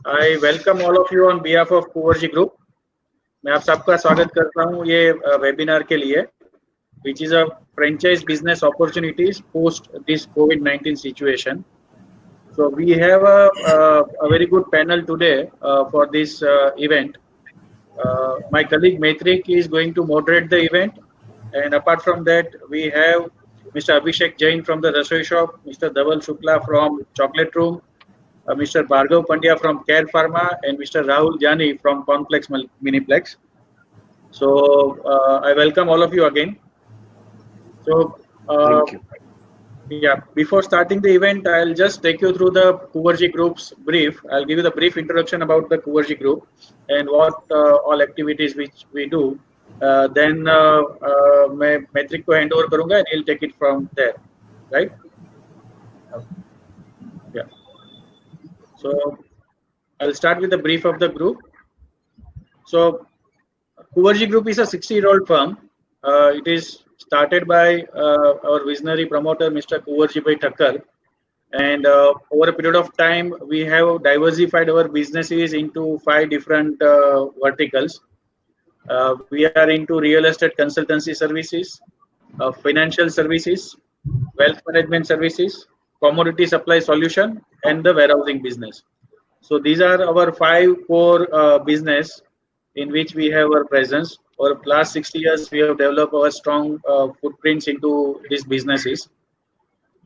I welcome all of you on behalf of Kuvarji Group. मैं आप सबका स्वागत करता हूँ ये वेबिनार के लिए, which is a franchise business opportunities post this COVID-19 situation. So we have a very good panel today for this event. My colleague Maitrik is going to moderate the event, and apart from that, we have Mr. Abhishek Jain from the Rasoi Shop, Mr. Dhaval Shukla from Chocolate Room, Mr. Bhargav Pandya from Care Pharma, and Mr. Rahul Jani from Complex Miniplex. So I welcome all of you again. So Thank you. yeah, before starting the event, I'll just take you through the Kuvarji Group's brief. I'll give you the brief introduction about the Kuvarji Group and what all activities which we do. Then मैं Maitrik को hand over करूँगा and he'll take it from there, right? Yeah. So I'll start with the brief of the group. So Kuvarji Group is a 60-year-old firm. It is started by our visionary promoter, Mr. Kuvarji Bhai Thakkar. And over a period of time, we have diversified our businesses into 5 different verticals. We are into real estate consultancy services, financial services, wealth management services, commodity supply solution, and the warehousing business. So these are our 5 core business in which we have our presence. Over the last 60 years, we have developed our strong footprints into these businesses.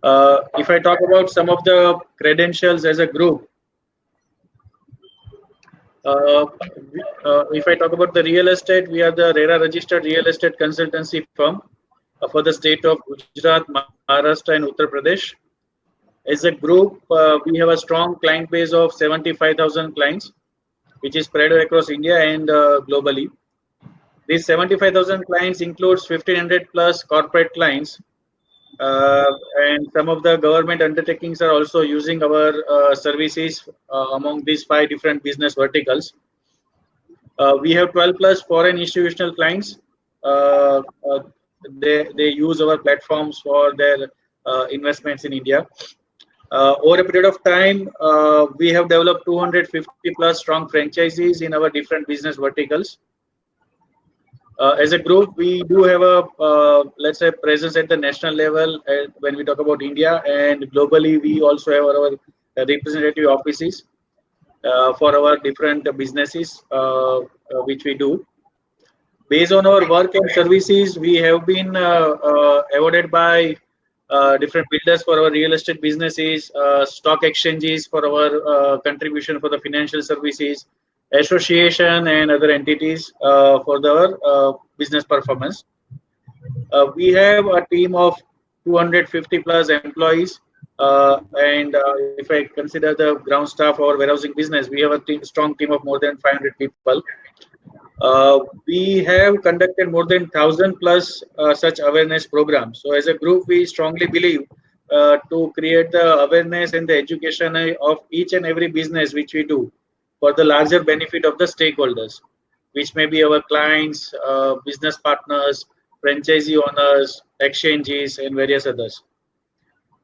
If I talk about some of the credentials as a group, if I talk about the real estate, we are the RERA registered real estate consultancy firm for the state of Gujarat, Maharashtra, and Uttar Pradesh. As a group, we have a strong client base of 75,000 clients, which is spread across India and globally. These 75,000 clients includes 1,500 plus corporate clients, and some of the government undertakings are also using our services among these 5 different business verticals. We have 12 plus foreign institutional clients. They use our platforms for their investments in India. Over a period of time, we have developed 250 plus strong franchises in our different business verticals. As a group, we do have a let's say presence at the national level when we talk about India, and globally we also have our representative offices for our different businesses which we do. Based on our work and services, we have been awarded by different builders for our real estate businesses, stock exchanges for our contribution for the financial services, association and other entities for our business performance. We have a team of 250 plus employees, and if I consider the ground staff or warehousing business, we have a strong team of more than 500 people. We have conducted more than 1,000 plus such awareness programs. So as a group, we strongly believe to create the awareness and the education of each and every business which we do for the larger benefit of the stakeholders, which may be our clients, business partners, franchisee owners, exchanges, and various others.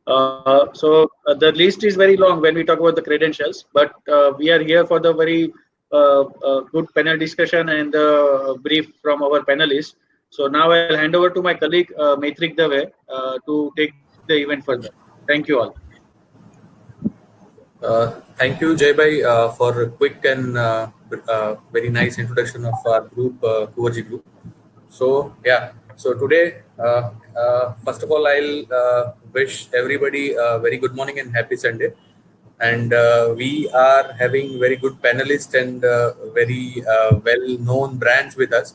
So the list is very long when we talk about the credentials, but we are here for the very good panel discussion and brief from our panelists. So now I'll hand over to my colleague Maitrik Dave to take the event further. Thank you all. Thank you, Jay Bhai, for a quick and very nice introduction of our group, Kuvarji Group. So yeah, so today, first of all, I'll wish everybody a very good morning and happy Sunday. And we are having very good panelists and very well-known brands with us.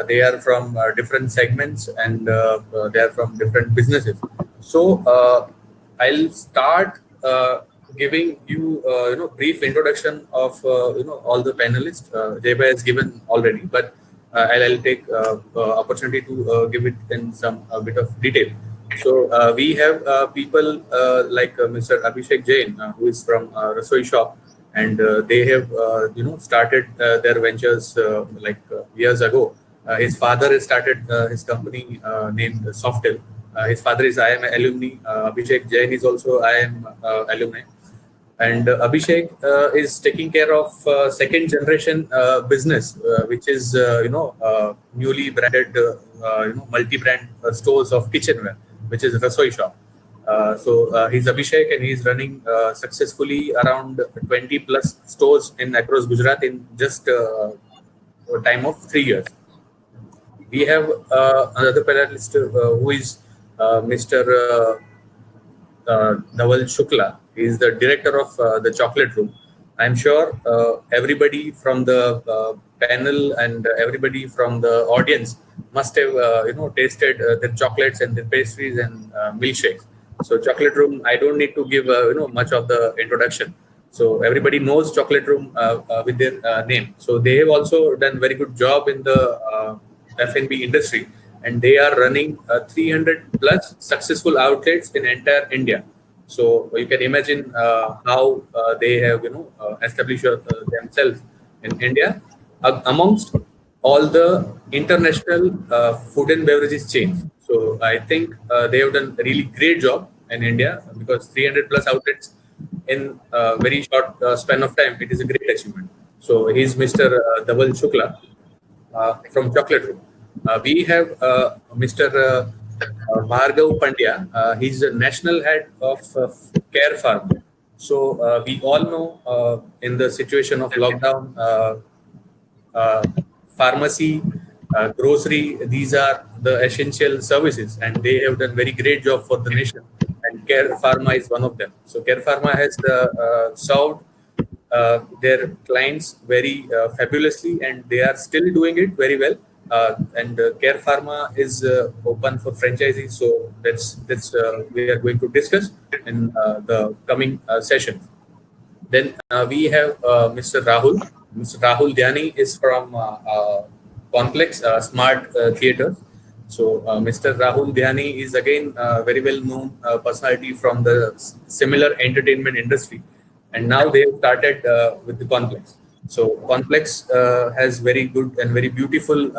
They are from different segments and they are from different businesses. So I'll start giving you brief introduction of all the panelists. Jayba has given already, but I'll take opportunity to give it in some bit of detail. So we have people like Mr. Abhishek Jain, who is from Rasoi Shop, and they have started their ventures years ago. His father has started his company named Softel. His father is IIM alumni. Abhishek Jain is also IIM alumni. and Abhishek is taking care of second generation business, which is newly branded multi-brand stores of kitchenware, which is Rasoi Shop. So he's Abhishek, and he's running successfully around 20 plus stores in across Gujarat in just a time of 3 years. We have another panelist who is Mr. Dhaval Shukla. He is the director of the Chocolate Room. I'm sure everybody from the panel and everybody from the audience must have tasted their chocolates and their pastries and milkshakes. So Chocolate Room, I don't need to give much of the introduction. So everybody knows Chocolate Room with their name. So they have also done very good job in the F&B industry, and they are running 300 plus successful outlets in entire India. So you can imagine how they have established themselves in India amongst all the international food and beverages chains. So I think they have done a really great job in India, because 300 plus outlets in a very short span of time, it is a great achievement. So he's Mr. Dhaval Shukla from Chocolate Room. We have Mr. Bhargav Pandya. He's the national head of Care Pharma. So we all know in the situation of lockdown, pharmacy, grocery, these are the essential services, and they have done very great job for the nation. And Care Pharma is one of them. So Care Pharma has served their clients very fabulously, and they are still doing it very well. And Care Pharma is open for franchisees. So that's we are going to discuss in the coming session. Then we have Mr. Rahul. Mr. Rahul Dhyani is from Complex Smart Theatres. So Mr. Rahul Dhyani is again very well known personality from the similar entertainment industry, and now they have started with the Complex. So Complex has very good and very beautiful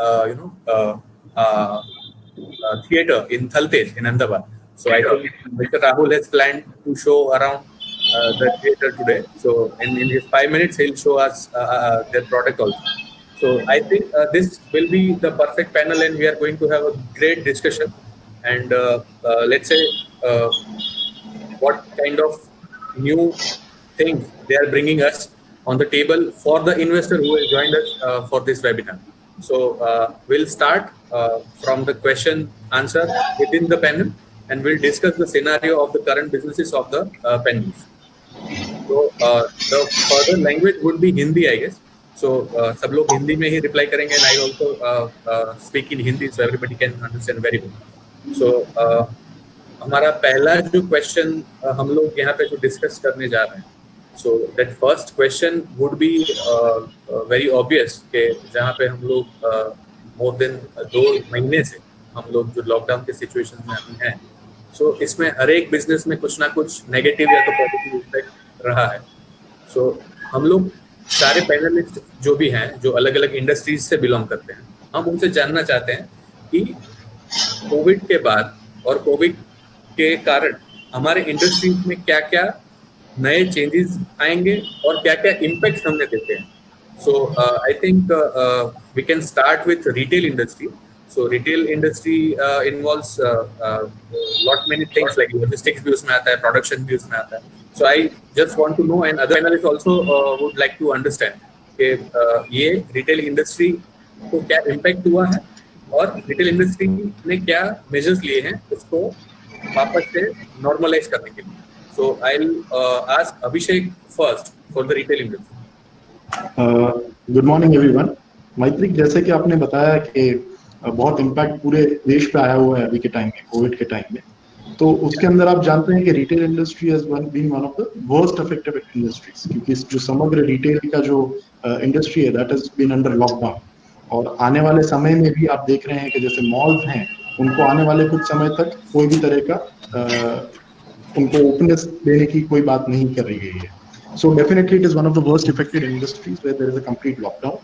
theater in Thaltej in Ahmedabad. So I think Mr. Rahul has planned to show around the theater today. So in his 5 minutes, he'll show us their product also. So I think this will be the perfect panel, and we are going to have a great discussion. And let's say what kind of new things they are bringing us on the table for the investor who has joined us for this webinar. So we'll start from the question answer within the panel, and we'll discuss the scenario of the current businesses of the panelists. So the further language would be Hindi, I guess. So सब लोग हिंदी में ही reply करेंगे, and I also speak in Hindi, so everybody can understand very well. So हमारा पहला जो question हम लोग यहाँ पे जो डिस्कस करने जा रहे हैं, so that first question would be very obvious कि जहाँ पे हम लोग more than 2 महीने से हम लोग जो लॉकडाउन के सिचुएशन में हम हैं, so इसमें हर एक बिजनेस में कुछ ना कुछ नेगेटिव या तो पॉजिटिव इम्पैक्ट रहा है. So हम लोग सारे पैनलिस्ट जो भी हैं, जो अलग अलग इंडस्ट्रीज से बिलोंग करते हैं, हम उनसे जानना चाहते हैं कि कोविड के बाद और कोविड के कारण हमारे इंडस्ट्रीज में क्या क्या नए चेंजेस आएंगे और क्या क्या इम्पैक्ट हमें देते हैं. So I think we can start with retail industry. So retail industry involves lot many things, like logistics भी उसमें आता है, production भी उसमें आता है. So I just want to know, and other panelists also would like to understand कि ये retail industry को क्या impact हुआ है और retail industry ने क्या measures लिए हैं उसको वापस से normalize करने के लिए. So I'll ask Abhishek first for the retail industry. Good morning everyone. मैत्रिक, जैसे कि आपने बताया कि बहुत इम्पैक्ट पूरे देश पे आया हुआ है अभी के टाइम में, कोविड के टाइम में, तो उसके अंदर आप जानते हैं कि retail industry has been one of the worst affected industries, क्योंकि जो समग्र रिटेल का जो इंडस्ट्री है that has been under lockdown. और आने वाले समय में भी आप देख रहे हैं कि जैसे मॉल्स हैं, उनको आने वाले कुछ समय तक कोई भी तरह का उनको ओपननेस देने की कोई बात नहीं कर रही गई है. So definitely it is one of the worst affected industries where there is a complete lockdown.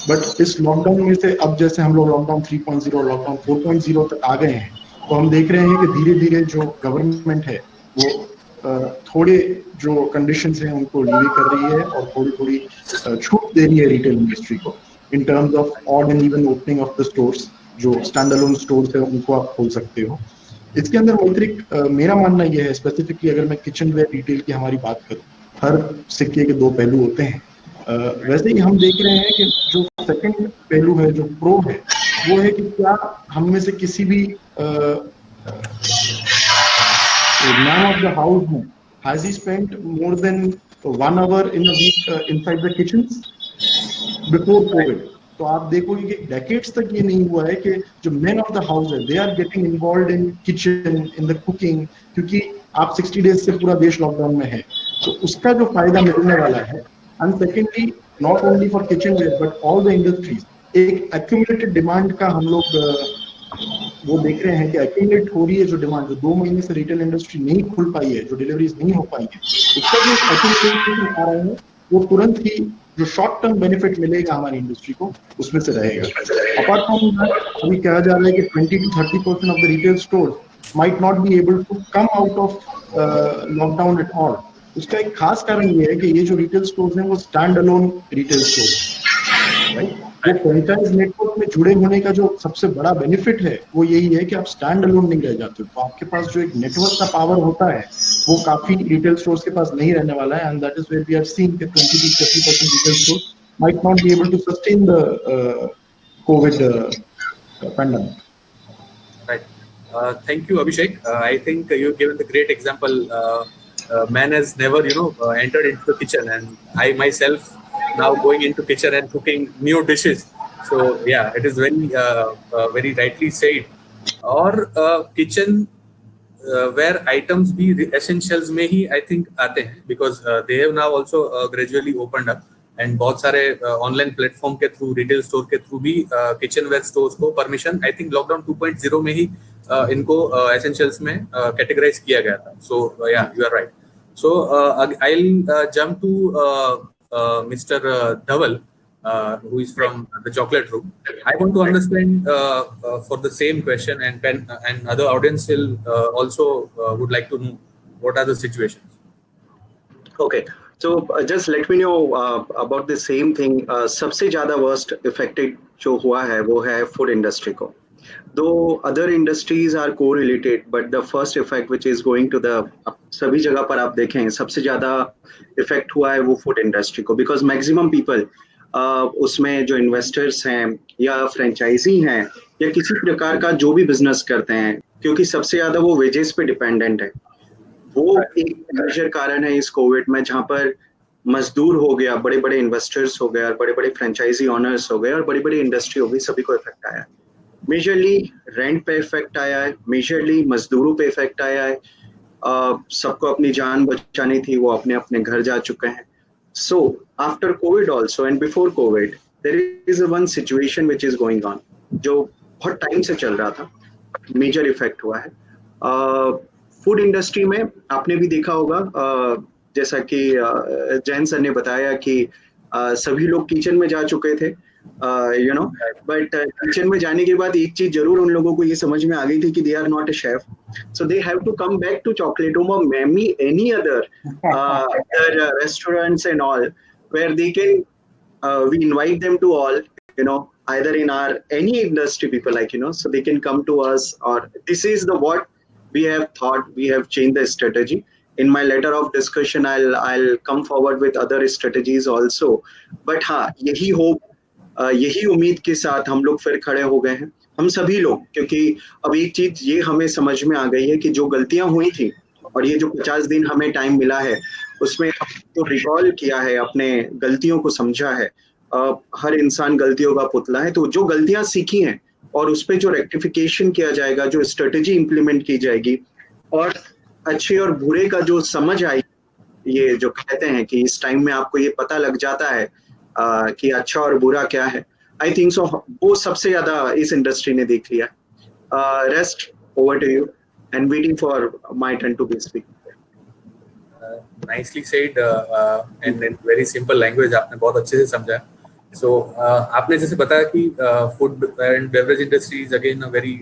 But इस लॉकडाउन में से अब जैसे हम लोग लॉकडाउन 3.0 और लॉकडाउन 4.0 तक आ गए हैं, तो हम देख रहे हैं कि धीरे धीरे जो गवर्नमेंट है वो थोड़े जो कंडीशंस हैं उनको लीवे कर रही है और थोड़ी थोड़ी छूट दे रही है रिटेल इंडस्ट्री को in terms of odd and even opening of the stores. जो स्टैंड अलोन स्टोर्स है उनको आप खोल सकते हो। इसके अंदर मैत्रिक मेरा मानना यह है, स्पेसिफिकली अगर मैं किचन वेयर रिटेल की हमारी बात करूं, हर सिक्के के दो पहलू होते हैं। वैसे ही हम देख रहे हैं कि जो सेकंड पहलू है, जो प्रो है, वो है कि क्या हम में से किसी भी मैन ऑफ द हाउस में has he spent more than 1 hour in a week inside the kitchen before Covid? तो आप देखोगे कि डेकेड्स तक ये नहीं हुआ है कि जो मेन ऑफ द हाउस है they are getting involved in kitchen, in the cooking, क्योंकि आप 60 डेज से पूरा देश लॉकडाउन में है, तो उसका जो फायदा मिलने वाला है। And secondly, not only for kitchen wear but all the industries, एक एक्यूमुलेटेड डिमांड का हम लोग वो देख रहे हैं कि एक्यूमुलेट हो रही है जो डिमांड, जो 2 महीने से रिटेल इंडस्ट्री नहीं खुल पाई है, जो डिलीवरीज नहीं हो पाई है, उसका जो एक्यूमुलेशन आ रहा है वो तुरंत ही जो शॉर्ट टर्म बेनिफिट मिलेगा हमारी इंडस्ट्री को उसमें से रहेगा। अपार्ट फ्रॉम दैट, अभी कहा जा रहा है कि 20 to 30% of the retail stores might not be able to come out of lockdown at all. उसका एक खास कारण ये है कि ये जो रिटेल स्टोर्स हैं वो stand alone retail store, right? जो फ्रेंचाइज नेटवर्क में जुड़े होने का जो सबसे बड़ा बेनिफिट है वो यही है कि आप स्टैंड अलोन नहीं रह जाते, तो आपके पास जो एक नेटवर्क का पावर होता है वो काफी रिटेल स्टोर्स के पास नहीं रहने वाला है। And that is where we are seeing कि 20 to 30% retail stores might not be able to sustain the COVID pandemic. Right. Thank you, Abhishek. I think you've given the great example. Man has never, entered into the kitchen, and I myself now going into kitchen and cooking new dishes. So yeah, it is very rightly said. और kitchen where items भी essentials में ही I think आते हैं, because they have now also gradually opened up. And बहुत सारे online platform के through, retail store के through भी किचन वेयर स्टोर्स को परमिशन आई थिंक लॉकडाउन 2.0 में ही इनको एसेंशियल्स में कैटेगराइज किया गया था। सो या you are right. So I will jump to mister Dhaval who is from the chocolate room. I want to understand for the same question, and other audience will also would like to know what are the situations. Okay. So just let me know about the same thing. सबसे ज़्यादा worst affected जो हुआ है वो है food industry को. Though other industries are correlated, but the first effect which is going to the सभी जगह पर आप देखें सबसे ज़्यादा effect हुआ है वो food industry को, because maximum people उसमें जो investors हैं या franchisee हैं या किसी प्रकार का जो भी business करते हैं, क्योंकि सबसे ज़्यादा वो wages पे dependent है। वो एक मेजर कारण है इस कोविड में, जहाँ पर मजदूर हो गया, बड़े बड़े इन्वेस्टर्स हो गए और बड़े बड़े फ्रेंचाइजी ऑनर्स हो गए और बड़ी बड़ी इंडस्ट्री हो गई, सभी को इफेक्ट आया है। मेजरली रेंट पे इफेक्ट आया है, मेजरली मजदूरों पे इफेक्ट आया है। सबको अपनी जान बचानी थी, वो अपने अपने घर जा चुके हैं। So after Covid also and before Covid there is one situation which is going on, जो बहुत टाइम से चल रहा था, मेजर इफेक्ट हुआ है। फूड इंडस्ट्री में आपने भी देखा होगा, जैसा कि जैन सर ने बताया कि सभी लोग किचन में जा चुके थे, बट किचन में जाने के बाद एक चीज जरूर उन लोगों को ये समझ में आ गई थी कि they are not a chef, so they have to come back to chocolate room or any other restaurants and all where they can we invite them to all, either in our any industry people, like, so they can come to us, or this is the what we have thought, we have changed the strategy. In my letter of discussion I'll come forward with other strategies also, but हाँ, यही hope, यही उम्मीद के साथ हम लोग फिर खड़े हो गए हैं, हम सभी लोग, क्योंकि अब एक चीज ये हमें समझ में आ गई है कि जो गलतियां हुई थी और ये जो 50 दिन हमें टाइम मिला है उसमें तो रिकॉल किया है, अपने गलतियों को समझा है। हर इंसान गलतियों का पुतला है, तो जो गलतियां सीखी हैं और उस पर जो रेक्टिफिकेशन किया जाएगा, जो स्ट्रेटेजी इंप्लीमेंट की जाएगी और अच्छे और बुरे का जो समझ आई, ये जो कहते हैं कि इस टाइम में आपको ये पता लग जाता है कि अच्छा और बुरा क्या है, आई थिंक सो वो सबसे ज्यादा इस इंडस्ट्री ने देख लिया। Rest over to you and waiting for my turn to be speak. Nicely said and in very simple language, आपने बहुत अच्छे से समझा। सो आपने जैसे बताया कि food and beverage industry is again a very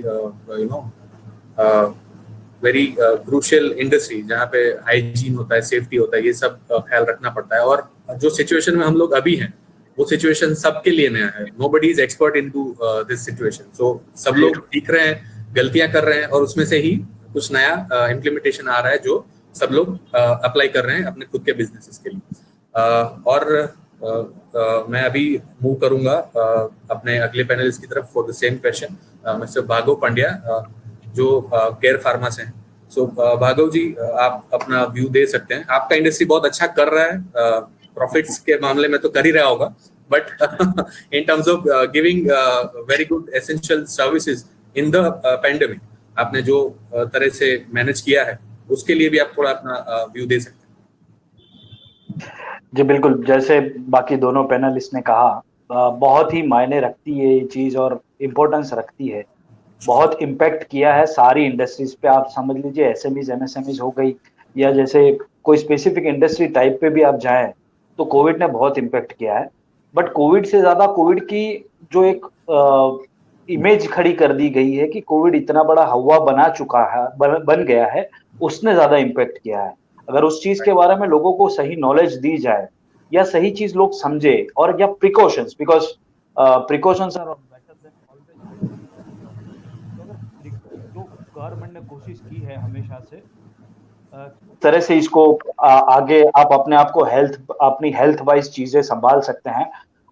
very crucial industry जहाँ पे हाइजीन होता है, सेफ्टी होता है, ये सब ख्याल रखना पड़ता है। और जो सिचुएशन में हम लोग अभी हैं वो सिचुएशन सबके लिए नया है। Nobody is expert into this situation. So सब लोग सीख रहे हैं, गलतियां कर रहे हैं, और उसमें से ही कुछ नया इम्प्लीमेंटेशन आ रहा है जो सब लोग अप्लाई कर रहे हैं अपने खुद के बिजनेसेस के लिए। और मैं अभी मूव करूंगा अपने अगले पैनलिस्ट की तरफ for the same question, mister Bhargav Pandya जो केयर फार्मा से हैं। सो भार्गव जी, आप अपना व्यू दे सकते हैं। आपका इंडस्ट्री बहुत अच्छा कर रहा है, प्रॉफिट्स के मामले में तो कर ही रहा होगा, but in terms of giving very good essential services in the pandemic, आपने जो तरह से मैनेज किया है उसके लिए भी आप थोड़ा अपना व्यू दे सकते हैं। जी बिल्कुल, जैसे बाकी दोनों पैनलिस्ट ने कहा, बहुत ही मायने रखती है ये चीज और इम्पोर्टेंस रखती है। बहुत इम्पैक्ट किया है सारी इंडस्ट्रीज पे। आप समझ लीजिए एसएमईज एमएसएमईज हो गई, या जैसे कोई स्पेसिफिक इंडस्ट्री टाइप पे भी आप जाएं तो कोविड ने बहुत इम्पैक्ट किया है। बट कोविड से ज्यादा कोविड की जो एक इमेज खड़ी कर दी गई है कि कोविड इतना बड़ा हवा बना चुका है, बन गया है, उसने ज्यादा इम्पैक्ट किया है। अगर उस चीज के बारे में लोगों को सही नॉलेज दी जाए या सही चीज लोग समझे, और या precautions, because precautions are better than always. जो गवर्नमेंट ने कोशिश की है हमेशा से तरह से इसको आगे आप अपने आप को अपनी हेल्थ वाइज चीजें संभाल सकते हैं।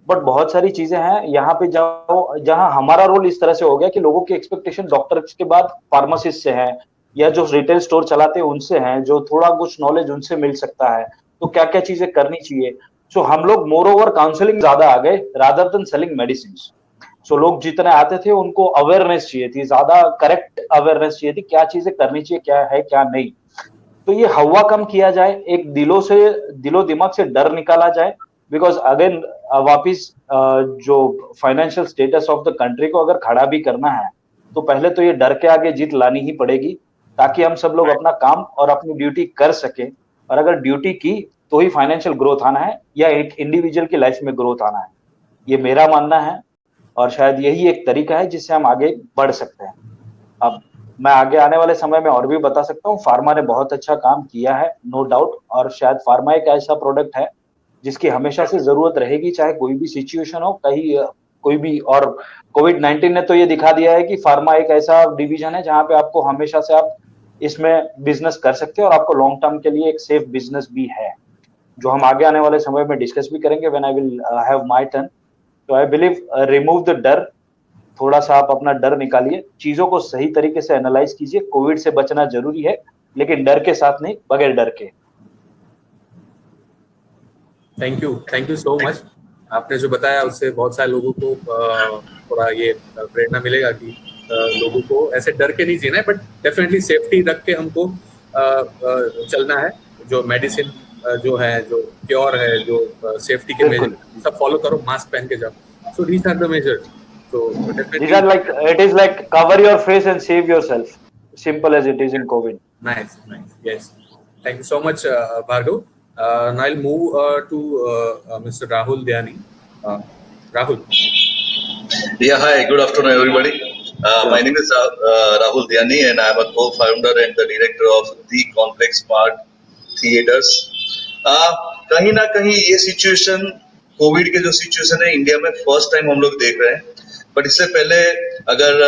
बट बहुत सारी चीजें हैं यहाँ पे जहाँ हमारा रोल इस तरह से हो गया कि लोगों की एक्सपेक्टेशन डॉक्टर्स के बाद फार्मासिस्ट से है, या जो रिटेल स्टोर चलाते हैं उनसे हैं, जो थोड़ा कुछ नॉलेज उनसे मिल सकता है, तो क्या क्या चीजें करनी चाहिए। सो हम लोग मोर ओवर काउंसलिंग ज्यादा आ गए रादर देन सेलिंग मेडिसिन। सो लोग जितने आते थे उनको अवेयरनेस चाहिए थी, ज्यादा करेक्ट अवेयरनेस चाहिए थी, क्या चीजें करनी चाहिए, क्या है क्या नहीं। तो ये हवा कम किया जाए, एक दिलो दिमाग से डर निकाला जाए। बिकॉज अगेन वापिस जो financial status of the country को अगर खड़ा भी करना है तो पहले तो ये डर के आगे जीत लानी ही पड़ेगी, ताकि हम सब लोग अपना काम और अपनी ड्यूटी कर सके। और अगर ड्यूटी की तो ही फाइनेंशियल ग्रोथ आना है, या एक इंडिविजुअल की लाइफ में ग्रोथ आना है। ये मेरा मानना है, और शायद यही एक तरीका है जिससे हम आगे बढ़ सकते हैं। अब मैं आगे आने वाले समय में और भी बता सकता हूँ, फार्मा ने बहुत अच्छा काम किया है, नो डाउट। और शायद फार्मा एक ऐसा प्रोडक्ट है जिसकी हमेशा से जरूरत रहेगी, चाहे कोई भी सिचुएशन हो, कहीं कोई भी। और कोविड-19 ने तो ये दिखा दिया है कि फार्मा एक ऐसा डिवीजन है जहां पे आपको हमेशा से आप इसमें बिजनेस कर सकते हैं, और आपको लॉन्ग टर्म के लिए एक सेफ बिजनेस भी है, जो हम आगे आने वाले समय में डिस्कस भी करेंगे when I will have my turn. तो आई बिलीव रिमूव द डर, थोड़ा सा आप अपना डर निकालिए, चीजों को सही तरीके से एनालाइज कीजिए। कोविड से बचना जरूरी है, लेकिन डर के साथ नहीं, बगैर डर के। Thank you so much. आपने जो बताया उससे बहुत सारे लोगों को थोड़ा ये प्रेरणा मिलेगा कि लोगों को ऐसे डर के नहीं जीना है, बट डेफिनेटली सेफ्टी रख के हमको चलना है। जो मेडिसिन जो है, जो क्योर है, जो सेफ्टी के मेजर सब फॉलो करो, मास्क पहन के जाओ। So these are the measures. So these are like, it is like cover your face and save yourself, simple as it is in COVID. Nice. Yes, thank you so much, Bhargav. Now I'll move to Mr. Rahul Dhyani. Rahul. Yeah, hi, good afternoon everybody. My name is Rahul Dhyani and I'm a co-founder and the director of The Complex Smart Theaters. कहीं ना कहीं ये situation, Covid के जो situation है India में first time हम लोग देख रहे हैं। बट इससे पहले अगर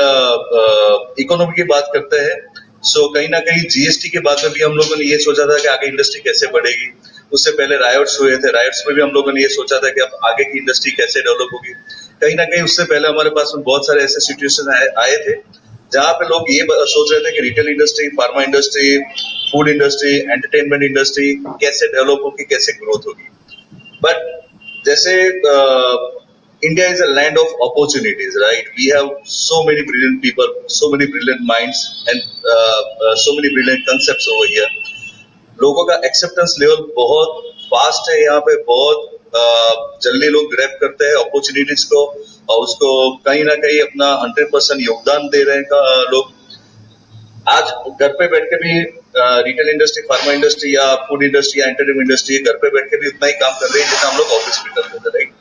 इकोनॉमी की बात करते हैं, सो कहीं ना कहीं जीएसटी के बाद में भी हम लोगों ने ये सोचा था कि आगे इंडस्ट्री कैसे बढ़ेगी। उससे पहले रायोट्स हुए थे, रायोट्स में भी हम लोगों ने ये सोचा था कि अब आगे की इंडस्ट्री कैसे डेवलप होगी। कहीं ना कहीं उससे पहले हमारे पास में बहुत सारे ऐसे सिचुएशन आए थे जहाँ पे लोग ये सोच रहे थे कि retail industry, pharma industry, food industry, entertainment industry कैसे डेवलप होगी, कैसे ग्रोथ होगी। बट जैसे India is a land of opportunities, right? We have so many brilliant people, so many brilliant minds, and so many brilliant concepts over here. लोगों का acceptance level बहुत fast है यहाँ पे, बहुत जल्दी लोग ग्रैब करते हैं अपॉर्चुनिटीज को, और उसको कहीं ना कहीं अपना 100% योगदान दे रहे हैं लोग। आज घर पे बैठ के भी रिटेल इंडस्ट्री, फार्मा इंडस्ट्री या फूड इंडस्ट्री या एंटरटेनमेंट इंडस्ट्री घर पे बैठ के भी उतना ही काम कर रही है जितना हम लोग ऑफिस में करते थे, राइट?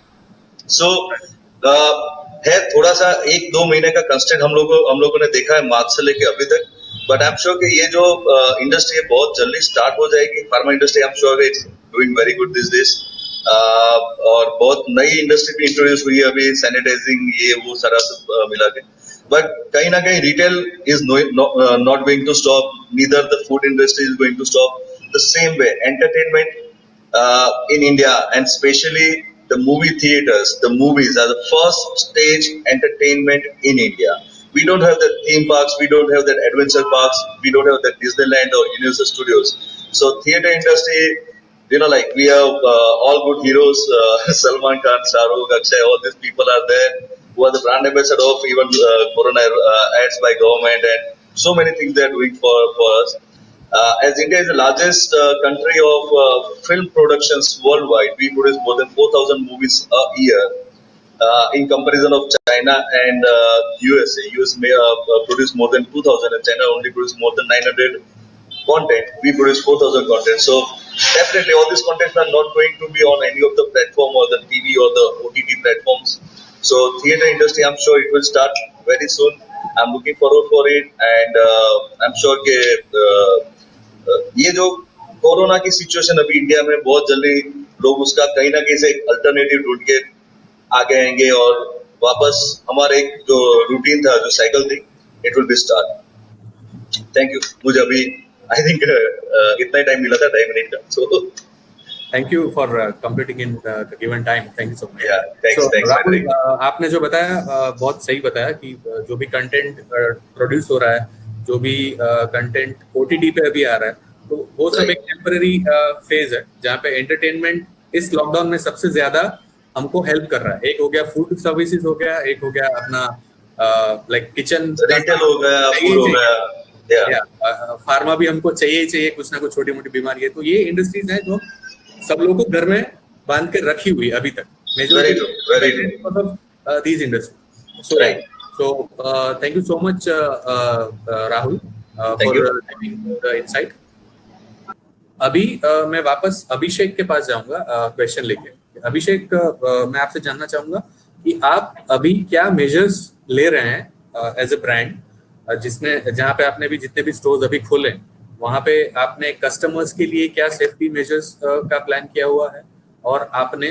सो है थोड़ा सा 1-2 महीने का कंस्टेंट हम लोगों ने देखा है मार्च से लेके अभी तक, बट आई एम श्योर कि ये जो इंडस्ट्री है बहुत जल्दी स्टार्ट हो जाएगी. Pharma industry I am sure it's doing very good this days. और बहुत नई इंडस्ट्री भी इंट्रोड्यूस हुई है अभी, सैनिटाइजिंग ये वो सारा सब मिला के. बट कहीं ना कहीं retail is not going to stop, neither the food industry is going to stop. The same way entertainment in India, and especially the movie theaters, the movies are the first stage entertainment in India. We don't have the theme parks, we don't have that adventure parks, we don't have that Disneyland or Universal Studios. So theater industry, you know, like we have all good heroes, Salman Khan, Shah Rukh, Akshay, all these people are there who are the brand ambassador of even Corona ads by government, and so many things they are doing for us. As India is the largest country of film productions worldwide, we produce more than 4,000 movies a year. In comparison of China and USA, US may produce more than 2,000, and China only produce more than 900 content. We produce 4,000 content. So definitely, all these contents are not going to be on any of the platform or the TV or the OTT platforms. So theater industry, I'm sure it will start very soon. I'm looking forward for it, and I'm sure कि ये जो corona की situation अभी India में बहुत जल्दी लोग उसका कहीं ना कहीं से एक अल्टरनेटिव ढूंढ के आगे आएंगे और वापस हमारे एक जो रूटीन था, जो साइकिल थी, it will be start. Thank you. मुझे अभी आई थिंक इतना ही टाइम मिला था, 2 मिनट का. सो thank you for completing in the given time. Thank you so much. Thanks. आपने जो बताया बहुत सही बताया कि जो भी कंटेंट प्रोड्यूस हो रहा है, जो भी कंटेंट ओटीटी पे अभी आ रहा है, तो वो सब एक टेम्पररी फेज है जहाँ पे एंटरटेनमेंट इस लॉकडाउन में सबसे ज्यादा हमको हेल्प कर रहा है. एक हो गया फूड सर्विसेज हो गया, एक हो गया अपना लाइक किचन रिटेल हो गया, फूड हो गया, फार्मा भी हमको चाहिए कुछ ना कुछ छोटी मोटी बीमारी है. तो ये इंडस्ट्रीज हैं जो सब लोगों को घर में बांध के रखी हुई अभी तक. these industries. So thank you so much, Rahul, for giving the insight. अभी मैं वापस अभिषेक के पास जाऊंगा क्वेश्चन लेके. अभिषेक, मैं आपसे जानना चाहूंगा कि आप अभी क्या मेजर्स ले रहे हैं एज ए ब्रांड, जिसमें जहाँ पे आपने भी जितने भी स्टोर्स अभी खोले वहाँ पे आपने कस्टमर्स के लिए क्या सेफ्टी मेजर्स का प्लान किया हुआ है, और आपने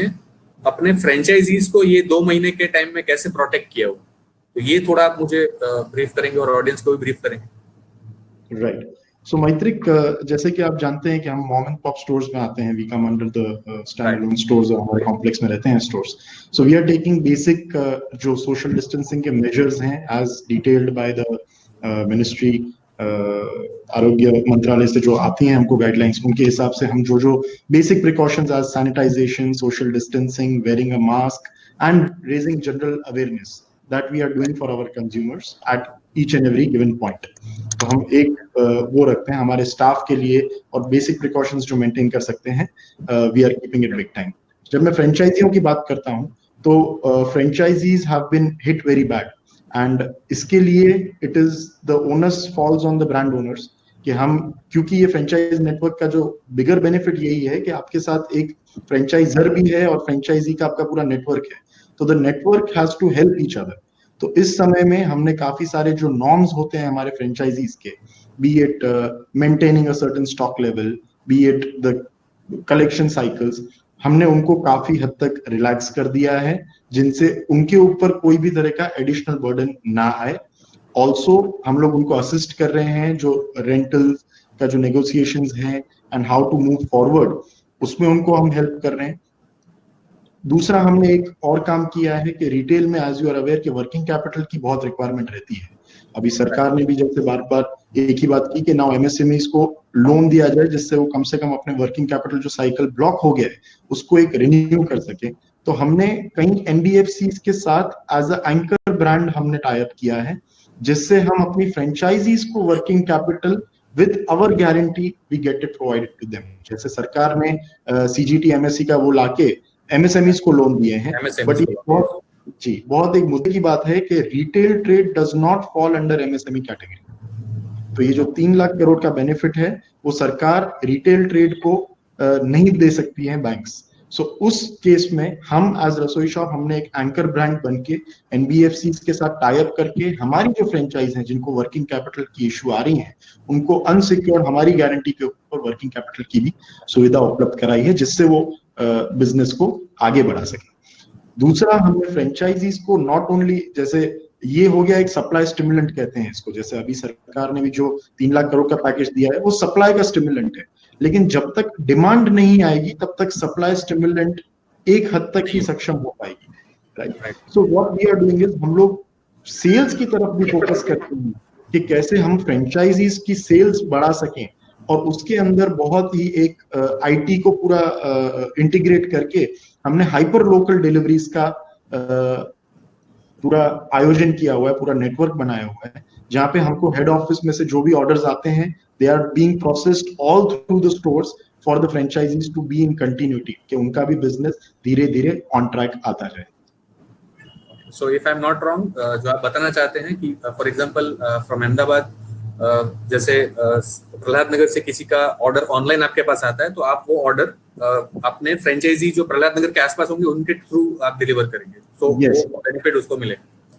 अपने फ्रेंचाइजीज को ये 2 महीने के टाइम में कैसे प्रोटेक्ट किया हुआ. तो ये थोड़ा आप मुझे ब्रीफ करेंगे और ऑडियंस को भी ब्रीफ करेंगे. राइट. सो मैत्रिक, जैसे कि आप जानते हैं कि हम मॉम एंड पॉप स्टोर्स में आते हैं, we come under the standalone stores, हमारे कॉम्प्लेक्स में रहते हैं stores. So we are taking basic जो सोशल डिस्टेंसिंग के मेजर्स हैं as detailed by the ministry, आरोग्य मंत्रालय से जो आती हैं हमको गाइडलाइंस, उनके हिसाब से हम जो basic precautions as sanitisation, social distancing, wearing a mask and raising general awareness that we are doing for our consumers at each and every given point. तो हम एक वो रखते हैं हमारे स्टाफ के लिए, और बेसिक प्रिकॉशंस जो मेंटेन कर सकते हैं, we are keeping it big time. जब मैं फ्रेंचाइजियों की बात करता हूँ तो franchisees have been hit very bad, and इसके लिए it is the onus falls on the brand owners कि हम, क्योंकि ये फ्रेंचाइज नेटवर्क का जो बिगर बेनिफिट यही है कि आपके साथ एक फ्रेंचाइजर भी है और फ्रेंचाइजी का आपका पूरा नेटवर्क है, तो the network has to help each other. तो इस समय में हमने काफी सारे जो नॉर्म्स होते हैं हमारे फ्रेंचाइजीज के, B it maintaining a certain stock level, B it the collection cycles, हमने उनको काफी हद तक रिलैक्स कर दिया है, जिनसे उनके ऊपर कोई भी तरह का एडिशनल बर्डन ना आए. ऑल्सो हम लोग उनको असिस्ट कर रहे हैं, जो रेंटल का जो नेगोशिएशंस हैं and how to move forward, उसमें उनको हम हेल्प कर रहे हैं. दूसरा, हमने एक और काम किया है कि रिटेल में, एज यू आर अवेयर, कि वर्किंग कैपिटल की बहुत रिक्वायरमेंट रहती है. अभी सरकार ने भी जैसे बार बार एक ही बात की कि नाउ एमएसएमईज को लोन दिया जाए, जिससे वो कम से कम अपने वर्किंग कैपिटल जो साइकिल ब्लॉक हो गया है उसको एक रिन्यू कर सके. तो हमने कई एनबीएफसीज के साथ एज अ एंकर ब्रांड हमने टाई अप किया है, जिससे हम अपनी फ्रेंचाइजीज को working capital with our guarantee we get it provided to them. जैसे सरकार ने सीजीटी एमएससी का वो लाके एमएसएमईज को लोन दिए हैं, बट ये बहुत एक मुद्दे की बात है कि retail trade does not fall under MSME category. तो ये जो 3 लाख करोड़ का बेनिफिट है वो सरकार रिटेल ट्रेड को नहीं दे सकती है बैंक्स. सो उस केस में हम एज रसोई शॉप हमने एक एंकर ब्रांड बन के एनबीएफसी के साथ टाई अप करके हमारी जो फ्रेंचाइज हैं जिनको वर्किंग कैपिटल की इशू आ रही है उनको अनसिक्योर्ड हमारी गारंटी के ऊपर वर्किंग कैपिटल की भी सुविधा उपलब्ध कराई है, जिससे वो बिजनेस को आगे बढ़ा सके। दूसरा, हमने फ्रेंचाइजीज को नॉट ओनली, जैसे ये हो गया एक सप्लाई स्टिमुलेंट कहते हैं इसको, जैसे अभी सरकार ने भी जो 3 लाख करोड़ का पैकेज दिया है वो सप्लाई का स्टिमुलेंट है, लेकिन जब तक डिमांड नहीं आएगी तब तक सप्लाई स्टिमुलेंट एक हद तक ही सक्षम हो पाएगी, right. So what we are doing is हम लोग सेल्स की तरफ भी फोकस करते हैं कि कैसे हम फ्रेंचाइजीज की सेल्स बढ़ा सकें, और उसके अंदर बहुत ही एक आईटी को पूरा इंटीग्रेट करके हमने हाइपर लोकल डिलीवरीज का पूरा आयोजन किया हुआ है, पूरा नेटवर्क बनाया हुआ है, जहां पे हमको हेड ऑफिस में से जो भी ऑर्डर्स आते हैं they are being processed all through the stores for the franchisees to be in continuity, कि उनका भी बिजनेस धीरे धीरे ऑन ट्रैक आता जाए। So if I am not wrong, जो आप बताना चाहते हैं कि फॉर एग्जांपल फ्रॉम अहमदाबाद, जैसे प्रहलाद नगर से किसी का ऑर्डर ऑनलाइन आपके पास आता है, तो आप वो ऑर्डर अपने फ्रेंचाइजी जो प्रहलाद नगर के आसपास होंगे उनके थ्रू आप डिलीवर करेंगे, सो वो बेनिफिट उसको मिले।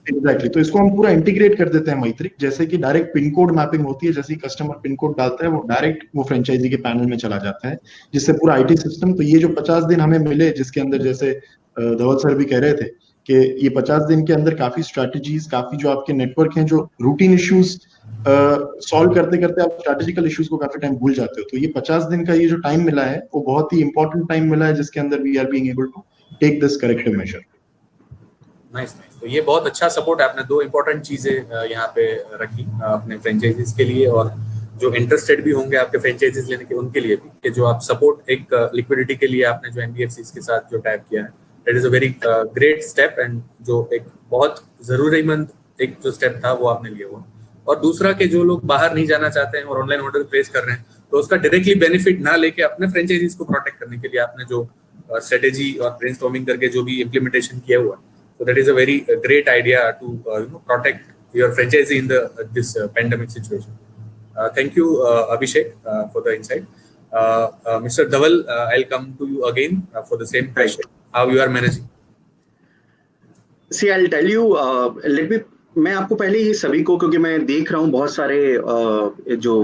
एग्जैक्टली, तो इसको हम पूरा इंटीग्रेट कर देते हैं मैत्रिक, जैसे कि डायरेक्ट पिन कोड मैपिंग होती है, जैसे कस्टमर पिन कोड डालता है वो डायरेक्ट वो फ्रेंचाइजी के पैनल में चला जाता है, जिससे पूरा आईटी सिस्टम, तो ये जो 50 दिन हमें मिले, जिसके अंदर जैसे धवल सर भी कह रहे थे कि ये 50 दिन के अंदर काफी स्ट्रैटेजीज, काफी जो आपके नेटवर्क हैं, जो रूटीन इश्यूज सॉल्व करते करते आप स्ट्रैटेजिकल इश्यूज को काफी टाइम भूल जाते हो, तो ये 50 दिन का ये जो टाइम मिला है वो बहुत ही इंपॉर्टेंट टाइम मिला है, जिसके अंदर we are being able to take this corrective measure. Nice. तो ये बहुत अच्छा सपोर्ट है, आपने 2 इंपॉर्टेंट चीजें यहाँ पे रखी अपने फ्रेंचाइजीज के लिए, और जो इंटरेस्टेड भी होंगे आपके फ्रेंचाइजीज लेने के उनके लिए भी, कि जो आप सपोर्ट एक लिक्विडिटी के लिए आपने जो एनबीएफसी के साथ जो टाइप किया है, that is a very great step, and जो एक बहुत जरूरीमंद एक जो स्टेप था वो आपने लिया हुआ। और दूसरा कि जो लोग बाहर नहीं जाना चाहते हैं और ऑनलाइन ऑर्डर प्लेस कर रहे हैं, तो उसका डायरेक्टली बेनिफिट ना लेके अपने फ्रेंचाइजीज को प्रोटेक्ट करने के लिए आपने जो स्ट्रेटेजी और ब्रेनस्टॉर्मिंग करके जो भी इम्प्लीमेंटेशन किया हुआ है, so that is a very great idea to protect your franchisee in this pandemic situation. Thank you, Abhishek, for the insight. Mr. Dhaval, I'll come to you again for the same question. How you are managing? See, I'll tell you. Let me. मैं आपको पहले ही सभी को, क्योंकि मैं देख रहा हूँ बहुत सारे जो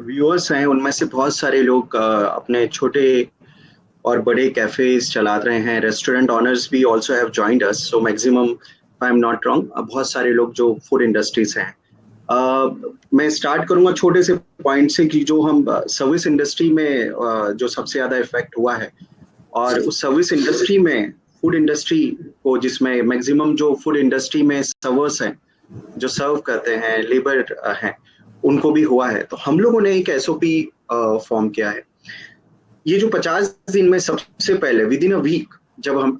व्यूअर्स हैं उनमें से बहुत सारे लोग अपने छोटे और बड़े कैफेज चला रहे हैं, रेस्टोरेंट ऑनर्स भी also have joined us, so maximum I am not wrong बहुत सारे लोग जो फूड इंडस्ट्रीज हैं। मैं स्टार्ट करूंगा छोटे से पॉइंट से कि जो हम सर्विस इंडस्ट्री में जो सबसे ज्यादा इफेक्ट हुआ है, और उस सर्विस इंडस्ट्री में फूड इंडस्ट्री को, जिसमें मैक्सिमम जो फूड इंडस्ट्री में सर्वर्स हैं जो सर्व करते हैं, लेबर हैं, उनको भी हुआ है। तो हम लोगों ने एक एसओपी फॉर्म किया है। ये जो 50 दिन में सबसे पहले विद इन अ वीक, जब हम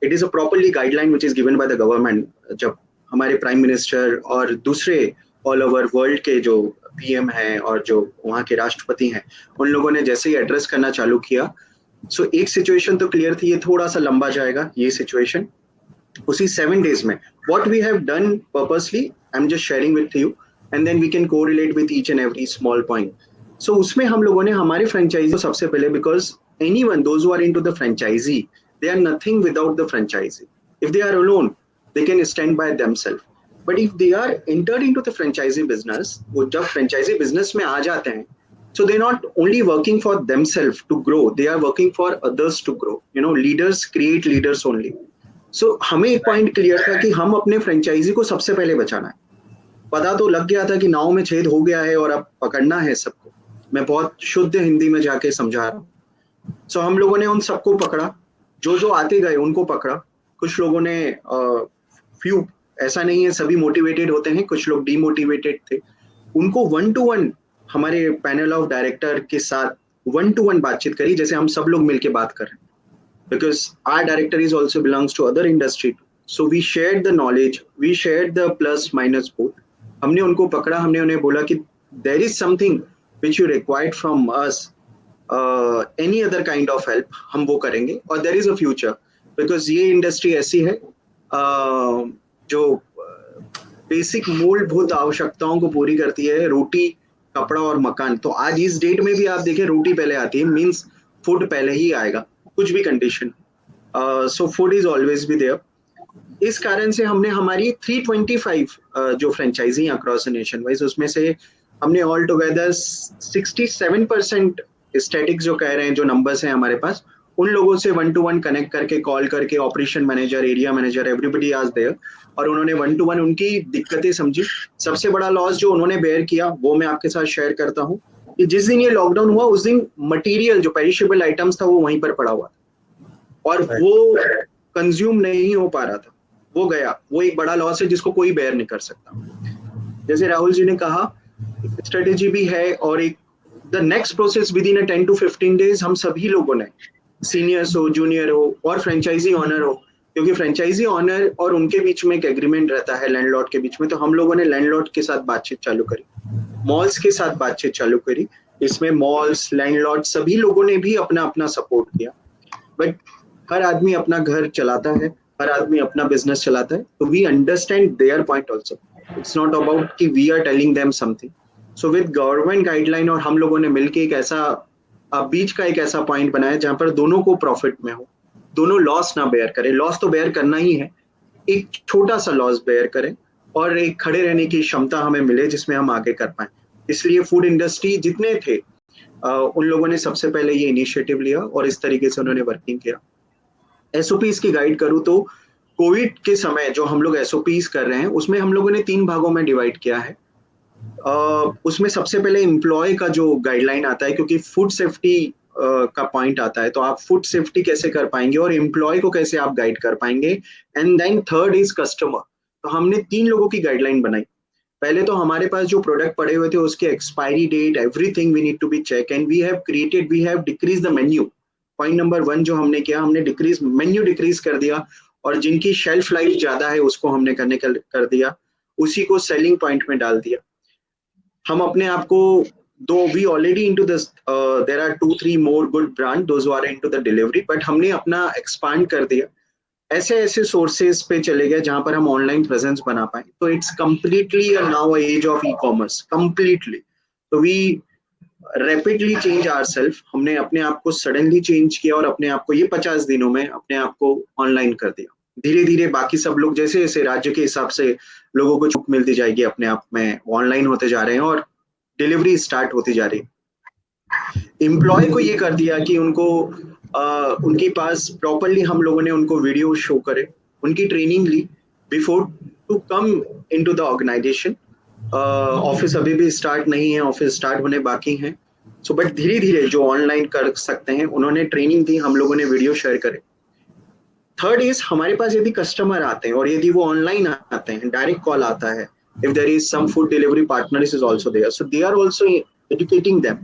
it is a properly guideline which is given by the government, जब हमारे प्राइम मिनिस्टर और दूसरे ऑल ओवर वर्ल्ड के जो पीएम हैं और जो वहाँ के राष्ट्रपति हैं, उन लोगों ने जैसे ही एड्रेस करना चालू किया, सो एक सिचुएशन तो क्लियर थी, ये थोड़ा सा लंबा जाएगा ये सिचुएशन। उसी 7 days में what we have done purposely, I am just sharing with you, and then we can correlate with each and every small point. So उसमें हम लोगों ने हमारे फ्रेंचाइजी सबसे पहले, because anyone those who are into the franchisee, they are nothing without the franchisee. If they are alone they can stand by themselves, but if they are entered into the franchisee business, वो जब franchise business में आ जाते हैं, so they're not only working for themselves to grow, they are working for others to grow. You know, leaders create leaders only. So हमें एक point clear था कि हम अपने फ्रेंचाइजी को सबसे पहले बचाना है। पता तो लग गया था कि नाव में छेद हो गया है और अब पकड़ना है सबको। मैं बहुत शुद्ध हिंदी में जाके समझा रहा हूँ। सो हम लोगों ने उन सबको पकड़ा, जो आते गए उनको पकड़ा। कुछ लोगों ने फ्यू, ऐसा नहीं है सभी मोटिवेटेड होते हैं, कुछ लोग डीमोटिवेटेड थे, उनको 1-to-1 हमारे पैनल ऑफ डायरेक्टर के साथ 1-to-1 बातचीत करी, जैसे हम सब लोग मिलके बात कर रहे हैं, because our director is also belongs to other industry, so we shared the knowledge, we shared the plus minus both. हमने उनको पकड़ा, हमने उन्हें बोला कि there is something which you required from us, any other kind of help हम वो करेंगे, और there is a future, because ये इंडस्ट्री ऐसी है जो बेसिक मूलभूत आवश्यकताओं को पूरी करती है, रोटी, कपड़ा और मकान। तो आज इस डेट में भी आप देखें रोटी पहले आती है, मींस फूड पहले ही आएगा, कुछ भी condition, so food is always be there. इस कारण से हमने हमारी 325 जो फ्रेंचाइजी अक्रॉस नेशन वाइज, उसमें से हमने ऑल टुगेदर 67% स्टैटिक जो कह रहे हैं, जो नंबर्स हैं हमारे पास, उन लोगों से 1-to-1 कनेक्ट करके, कॉल करके, operation manager, area manager, everybody आज देयर, और उन्होंने 1-to-1 उनकी दिक्कतें समझी। सबसे बड़ा लॉस जो उन्होंने बेयर किया वो मैं आपके साथ शेयर करता हूँ कि जिस दिन ये लॉकडाउन हुआ उस दिन मटेरियल जो पेरिशेबल आइटम्स था वो वहीं पर पड़ा हुआ था और वो कंज्यूम नहीं हो पा रहा था, वो गया। वो एक बड़ा लॉस है जिसको कोई बेयर नहीं कर सकता। जैसे राहुल जी ने कहा, स्ट्रेटेजी भी है और एक the next process with in 10 to 15 days हम सभी लोगों ने, सीनियर्स हो, जूनियर हो और फ्रेंचाइजी ऑनर हो, क्योंकि फ्रेंचाइजी ऑनर और उनके बीच में एक एग्रीमेंट रहता है लैंडलॉर्ड के बीच में, तो हम लोगों ने लैंडलॉर्ड के साथ बातचीत चालू करी, मॉल्स के साथ बातचीत चालू करी। इसमें मॉल्स, लैंडलॉर्ड सभी लोगों ने भी अपना अपना सपोर्ट किया, बट हर आदमी अपना घर चलाता है, हर आदमी अपना बिजनेस चलाता है, तो we understand their point also. It's not about कि we are telling them something. So with government guideline और हम लोगों ने मिलकर एक ऐसा बीच का एक ऐसा पॉइंट बनाया जहां पर दोनों को प्रॉफिट में हो, दोनों लॉस ना बेयर करें। लॉस तो बेयर करना ही है, एक छोटा सा लॉस बेयर करें और एक खड़े रहने की क्षमता हमें मिले जिसमें हम आगे कर पाए। इसलिए फूड इंडस्ट्री जितने थे उन लोगों ने सबसे पहले ये इनिशिएटिव लिया और इस तरीके से उन्होंने वर्किंग किया। एसओपीज की गाइड करूँ तो कोविड के समय जो हम लोग एसओपीज कर रहे हैं उसमें हम लोगों ने 3 भागों में डिवाइड किया है। उसमें सबसे पहले एम्प्लॉय का जो गाइडलाइन आता है, क्योंकि फूड सेफ्टी का पॉइंट आता है, तो आप फूड सेफ्टी कैसे कर पाएंगे और एम्प्लॉय को कैसे आप गाइड कर पाएंगे। And then third is customer. तो हमने 3 लोगों की गाइडलाइन बनाई। पहले तो हमारे पास जो प्रोडक्ट पड़े हुए थे उसके expiry date, everything we need to be check, and we have decrease the menu. Point number 1 जो हमने किया, हमने मेन्यू डिक्रीज कर दिया और जिनकी शेल्फ लाइफ ज्यादा है उसको हमने कर दिया, उसी को सेलिंग पॉइंट में डाल दिया। हम अपने आप को, though we already into this, there are 2-3 more good brand those are into the delivery, but हमने अपना एक्सपांड कर दिया, ऐसे सोर्सेज पे चले गए जहां पर हम ऑनलाइन प्रेजेंस बना पाए। तो it's completely now age of e commerce completely. तो वी रैपिडली चेंज आवरसेल्फ, हमने अपने आप को सडनली चेंज किया और अपने आप को ये 50 दिनों में अपने आप को ऑनलाइन कर दिया। धीरे धीरे बाकी सब लोग जैसे जैसे राज्य के हिसाब से लोगों को छूट मिलती जाएगी, अपने आप में ऑनलाइन होते जा रहे हैं और डिलीवरी स्टार्ट होती जा रही है। एम्प्लॉय को ये कर दिया कि उनको उनके पास प्रॉपरली हम लोगों ने उनको वीडियो शो करे, उनकी ट्रेनिंग ली before to come into the organisation. Office अभी भी स्टार्ट नहीं है, ऑफिस स्टार्ट होने बाकी हैं। सो बट धीरे धीरे जो ऑनलाइन कर सकते हैं उन्होंने ट्रेनिंग दी, हम लोगों ने वीडियो शेयर करे। थर्ड इज, हमारे पास यदि कस्टमर आते हैं और यदि वो ऑनलाइन आते हैं, डायरेक्ट कॉल आता है, if there is some food delivery partners is also there, so they are also educating them,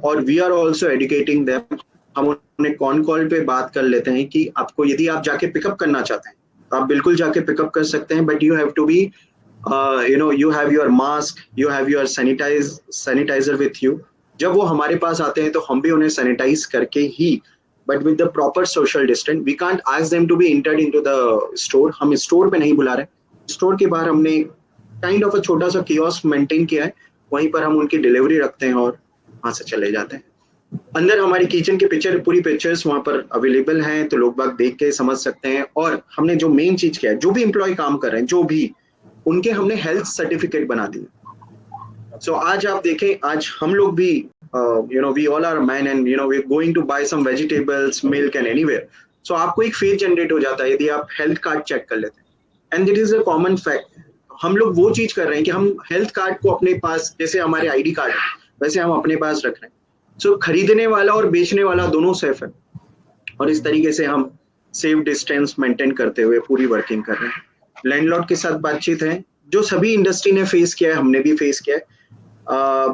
और we are also educating them। हम उन्हें कॉल पे बात कर लेते हैं कि आपको यदि आप जाके पिकअप करना चाहते हैं तो आप बिल्कुल जाके पिकअप कर सकते हैं, but you have to be you have your mask, you have your sanitizer with you। जब वो हमारे पास आते हैं तो हम भी उन्हें सैनिटाइज करके ही, but with the proper social distance, we can't ask them to be entered into the store। हम स्टोर पे नहीं बुला रहे, स्टोर के बाहर हमने काइंड ऑफ छोटा सा कियोस्क मेंटेन किया है, वहीं पर हम उनकी डिलीवरी रखते हैं और वहां से चले जाते हैं। अंदर हमारी किचन की पूरी पिक्चर्स वहां पर अवेलेबल हैं, तो लोग बाग देख के समझ सकते हैं। और हमने जो मेन चीज किया है, जो भी एम्प्लॉय काम कर रहे हैं, जो भी उनके हमने हेल्थ सर्टिफिकेट बना दिए। सो आज आप देखें, आज हम लोग भी we all are men and we're going to buy some vegetables, milk and anywhere, so आपको एक फेज जनरेट हो जाता है यदि आप हेल्थ कार्ड चेक कर लेते हैं। And it is a common fact, हम लोग वो चीज कर रहे हैं कि हम हेल्थ कार्ड को अपने पास, जैसे हमारे आईडी कार्ड वैसे हम अपने पास रख रहे हैं। सो खरीदने वाला और बेचने वाला दोनों सेफ है, और इस तरीके से हम सेफ डिस्टेंस मेंटेन करते हुए पूरी वर्किंग कर रहे हैं। लैंडलॉर्ड के साथ बातचीत है, जो सभी इंडस्ट्री ने फेस किया है, हमने भी फेस किया है,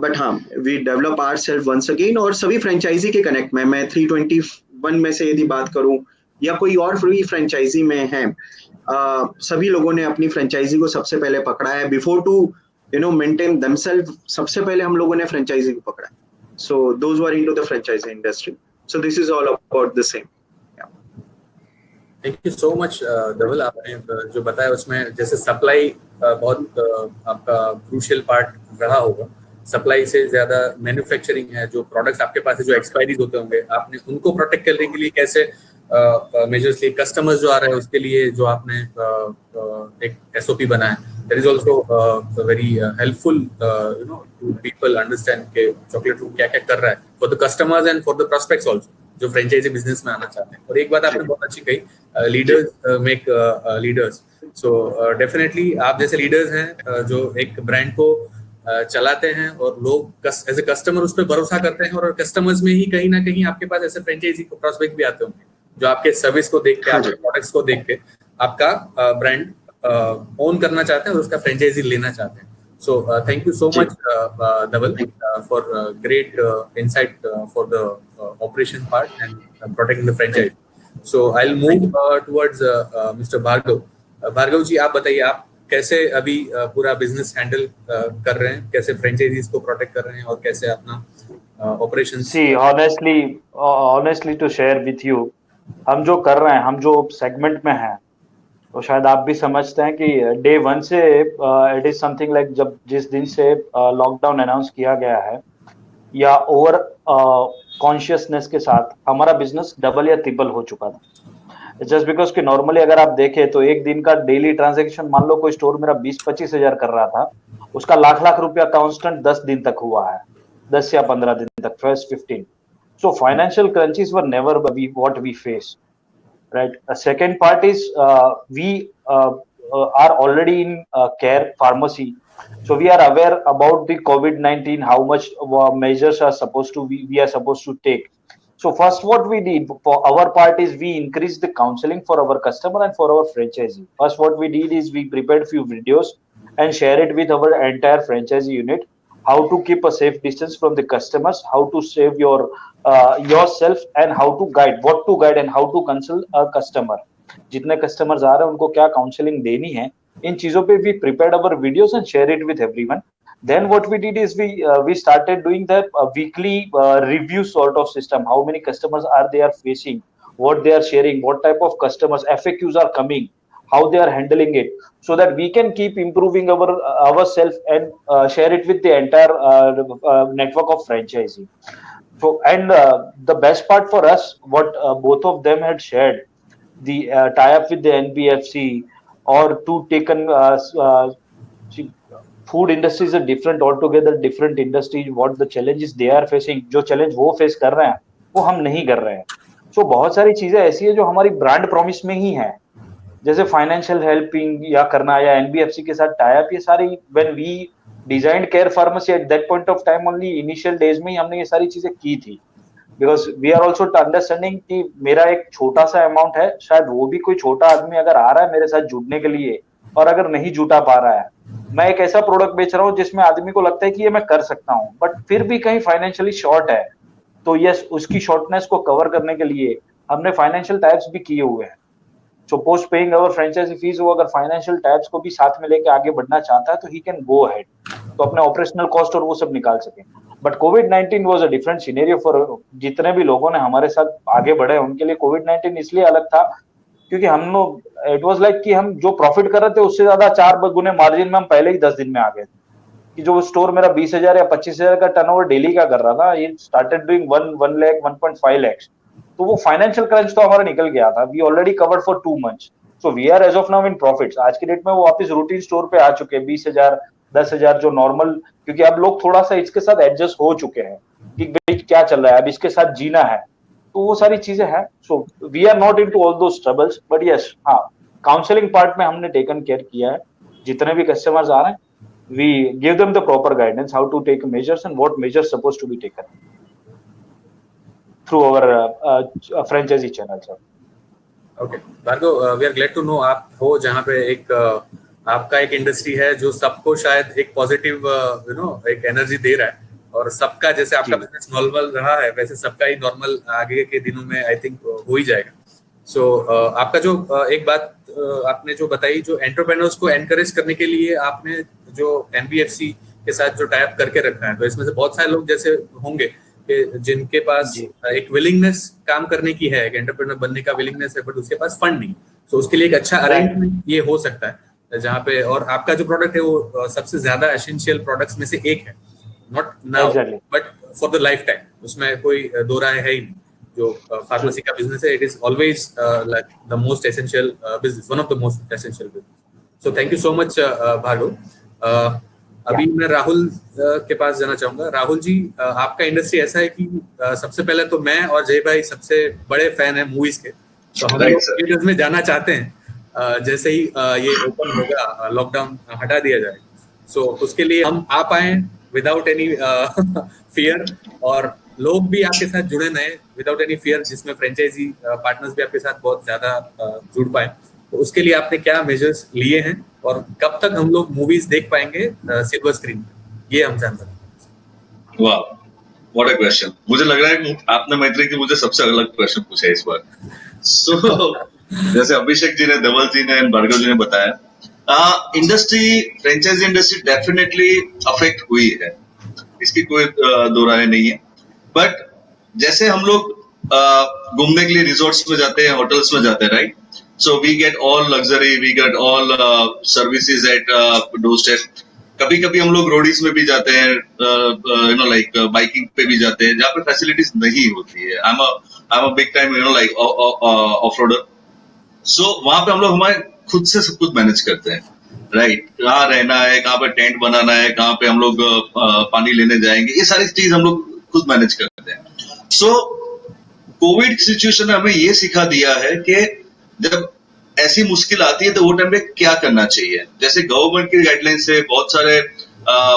बट हाँ, we develop ourselves once again. और सभी फ्रेंचाइजी के कनेक्ट में, मैं 321 में से यदि बात करूं या कोई और फ्री फ्रेंचाइजी में है, सभी लोगों ने अपनी फ्रेंचाइजी को सबसे पहले पकड़ा है बिफोर टू मेंटेन देमसेल्फ। सबसे पहले हम लोगों ने फ्रेंचाइजी को पकड़ा है। So those were into the franchisee industry. So this is all about the same. Thank you so much Dhaval, आपने जो बताया उसमें जैसे सप्लाई बहुत आपका क्रूशियल पार्ट रहा होगा। सप्लाई से ज्यादा मैन्युफैक्चरिंग है, जो प्रोडक्ट्स आपके पास है जो एक्सपायरीज होते होंगे, आपने उनको प्रोटेक्ट करने के लिए कैसे मेजर्स लिए, कस्टमर्स जो आ रहे हैं उसके लिए जो आपने एक एसओपी बनाया, that is also very helpful to people understand के चॉकलेट रूम क्या क्या कर रहा है for the customers and for the prospects also जो फ्रेंचाइजी बिजनेस में आना चाहते हैं। और एक बात आपने बहुत अच्छी कही, leaders make leaders. So definitely आप जैसे लीडर्स हैं जो एक ब्रांड को चलाते हैं और लोग एज ए कस्टमर उस पर भरोसा करते हैं, और कस्टमर्स में ही कहीं ना कहीं आपके पास ऐसे फ्रेंचाइजी को प्रोस्पेक्ट भी आते होंगे जो आपके सर्विस को देख के, आपके प्रोडक्ट्स को देख के आपका ब्रांड ओन करना चाहते हैं और उसका फ्रेंचाइजी लेना चाहते हैं। So thank you so much, Dhaval, for great insight for the operation part and protecting the franchise. So I'll move towards Mr. Bhargav. Bhargav जी, आप बताइए आप कैसे अभी पूरा बिजनेस हैंडल कर रहे हैं, कैसे फ्रेंचाइजीज को प्रोटेक्ट कर रहे हैं और कैसे अपना operation. See, honestly to share with you, हम जो कर रहे हैं, हम जो सेगमेंट में हैं, तो शायद आप भी समझते हैं कि डे 1 से इट इज समथिंग लाइक जब जिस दिन से लॉकडाउन अनाउंस किया गया है या ओवर कॉन्शियसनेस के साथ हमारा बिजनेस डबल या ट्रिपल हो चुका था। जस्ट बिकॉज कि नॉर्मली अगर आप देखें तो एक दिन का डेली ट्रांजैक्शन, मान लो कोई स्टोर मेरा 20-25 हजार कर रहा था, उसका लाख रुपया कांस्टेंट 10 दिन तक हुआ है, 10 या 15 दिन तक, first 15। So financial crunches were never what we face, right? A second part is we are already in care pharmacy, so we are aware about the COVID-19, how much measures are supposed to we are supposed to take. So first what we did for our part is we increased the counseling for our customer and for our franchisee. First what we did is we prepared few videos and share it with our entire franchisee unit, how to keep a safe distance from the customers, how to save yourself and how to guide, what to guide and how to consult a customer. जितने customers आ रहे हैं उनको क्या counseling देनी है, इन चीजों पे we prepared our videos and share it with everyone. Then what we did is we started doing the weekly review sort of system. How many customers are they are facing, what they are sharing, what type of customers, FAQs are coming, how they are handling it, so that we can keep improving ourselves and share it with the entire network of franchisee. So and the best part for us, what both of them had shared, the tie-up with the NBFC or to taken food industry is a different, altogether different industry. What the challenges they are facing, जो challenge वो face कर रहे हैं वो हम नहीं कर रहे हैं। So बहुत सारी चीजें ऐसी है जो हमारी ब्रांड प्रॉमिस में ही है, जैसे फाइनेंशियल हेल्पिंग या करना या एनबीएफसी के साथ टाई अप, ये सारी when we designed care pharmacy at that point of time only, initial days में ही हमने ये सारी चीजें की थी, because we are also understanding कि मेरा एक छोटा सा अमाउंट है, शायद वो भी कोई छोटा आदमी अगर आ रहा है मेरे साथ जुड़ने के लिए और अगर नहीं जुटा पा रहा है, मैं एक ऐसा प्रोडक्ट बेच रहा हूँ जिसमें आदमी को लगता है कि ये मैं कर सकता हूँ बट फिर भी कहीं फाइनेंशियली शॉर्ट है, तो यस उसकी शॉर्टनेस को कवर करने के लिए हमने फाइनेंशियल टाइप्स भी किए हुए हैं। सो पोस्ट पेइंग अवर फ्रेंचाइजी फीस, वो अगर फाइनेंशियल टाइप्स को भी साथ में लेके आगे बढ़ना चाहता है तो ही कैन गो अहेड, तो अपने ऑपरेशनल कॉस्ट और वो सब निकाल सके। But covid was a different scenario for जितने भी लोगों ने हमारे साथ आगे बढ़े उनके लिए कोविड-19 इसलिए अलग था क्योंकि हम लोग इट वाज लाइक कि हम जो प्रॉफिट कर रहे थे उससे ज्यादा 4 गुने मार्जिन में हम पहले ही 10 दिन में आ गए थे, कि जो स्टोर मेरा 20,000 या 25,000 का टर्नओवर डेली का कर रहा था, ये स्टार्टेड डूइंग 1 लाख 1.5 लाख, तो वो फाइनेंशियल क्रंच तो हमारा निकल गया था। We already covered for 2 months, so we are as of now in profits. आज की डेट में वो वापस रूटीन स्टोर पे आ चुके हैं, 20,000 10,000 जो नॉर्मल, क्योंकि अब लोग थोड़ा सा इसके साथ एडजस्ट हो चुके हैं कि भाई क्या चल रहा है, अब इसके साथ जीना है, तो वो सारी चीजें हैं। So we are not into all those troubles, but yes हाँ, काउंसलिंग पार्ट में हमने टेकन केयर किया है। जितने भी कस्टमर्स आ रहे हैं, we give them the proper guidance how to take measures and what measures supposed to be taken through our franchisee channel. Sir okay Bhargav, we are glad to know आप हो जहाँ पे एक आपका एक इंडस्ट्री है जो सबको शायद एक पॉजिटिव एक एनर्जी दे रहा है, और सबका जैसे आपका बिजनेस नॉर्मल रहा है वैसे सबका ही नॉर्मल आगे के दिनों में आई थिंक हो ही जाएगा। सो आपका जो एक बात आपने जो बताई, जो एंटरप्रेन्योर्स को एनकरेज करने के लिए आपने जो एनबीएफसी के साथ जो टाई अप करके रखा है, तो इसमें से बहुत सारे लोग जैसे होंगे कि जिनके पास एक विलिंगनेस काम करने की है, एक एंटरप्रेन्योर बनने का विलिंगनेस है, बट उसके पास फंड नहीं, तो उसके लिए एक अच्छा अरेंजमेंट ये हो सकता है जहाँ पे, और आपका जो प्रोडक्ट है वो सबसे ज्यादा एसेंशियल प्रोडक्ट्स में से एक है, not now Exactly. But for the life time, उसमें कोई दो राय है ही नहीं। जो फार्मेसी का बिजनेस है, it is always like the most essential business, one of the most essential business. So thank you so much Bhargav. अभी मैं राहुल के पास जाना चाहूंगा। राहुल जी, आपका इंडस्ट्री ऐसा है कि सबसे पहले तो मैं और जय भाई सबसे बड़े फैन हैं मूवीज के, तो हम लोग थिएटर्स में जाना चाहते हैं जैसे ही ये ओपन होगा, लॉकडाउन हटा दिया जाए। सो उसके लिए हम आ पाए विदाउट एनी फियर, और लोग भी आपके साथ जुड़े नए विदाउट एनी फियर, जिसमें फ्रेंचाइजी पार्टनर्स भी आपके साथ बहुत ज्यादा जुड़ पाए। तो उसके लिए आपने क्या मेजर्स लिए हैं, और कब तक हम लोग मूवीज देख पाएंगे सिल्वर स्क्रीन पे, ये हम जानते हैं। वाह, व्हाट अ क्वेश्चन। मुझे लग रहा है कि आपने मैत्री की मुझे सबसे अलग क्वेश्चन पूछा है इस बार। जैसे अभिषेक जी ने, धवल जी ने, भार्गव जी ने बताया, industry, franchisee industry definitely affect हुई है, इसकी कोई दो राय नहीं है। बट जैसे हम लोग घूमने के लिए रिजॉर्ट्स में जाते हैं, होटल्स में जाते हैं, right? So we get all luxury, we get all services at doorstep. कभी-कभी हम लोग रोडीज में भी जाते हैं, लाइक बाइकिंग पे भी जाते हैं, जहाँ पे फैसिलिटीज नहीं होती है। I'm a big time, like off-roader. So वहाँ पे हम लोग हमारे खुद से सब कुछ मैनेज करते हैं, राइट? कहाँ रहना है, कहाँ पे टेंट बनाना है, कहाँ पे हम लोग पानी लेने जाएंगे, ये सारी चीज हम लोग खुद मैनेज करते हैं। So कोविड सिचुएशन ने हमें ये सिखा दिया है कि जब ऐसी मुश्किल आती है तो वो टाइम पे क्या करना चाहिए। जैसे गवर्नमेंट की गाइडलाइन से, बहुत सारे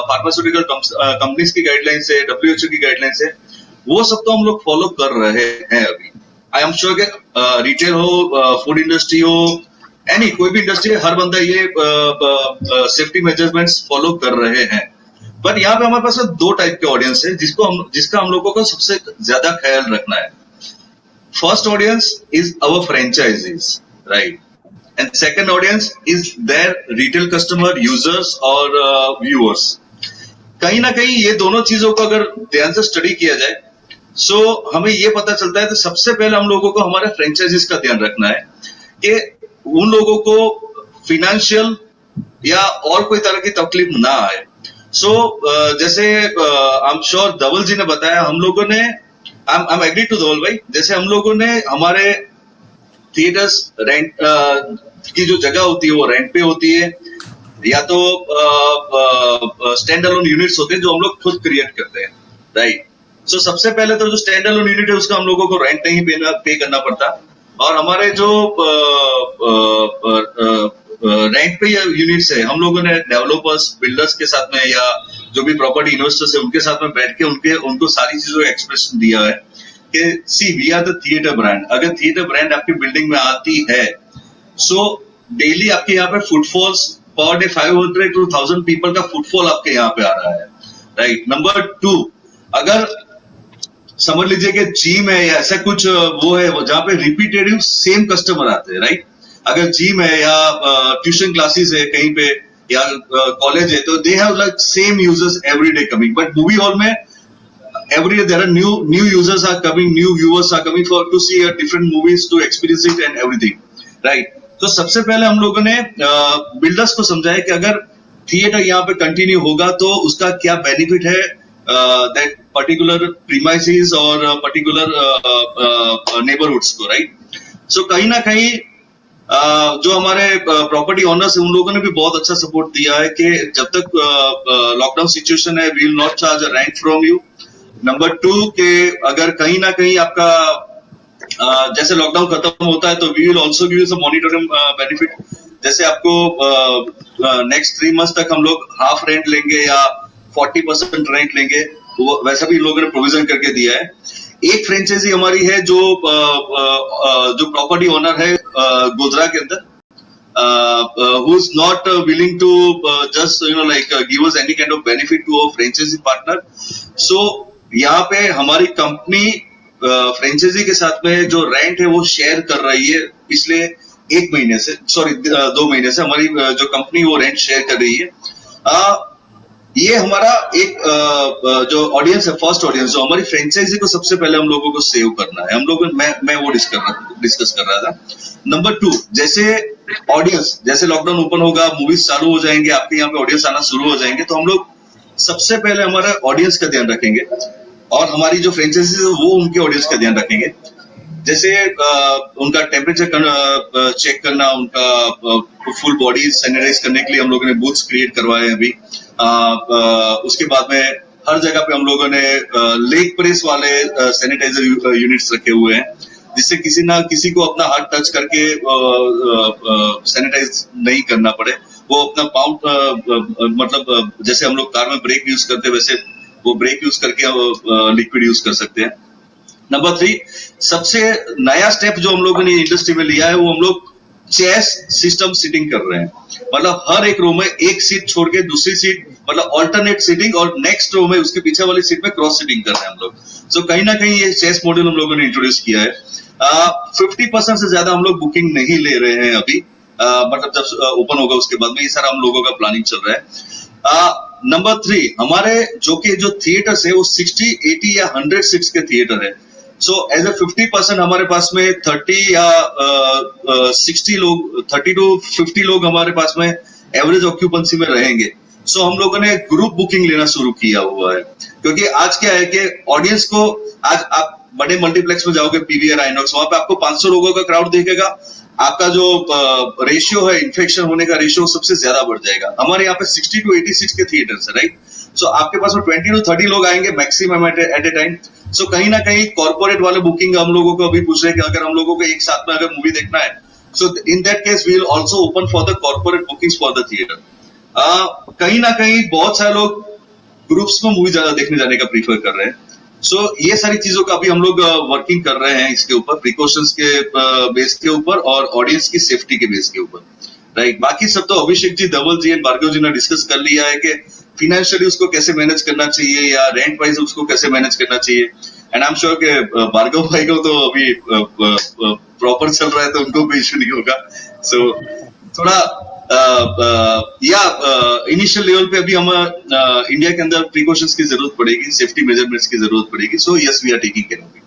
फार्मास्यूटिकल कंपनीज की गाइडलाइन से, WHO की गाइडलाइन से, वो सब तो हम लोग फॉलो कर रहे हैं अभी। आई एम श्योर कि रिटेल हो, फूड इंडस्ट्री हो, एनी कोई भी इंडस्ट्री, हर बंदा ये सेफ्टी मेजरमेंट्स फॉलो कर रहे हैं। पर यहाँ पे हमारे पास दो टाइप के ऑडियंस है जिसका हम लोगों को सबसे ज्यादा ख्याल रखना है। First audience is our franchisees, right? And second audience is their retail customer, users or viewers. कहीं ना कहीं ये दोनों चीजों को अगर ध्यान से स्टडी किया जाए, सो हमें ये पता चलता है कि सबसे पहले हम लोगों को हमारे फ्रेंचाइजीज का ध्यान रखना है कि उन लोगों को फिनेंशियल या और कोई तरह की तकलीफ ना आए। सो जैसे आई एम श्योर धवल जी ने बताया, हम लोगों ने I'm agree to धवल भाई, जैसे हम लोगों ने हमारे थिएटर्स रेंट की जो जगह होती है वो रेंट पे होती है, या तो स्टैंड अलोन यूनिट्स होते हैं जो हम लोग खुद क्रिएट करते हैं, राइट? सो सबसे पहले तो जो स्टैंड अलोन यूनिट है उसका हम लोगों को रेंट नहीं पे करना पड़ता, और हमारे जो रेंट पे यूनिट्स है, हम लोगों ने डेवलपर्स, बिल्डर्स के साथ में या जो भी प्रॉपर्टी इन्वेस्टर्स है उनके साथ में बैठ के उनको सारी चीजों का एक्सप्रेशन दिया है कि see we are the theatre brand. अगर थिएटर ब्रांड आपकी बिल्डिंग में आती है, सो डेली आपके यहाँ पे footfalls per day 500 to 1000 people का फुटफॉल आपके यहाँ पे आ रहा है, राइट? नंबर 2, अगर समझ लीजिए कि जिम है या ऐसा कुछ वो है जहाँ पे रिपीटेटिव सेम कस्टमर आते हैं, राइट? अगर जिम है या ट्यूशन क्लासेस है कहीं पे या कॉलेज है, तो they have like same users every day coming. But movie hall में every day there are new users are coming, new viewers are coming for to see a different movies, to experience it and everything, right? तो सबसे पहले हम लोगों ने builders को समझाया कि अगर थिएटर यहाँ पे कंटिन्यू होगा तो उसका क्या बेनिफिट है दैट पर्टिकुलर प्रीमाइसेस और पर्टिकुलर नेबरहुड्स को, राइट? सो कहीं ना कहीं जो हमारे प्रॉपर्टी ओनर्स है उन लोगों ने भी बहुत अच्छा सपोर्ट दिया है कि जब तक लॉकडाउन सिचुएशन है we will not charge rent from you. Number 2 के अगर कहीं ना कहीं आपका जैसे लॉकडाउन खत्म होता है तो we will also give you some monitoring benefit. जैसे आपको नेक्स्ट 3 मंथ्स तक हम लोग हाफ रेंट लेंगे या 40% रेंट लेंगे, वैसा भी लोगों ने प्रोविजन करके दिया है। एक फ्रेंचाइजी हमारी है जो प्रॉपर्टी ओनर है गोधरा के अंदर, who is not willing to just give us any kind of benefit to our franchisee partner. So यहाँ पे हमारी कंपनी फ्रेंचाइजी के साथ में जो रेंट है वो शेयर कर रही है पिछले 2 महीने से हमारी जो कंपनी वो रेंट शेयर कर रही है। ये हमारा एक जो ऑडियंस है, फर्स्ट ऑडियंस जो हमारी फ्रेंचाइजी को सबसे पहले हम लोगों को सेव करना है, हम लोगों मैं वो डिस्कस कर रहा था। नंबर 2, जैसे ऑडियंस, जैसे लॉकडाउन ओपन होगा, मूवीज चालू हो जाएंगे, आपके यहाँ पे ऑडियंस आना शुरू हो जाएंगे, तो हम लोग सबसे पहले हमारा ऑडियंस का ध्यान रखेंगे और हमारी जो फ्रेंचाइजीज है वो उनके ऑडियंस का ध्यान रखेंगे। जैसे उनका टेम्परेचर चेक करना, उनका फुल बॉडी सैनिटाइज करने के लिए हम लोगों ने बूथ्स क्रिएट करवाए हैं अभी। उसके बाद में हर जगह पे हम लोगों ने लेग प्रेस वाले सैनिटाइजर यूनिट्स रखे हुए हैं, जिससे किसी ना किसी को अपना हाथ टच करके सैनिटाइज नहीं करना पड़े। वो अपना पाउच मतलब जैसे हम लोग कार में ब्रेक यूज करते हैं वैसे वो ब्रेक यूज करके लिक्विड यूज कर सकते हैं। नंबर 3, सबसे नया स्टेप जो हम लोगों ने इंडस्ट्री में लिया है वो हम लोग चेस सिस्टम सीटिंग कर रहे हैं। मतलब हर एक रो में एक सीट छोड़ के दूसरी सीट मतलब ऑल्टरनेट सीटिंग और नेक्स्ट रो में उसके पीछे वाली सीट में क्रॉस सीटिंग कर रहे हैं हम लोग। सो कहीं ना कहीं ये चेस मॉडल हम लोगों ने इंट्रोड्यूस किया है। 50% से ज्यादा हम लोग बुकिंग नहीं ले रहे हैं अभी, मतलब जब ओपन होगा उसके बाद में ये सारा हम लोगों का प्लानिंग चल रहा है। नंबर 3, हमारे जो थिएटर्स है वो 60, 80 या 100 सीट्स के थिएटर है। सो एज ए 50% हमारे पास में 30 या 60 लोग, 30 to 50 लोग हमारे पास में एवरेज ऑक्यूपेंसी में रहेंगे। सो हम लोगों ने ग्रुप बुकिंग लेना शुरू किया हुआ है, क्योंकि आज क्या है कि ऑडियंस को, आज आप बड़े मल्टीप्लेक्स में जाओगे पीवीआर आइनॉक्स, वहां पे आपको 500 लोगों का क्राउड देखेगा, आपका जो रेशियो है इन्फेक्शन होने का रेशियो सबसे ज्यादा बढ़ जाएगा। हमारे यहाँ पे 60 to 80 सीट्स के थिएटर्स है, राइट। सो आपके पास में 20 to 30 लोग आएंगे मैक्सिमम एट ए टाइम। सो कहीं ना कहीं कॉर्पोरेट वाले बुकिंग हम लोगों को अभी पूछ रहे हैं कि अगर हम लोगों को एक साथ में अगर मूवी देखना है, so in that case we will also open for the corporate bookings for the theatre. कहीं ना कहीं बहुत सारे लोग ग्रुप्स में मूवी ज्यादा देखने जाने का प्रीफर कर रहे हैं। सो ये सारी चीजों का अभी हम लोग वर्किंग कर रहे हैं इसके ऊपर, प्रिकॉशंस के बेस के ऊपर और ऑडियंस की सेफ्टी के बेस के ऊपर, राइट। बाकी सब तो अभिषेक जी, धवल जी एंड भार्गव जी ने डिस्कस कर लिया है कि फिनेंशियली उसको कैसे मैनेज करना चाहिए या रेंट वाइज उसको कैसे मैनेज करना चाहिए। एंड आई एम श्योर कि भार्गव भाई को तो अभी प्रॉपर चल रहा है तो उनको कोई इश्यू नहीं होगा। सो थोड़ा इनिशियल लेवल पे अभी हम इंडिया के अंदर प्रिकॉशंस की जरूरत पड़ेगी, सेफ्टी मेजरमेंट्स की जरूरत पड़ेगी। So yes, we are taking care of it.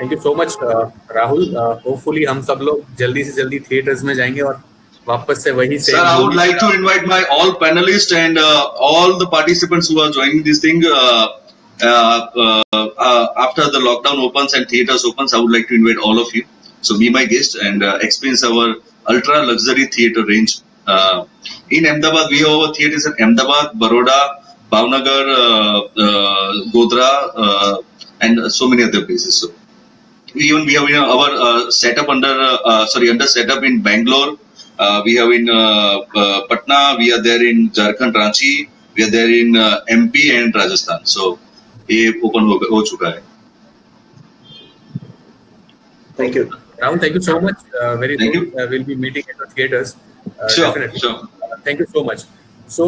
Thank you so much Rahul. Hopefully हम सब लोग जल्दी से जल्दी थिएटर्स में जाएंगे और वापस से वही से। Sir, I would like to invite my all panelists and all the participants who are joining this thing after the lockdown opens and theaters opens. I would like to invite all of you. So be my guest and experience our ultra luxury theater range. In Ahmedabad, we have our theaters in Ahmedabad, Baroda, Bhavnagar, Godhra, and so many other places. So even we have our setup under setup in Bangalore. We have in Patna, we are there in Jharkhand, Ranchi, we are there in MP and Rajasthan. So, ये open हो चुका है. Thank you, Rahul. Thank you so much. Very Thank soon we'll be meeting at the theaters. Sure, Definitely. sure. Thank you so much. So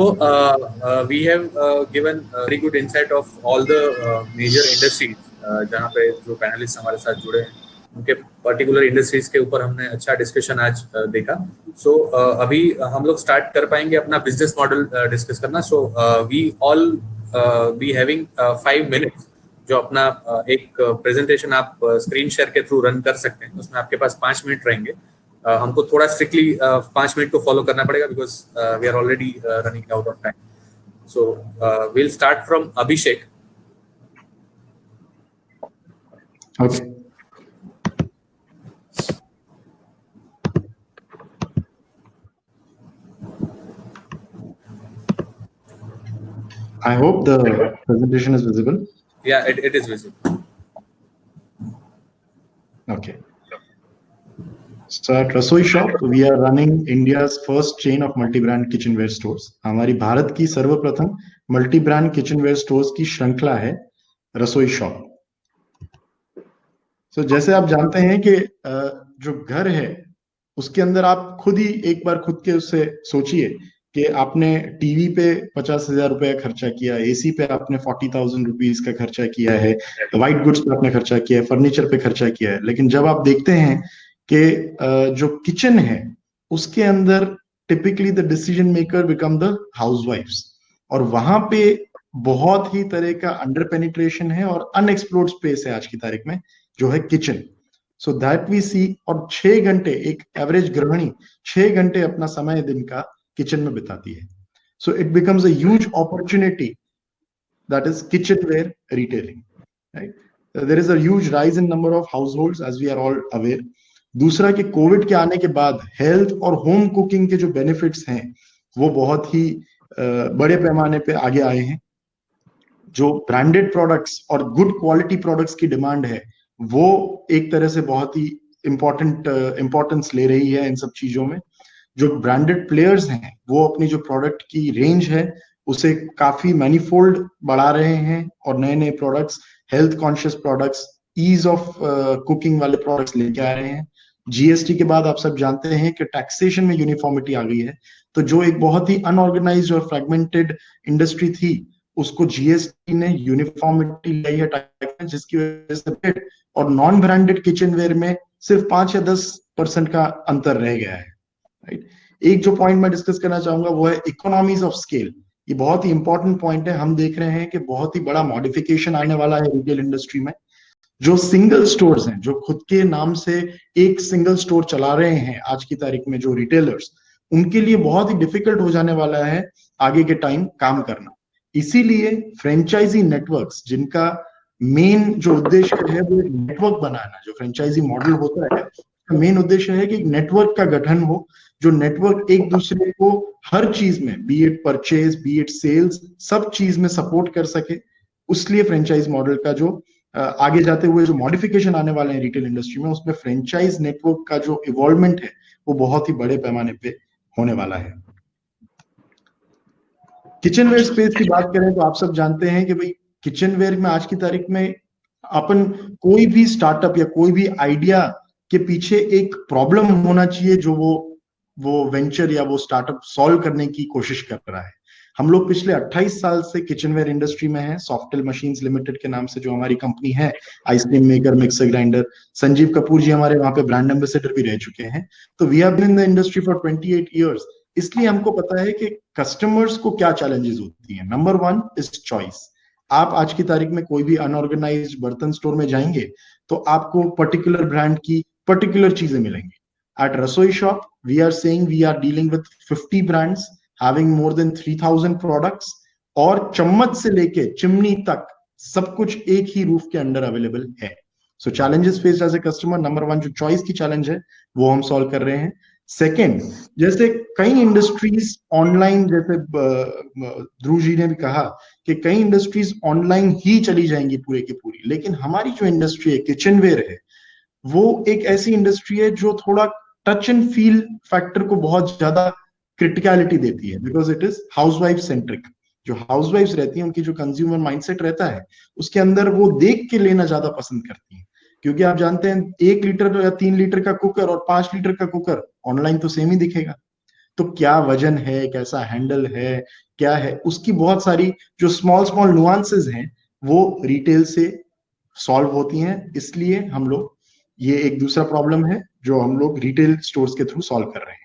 we have given very good insight of all the major industries जहाँ पे जो panelist हमारे साथ जुड़े हैं उनके particular industries के ऊपर हमने अच्छा डिस्कशन आज देखा। सो अभी हम लोग स्टार्ट कर पाएंगे अपना बिजनेस मॉडल डिस्कस करना। So we all be having 5 minutes, जो अपना एक प्रेजेंटेशन आप स्क्रीन शेयर के थ्रू रन कर सकते हैं। उसमें आपके पास 5 मिनट रहेंगे। हमको थोड़ा स्ट्रिक्टली 5 मिनट को फॉलो करना पड़ेगा because we are already running out of time. So we'll start from Abhishek. Okay. I hope the presentation is visible. Yeah, it is visible. Okay. So at Rasoi Shop, we are running India's first chain of multi-brand kitchenware stores. हमारी भारत की सर्वप्रथम multi-brand kitchenware stores की श्रृंखला है रसोई shop. तो जैसे आप जानते हैं कि जो घर है उसके अंदर आप खुद ही एक बार खुद के उससे सोचिए कि आपने टीवी पे 50,000 रुपए खर्चा किया, एसी पे आपने 40,000 रुपीज का खर्चा किया है, व्हाइट गुड्स पे आपने खर्चा किया है, फर्नीचर पे खर्चा किया है, लेकिन जब आप देखते हैं कि जो किचन है उसके अंदर typically the decision maker become the हाउसवाइफ्स, और वहां पे बहुत ही तरह का अंडर पेनिट्रेशन है और अनएक्सप्लोर्ड स्पेस है आज की तारीख में, जो है किचन। सो दैट वी सी, और 6 घंटे एक एवरेज गृहिणी 6 घंटे अपना समय दिन का किचन में बिताती है। So it becomes a huge opportunity, that is kitchenware retailing, right? There is a huge rise in number of households, as we are all aware. दूसरा कि कोविड के आने के बाद हेल्थ और होम कुकिंग के जो बेनिफिट्स हैं वो बहुत ही बड़े पैमाने पे आगे आए हैं। जो ब्रांडेड प्रोडक्ट्स और गुड क्वालिटी प्रोडक्ट्स की डिमांड है वो एक तरह से बहुत ही इंपॉर्टेंस ले रही है इन सब चीजों में। जो ब्रांडेड प्लेयर्स हैं वो अपनी जो प्रोडक्ट की रेंज है उसे काफी मैनीफोल्ड बढ़ा रहे हैं और नए नए products, health conscious products, ease of cooking वाले प्रोडक्ट्स लेके आ रहे हैं। जीएसटी के बाद आप सब जानते हैं कि टैक्सेशन में यूनिफॉर्मिटी आ गई है, तो जो एक बहुत ही अनऑर्गेनाइज्ड और फ्रेगमेंटेड इंडस्ट्री थी उसको जीएसटी ने यूनिफॉर्मिटी लाई है टैक्स में, जिसकी वजह से और नॉन ब्रांडेड किचनवेयर में सिर्फ 5 या 10% का अंतर रह गया है, राइट। एक जो पॉइंट मैं डिस्कस करना चाहूंगा वो है इकोनॉमीज ऑफ स्केल। ये बहुत ही इंपॉर्टेंट पॉइंट है। हम देख रहे हैं कि बहुत ही बड़ा मॉडिफिकेशन आने वाला है रिटेल इंडस्ट्री में। जो सिंगल स्टोर्स हैं, जो खुद के नाम से एक सिंगल स्टोर चला रहे हैं आज की तारीख में जो रिटेलर्स, उनके लिए बहुत ही डिफिकल्ट हो जाने वाला है आगे के टाइम काम करना। इसीलिए फ्रेंचाइजी नेटवर्क्स, जिनका मेन जो उद्देश्य है वो एक नेटवर्क बनाना, जो फ्रेंचाइजी मॉडल होता है मेन उद्देश्य है कि नेटवर्क का गठन हो, जो नेटवर्क एक दूसरे को हर चीज में, be it purchase, be it sales, सब चीज में सपोर्ट कर सके। उसलिए फ्रेंचाइज मॉडल का जो आगे जाते हुए जो मॉडिफिकेशन आने वाले हैं रिटेल इंडस्ट्री में, उसमें फ्रेंचाइज नेटवर्क का जो इवॉल्वमेंट है वो बहुत ही बड़े पैमाने पे होने वाला है। किचनवेयर स्पेस की बात करें तो आप सब जानते हैं कि भाई किचनवेयर में आज की तारीख में अपन कोई भी स्टार्टअप या कोई भी आइडिया के पीछे एक प्रॉब्लम होना चाहिए जो वो वेंचर या वो स्टार्टअप सॉल्व करने की कोशिश कर रहा है। हम लोग पिछले 28 साल से किचनवेयर इंडस्ट्री में हैं। सॉफ्टेल मशीन्स लिमिटेड के नाम से जो हमारी कंपनी है, ice cream maker, mixer grinder, Sanjeev Kapoor ji हमारे वहां पे ब्रांड एम्बेसडर भी रह चुके हैं। तो we have been in the industry for 28 years. इसलिए हमको पता है कि कस्टमर्स को क्या चैलेंजेस होती है। Number 1 is choice. आप आज की तारीख में कोई भी अनऑर्गेनाइज्ड बर्तन स्टोर में जाएंगे तो आपको पर्टिकुलर ब्रांड की पर्टिकुलर चीजें मिलेंगी। At Rasoi Shop, we are saying we are dealing with 50 brands having more than 3000 products, और चम्मच से लेके चिमनी तक सब कुछ एक ही रूफ के अंडर अवेलेबल है। So challenges faced as a customer, number 1 जो चॉइस की चैलेंज है वो हम सॉल्व कर रहे हैं। सेकेंड, जैसे कई इंडस्ट्रीज ऑनलाइन, जैसे ध्रुव जी ने भी कहा कि कई इंडस्ट्रीज ऑनलाइन ही चली जाएंगी पूरे की पूरी, लेकिन हमारी जो इंडस्ट्री है किचनवेयर है वो एक ऐसी इंडस्ट्री है जो थोड़ा टच एंड फील फैक्टर को बहुत ज्यादा क्रिटिकलिटी देती है, because it is housewife centric. जो हाउसवाइफ्स रहती हैं उनकी जो कंज्यूमर माइंडसेट रहता है उसके अंदर वो देख के लेना ज्यादा पसंद करती हैं, क्योंकि आप जानते हैं 1 लीटर या 3 लीटर का कुकर और 5 लीटर का कुकर ऑनलाइन तो सेम ही दिखेगा। तो क्या वजन है, कैसा हैंडल है, क्या है, उसकी बहुत सारी जो स्मॉल नुआंसेस हैं वो रिटेल से सॉल्व होती हैं। इसलिए हम लोग, ये एक दूसरा प्रॉब्लम है जो हम लोग रिटेल स्टोर्स के थ्रू सॉल्व कर रहे हैं।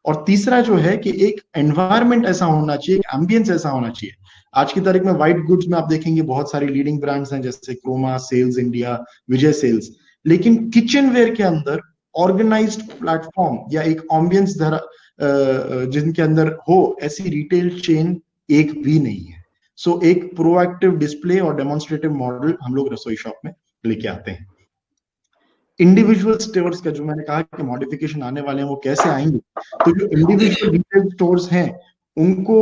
और तीसरा जो है कि एक एनवायरनमेंट ऐसा होना चाहिए, एक एम्बियंस ऐसा होना चाहिए। आज की तारीख में व्हाइट गुड्स में आप देखेंगे बहुत सारी लीडिंग ब्रांड्स हैं जैसे क्रोमा, सेल्स इंडिया, विजय सेल्स, लेकिन किचनवेयर के अंदर ऑर्गेनाइज्ड प्लेटफॉर्म या एक एम्बियंस जिनके अंदर हो ऐसी रिटेल चेन एक भी नहीं है। सो एक प्रोएक्टिव डिस्प्ले और डेमोन्स्ट्रेटिव मॉडल हम लोग रसोई शॉप में लेके आते हैं। इंडिविजुअल स्टोर्स का जो मैंने कहा कि मॉडिफिकेशन आने वाले हैं वो कैसे आएंगे, तो जो इंडिविजुअल रिटेल स्टोर्स हैं उनको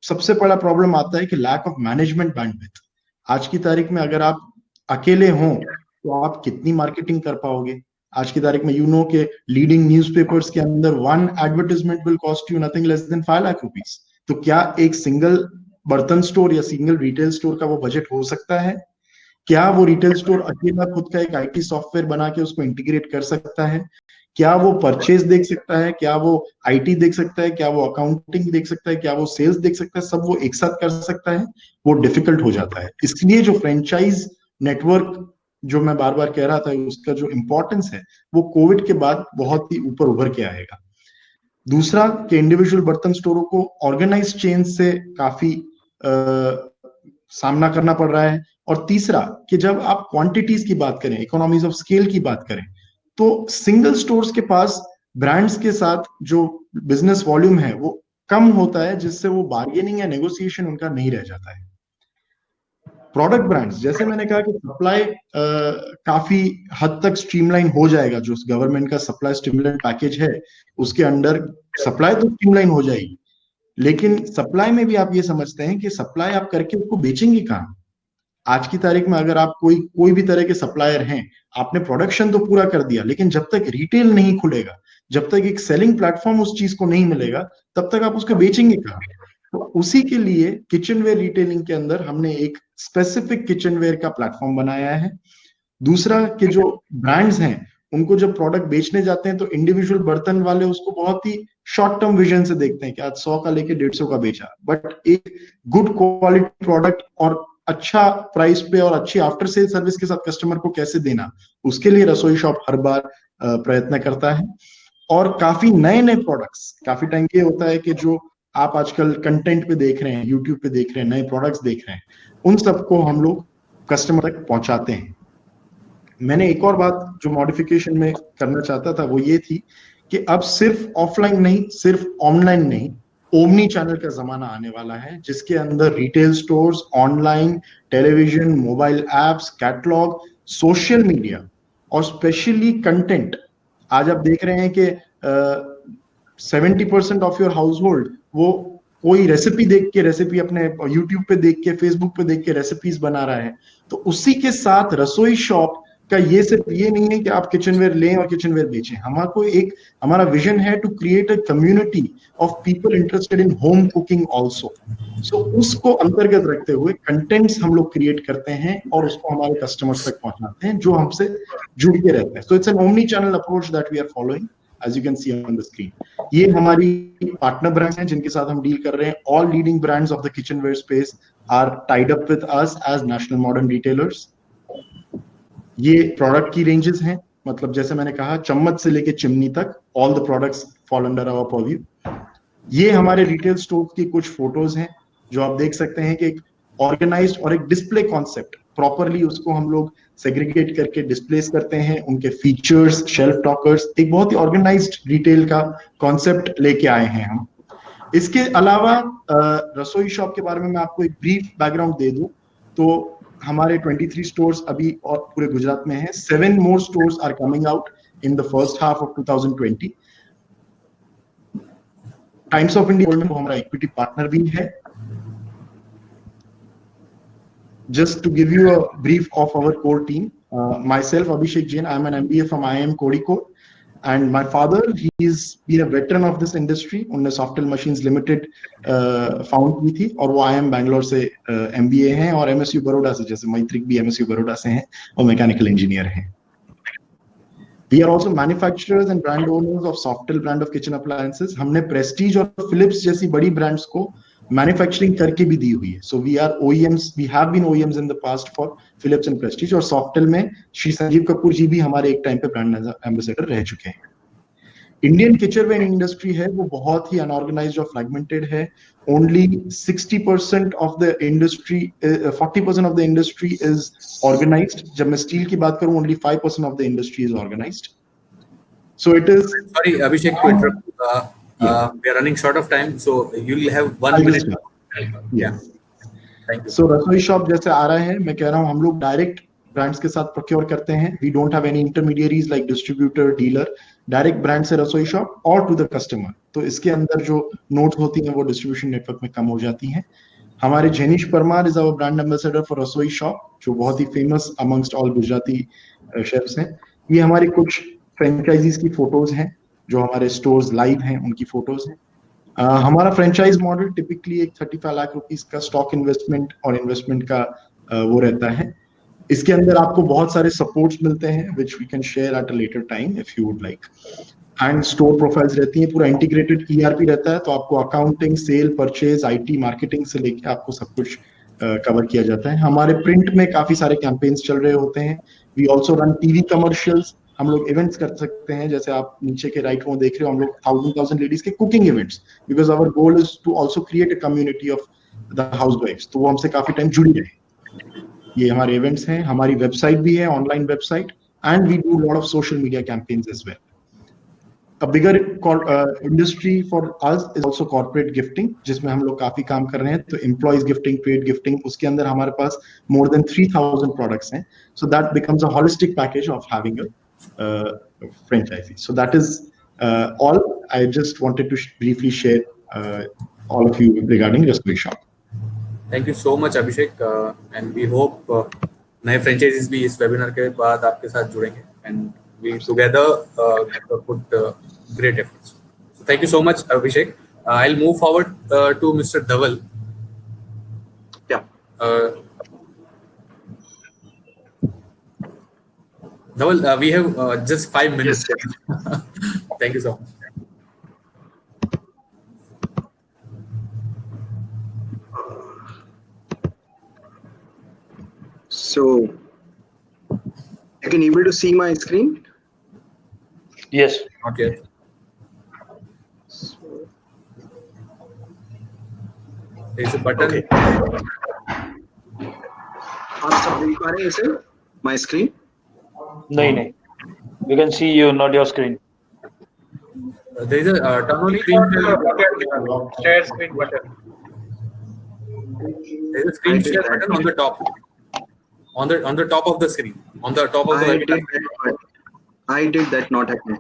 सबसे बड़ा प्रॉब्लम आता है कि लैक ऑफ मैनेजमेंट बैंडविड्थ। आज की तारीख में अगर आप अकेले हों तो आप कितनी मार्केटिंग कर पाओगे। आज की तारीख में यू नो के लीडिंग न्यूज़पेपर्स के अंदर 1 advertisement will cost you nothing less than 5 lakh rupees. तो क्या एक सिंगल बर्तन स्टोर या सिंगल रिटेल स्टोर का वो बजट हो सकता है? क्या वो रिटेल स्टोर अकेला खुद का एक आईटी सॉफ्टवेयर बना के उसको इंटीग्रेट कर सकता है? क्या वो परचेज देख सकता है? क्या वो आईटी देख सकता है? क्या वो अकाउंटिंग देख सकता है? क्या वो सेल्स देख सकता है? सब वो एक साथ कर सकता है? वो डिफिकल्ट हो जाता है। इसलिए जो फ्रेंचाइज नेटवर्क जो मैं बार बार कह रहा था उसका जो इंपॉर्टेंस है वो कोविड के बाद बहुत ही ऊपर उभर के आएगा। दूसरा कि इंडिविजुअल बर्तन स्टोरों को ऑर्गेनाइज चेन से काफी सामना करना पड़ रहा है। और तीसरा कि जब आप क्वांटिटीज की बात करें, इकोनॉमीज ऑफ स्केल की बात करें, तो सिंगल स्टोर्स के पास ब्रांड्स के साथ जो बिजनेस वॉल्यूम है वो कम होता है, जिससे वो बार्गेनिंग या नेगोशिएशन उनका नहीं रह जाता है। प्रोडक्ट ब्रांड्स, जैसे मैंने कहा कि सप्लाई काफी हद तक स्ट्रीमलाइन हो जाएगा, जो गवर्नमेंट का सप्लाई स्टिमुलेंट पैकेज है उसके अंडर सप्लाई तो स्ट्रीमलाइन हो जाएगी, लेकिन सप्लाई में भी आप ये समझते हैं कि सप्लाई आप करके उसको बेचेंगे कहाँ। आज की तारीख में अगर आप कोई भी तरह के सप्लायर हैं, आपने प्रोडक्शन तो पूरा कर दिया, लेकिन जब तक रिटेल नहीं खुलेगा, जब तक एक सेलिंग प्लेटफॉर्म उस चीज को नहीं मिलेगा, तब तक आप उसको बेचेंगे कहाँ। तो उसी के लिए किचनवेयर रिटेलिंग के अंदर हमने एक स्पेसिफिक किचनवेयर का प्लेटफॉर्म बनाया है। दूसरा कि जो ब्रांड्स हैं उनको जब प्रोडक्ट बेचने जाते हैं तो इंडिविजुअल बर्तन वाले उसको बहुत ही शॉर्ट टर्म विजन से देखते हैं कि आज 100 का लेके 150 का बेचा, बट एक गुड क्वालिटी प्रोडक्ट और अच्छा प्राइस पे और अच्छी आफ्टर सेल सर्विस के साथ कस्टमर को कैसे देना, उसके लिए रसोई शॉप हर बार प्रयत्न करता है। और काफी नए नए प्रोडक्ट्स, काफी टाइम ये होता है कि जो आप आजकल कंटेंट पे देख रहे हैं, यूट्यूब पे देख रहे हैं, नए प्रोडक्ट्स देख रहे हैं, उन सबको हम लोग कस्टमर तक पहुंचाते हैं। मैंने एक और बात जो मॉडिफिकेशन में करना चाहता था वो ये थी कि अब सिर्फ ऑफलाइन नहीं, सिर्फ ऑनलाइन नहीं, ओमनी चैनल का जमाना आने वाला है, जिसके अंदर retail stores, online, television, mobile apps, catalogue, social media और स्पेशली कंटेंट। आज आप देख रहे हैं कि 70% ऑफ योर हाउस होल्ड वो कोई रेसिपी देख के, रेसिपी अपने यूट्यूब पे देख के, फेसबुक पे देख के रेसिपीज बना रहा है। तो उसी के साथ रसोई शॉप का ये सिर्फ ये नहीं है कि आप किचनवेयर लें और किचनवेयर बेचें। हमारा विजन है to create a community of people interested in home cooking also. So उसको अंतर्गत रखते हुए कंटेंट्स हम लोग क्रिएट करते हैं और उसको हमारे कस्टमर्स तक पहुंचाते हैं जो हमसे जुड़ के रहते हैं। So it's an omni channel approach that we are following as you can see on the screen. ये हमारी पार्टनर ब्रांड्स हैं जिनके साथ हम डील कर रहे हैं। All leading brands of the kitchenware space are tied up with us as national modern retailers. ये प्रोडक्ट की रेंजेस हैं, मतलब जैसे मैंने कहा चम्मच से लेके चिमनी तक all the products fall under our purview. ये हमारे रिटेल स्टोर की कुछ फोटोज हैं जो आप देख सकते हैं कि एक ऑर्गेनाइज्ड और एक डिस्प्ले कॉन्सेप्ट, प्रॉपरली उसको हम लोग सेग्रीगेट करके डिस्प्लेस करते हैं, उनके फीचर्स, शेल्फ टॉकर्स, एक बहुत ही ऑर्गेनाइज्ड रिटेल का कॉन्सेप्ट लेके आए हैं हम। इसके अलावा रसोई शॉप के बारे में मैं आपको एक ब्रीफ बैकग्राउंड दे दूं तो हमारे 23 स्टोर्स अभी और पूरे गुजरात में हैं। 7 more stores are coming out in the first half of 2020। Times of India में हमारा इक्विटी पार्टनर भी है। Just to give you a brief of our core team, myself Abhishek Jain, I am an MBA from IIM Kozhikode, and my father, he's been a veteran of this industry. उन्होंने Softel Machines Limited found की थी और वो IIM Bangalore से MBA हैं और MSU Baroda से, जैसे मैत्रिक भी MSU बड़ौदा से हैं और मैकेनिकल इंजीनियर हैं। We are also manufacturers and brand owners of Softel brand of kitchen appliances. हमने Prestige और Philips जैसी बड़ी ब्रांड्स को मैन्युफैक्चरिंग करके भी दी हुई है। So we are OEMs, we have been OEMs in the past for Philips and Prestige, और सॉफ्टेल में श्री संजीव कपूर जी भी हमारे एक टाइम पे ब्रांड एम्बेसडर रह चुके हैं। इंडियन किचनवेयर इंडस्ट्री है वो बहुत ही अनऑर्गेनाइज्ड और फ्रैगमेंटेड है। Only 60% of the industry, 40% of the industry is organised. जब मैं स्टील की बात करूं, only 5% of the industry is organised. So it is, sorry Abhishek to interrupt, we are running short of time, so you'll have 1 minute. Yeah, thank you. So रसोई shop जैसे आ रहे हैं, मैं कह रहा हूँ हम लोग डायरेक्ट ब्रांड्स के साथ प्रोक्योर करते हैं। We don't have any intermediaries like distributor, dealer. Direct brand से रसोई शॉप और टू द कस्टमर। तो इसके अंदर जो नोट होती हैं वो डिस्ट्रीब्यूशन नेटवर्क में कम हो जाती हैं। हमारे Jenish Parmar is our brand ambassador for Rasoi shop, जो बहुत ही famous amongst all Gujarati chefs हैं। ये हमारी कुछ फ्रेंचाइजीज की फोटोज हैं, जो हमारे स्टोर्स लाइव हैं उनकी फोटोज हैं। हमारा फ्रेंचाइज मॉडल टिपिकली एक 35 लाख रुपीस का स्टॉक इन्वेस्टमेंट और इन्वेस्टमेंट का वो रहता है। इसके अंदर आपको बहुत सारे सपोर्ट्स मिलते हैं which we can share at a later time if you would like. And store profiles रहती हैं, पूरा इंटीग्रेटेड ERP रहता है, तो आपको accounting, sale, purchase, IT, marketing से लेके आपको सब कुछ कवर किया जाता है। हमारे प्रिंट में काफी सारे कैंपेन्स चल रहे होते हैं। We also run TV commercials. हम लोग इवेंट्स कर सकते हैं, जैसे आप नीचे के राइट में देख रहे हो, हम लोग 1000 लेडीज के cooking events, because our goal is to also create a community of the हाउसवाइफ्स, तो वो हमसे काफी टाइम जुड़ी रहे। ये हमारे इवेंट्स हैं। हमारी वेबसाइट भी है, online website, and we do lot of social media campaigns as well. A bigger industry for us is also corporate gifting, जिसमें हम लोग काफी काम कर रहे हैं. तो employees gifting, trade gifting, उसके अंदर हमारे पास more than 3,000 products हैं. So that becomes a holistic package of having a franchisee. So that is all. I just wanted to briefly share all of you regarding Rasooi Shop. Thank you so much, Abhishek, and we hope नए franchises भी इस webinar के बाद आपके साथ जुड़ेंगे, and we together put great efforts. So thank you so much, Abhishek. I'll move forward to Mr. Dhaval. Yeah. Dhaval, we have just 5 minutes. Yes. Thank you so much. So, you can able to see my screen? Yes. Okay. There's a button. Okay. आप सब देख पा रहे हैं इसे? My screen? नहीं. We can see you, not your screen. There is a turn on screen Share screen button. There is a screen share button on the top. On the top of the screen. On the top of the webinar. I did that not happen.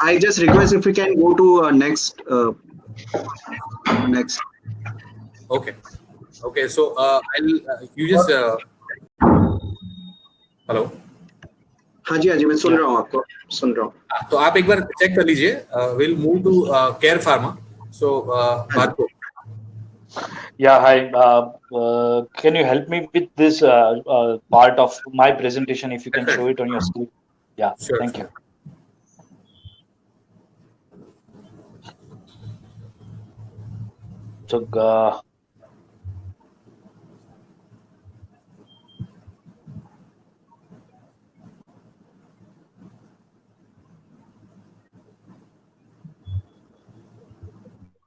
I just request if we can go to next. Okay. So I'll you just hello. हाँ जी मैं सुन रहा हूँ आपको सुन रहा हूँ. तो आप एक बार चेक कर लीजिए. We'll move to Care Pharma. So Bhargav. Yeah, hi. Can you help me with this part of my presentation if you can show it on your screen? Yeah, sure. Thank you. So,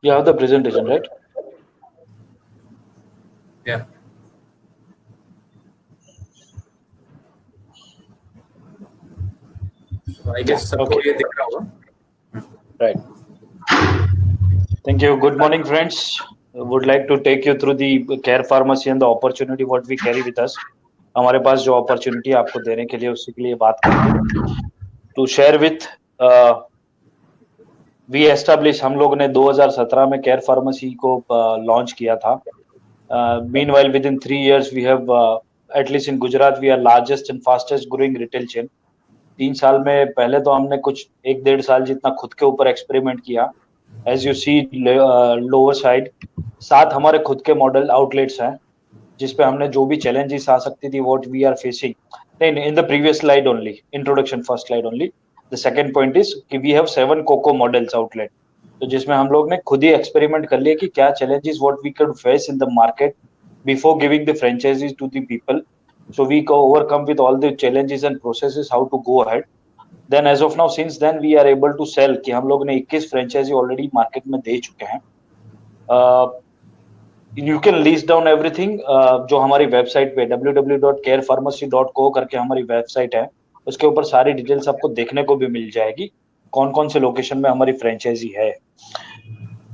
you have the presentation, right? Yeah. So I guess सबको ये दिख रहा होगा. Right. Thank you. Good morning, friends. I would like to take you through the Care Pharmacy and the opportunity what we carry with us. हमारे पास जो opportunity आपको देने के लिए उसी के लिए बात करेंगे. To share with we established, हम लोग ने 2017 में Care Pharmacy को launch किया था. Meanwhile, within 3 years, we have at least in Gujarat, we are largest and fastest growing retail chain. 3 साल में पहले तो हमने कुछ 1-1.5 साल जितना खुद के ऊपर एक्सपेरिमेंट किया. As you see lower side, 7 हमारे खुद के मॉडल आउटलेट्स हैं जिसपे हमने जो भी चैलेंजेस आ सकती थी what we are facing. In the previous slide only, introduction first slide only. The second point is कि we have 7 COCO models outlet. तो जिसमें हम लोग ने खुद ही एक्सपेरिमेंट कर लिया कि क्या challenges what we could face in the market before giving the franchises to the people. So we go overcome with all the challenges and processes how to go ahead. Then as of now, since then we are able to sell कि हम लोग ने 21 franchise already market में दे चुके हैं. You can list down everything जो हमारी website पे www.carepharmacy.co करके हमारी वेबसाइट है, उसके ऊपर सारी डिटेल्स आपको देखने को भी मिल जाएगी कौन कौन से लोकेशन में हमारी फ्रेंचाइजी है.